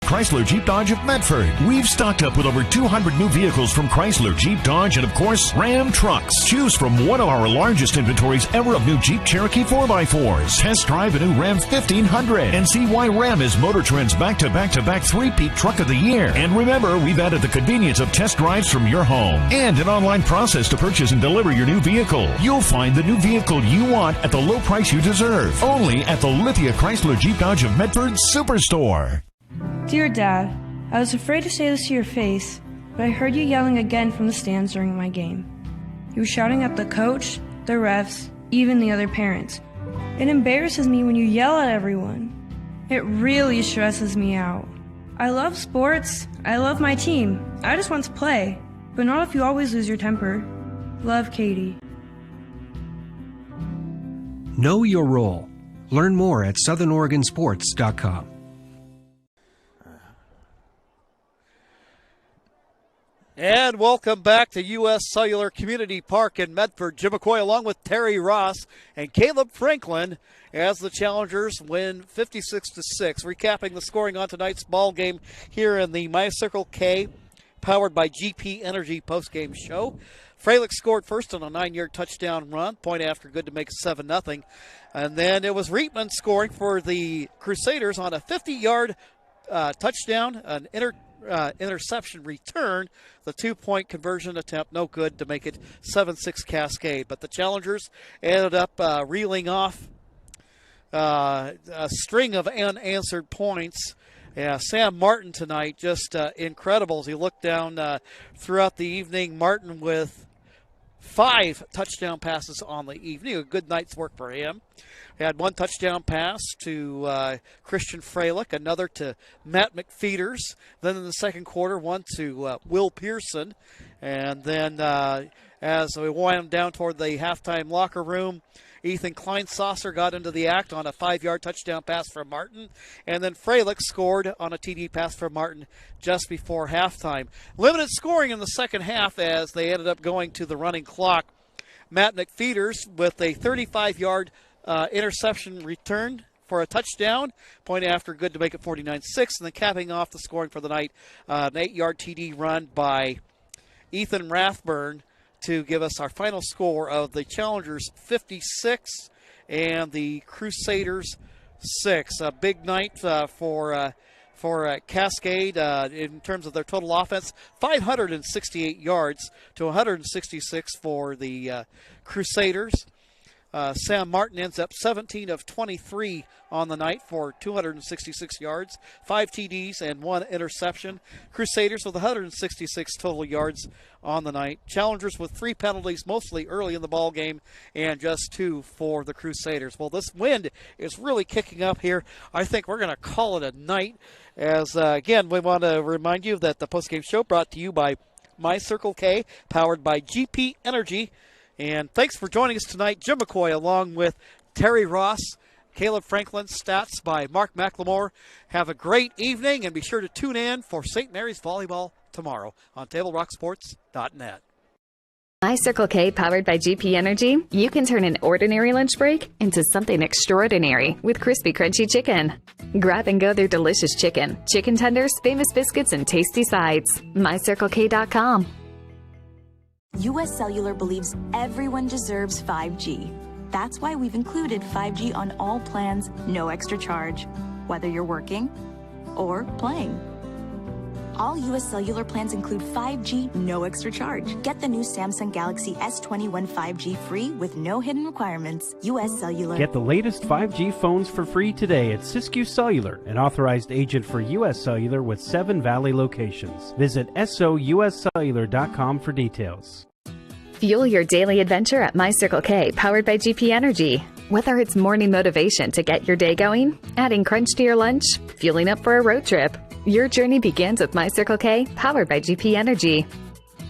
Chrysler Jeep Dodge of Medford. We've stocked up with over 200 new vehicles from Chrysler, Jeep Dodge, and of course, Ram trucks. Choose from one of our largest inventories ever of new Jeep Cherokee 4x4s. Test drive a new Ram 1500 and see why Ram is Motor Trend's back-to-back-to-back three-peat truck of the year. And remember, we've added the convenience of test drives from your home and an online process to purchase and deliver your new vehicle. You'll find the new vehicle you want at the low price you deserve. Only at the Lithia Chrysler Jeep Dodge of Medford Superstore. Dear Dad, I was afraid to say this to your face, but I heard you yelling again from the stands during my game. You were shouting at the coach, the refs, even the other parents. It embarrasses me when you yell at everyone. It really stresses me out. I love sports. I love my team. I just want to play, but not if you always lose your temper. Love, Katie. Know your role. Learn more at southernoregonsports.com. And welcome back to U.S. Cellular Community Park in Medford. Jim McCoy along with Terry Ross and Caleb Franklin as the Challengers win 56-6. Recapping the scoring on tonight's ball game here in the My Circle K, powered by GP Energy postgame show. Freilich scored first on a 9-yard touchdown run, point after good to make it 7-0. And then it was Reitman scoring for the Crusaders on a 50-yard touchdown, an interception return. The 2-point conversion attempt, no good to make it 7-6 Cascade. But the Challengers ended up reeling off a string of unanswered points. Yeah, Sam Martin tonight, just incredible as he looked down throughout the evening. Martin with 5 touchdown passes on the evening. A good night's work for him. He had 1 touchdown pass to Christian Freilich, another to Matt McFeeters. Then in the second quarter, 1 to Will Pearson. And then as we wind down toward the halftime locker room, Ethan Kleinsasser got into the act on a 5-yard touchdown pass from Martin. And then Freilich scored on a TD pass from Martin just before halftime. Limited scoring in the second half as they ended up going to the running clock. Matt McFeeters with a 35-yard interception return for a touchdown. Point after good to make it 49-6. And then capping off the scoring for the night, an 8-yard TD run by Ethan Rathburn to give us our final score of the Challengers 56 and the Crusaders 6. A big night for Cascade in terms of their total offense. 568 yards to 166 for the Crusaders. Sam Martin ends up 17 of 23 on the night for 266 yards, 5 TDs, and 1 interception. Crusaders with 166 total yards on the night. Challengers with 3 penalties, mostly early in the ball game, and just 2 for the Crusaders. Well, this wind is really kicking up here. I think we're going to call it a night. As again, we want to remind you that the postgame show brought to you by My Circle K, powered by GP Energy. And thanks for joining us tonight. Jim McCoy along with Terry Ross, Caleb Franklin, stats by Mark McLemore. Have a great evening and be sure to tune in for St. Mary's Volleyball tomorrow on TableRockSports.net. My Circle K, powered by GP Energy. You can turn an ordinary lunch break into something extraordinary with crispy, crunchy chicken. Grab and go their delicious chicken, chicken tenders, famous biscuits, and tasty sides. MyCircleK.com. US Cellular believes everyone deserves 5G. That's why we've included 5G on all plans, no extra charge, whether you're working or playing. All US Cellular plans include 5G, no extra charge. Get the new Samsung Galaxy S21 5G free with no hidden requirements. US Cellular. Get the latest 5G phones for free today at Siskiyou Cellular, an authorized agent for US Cellular with 7 Valley locations. Visit souscellular.com for details. Fuel your daily adventure at My Circle K, powered by GP Energy. Whether it's morning motivation to get your day going, adding crunch to your lunch, fueling up for a road trip, your journey begins with My Circle K, powered by GP Energy.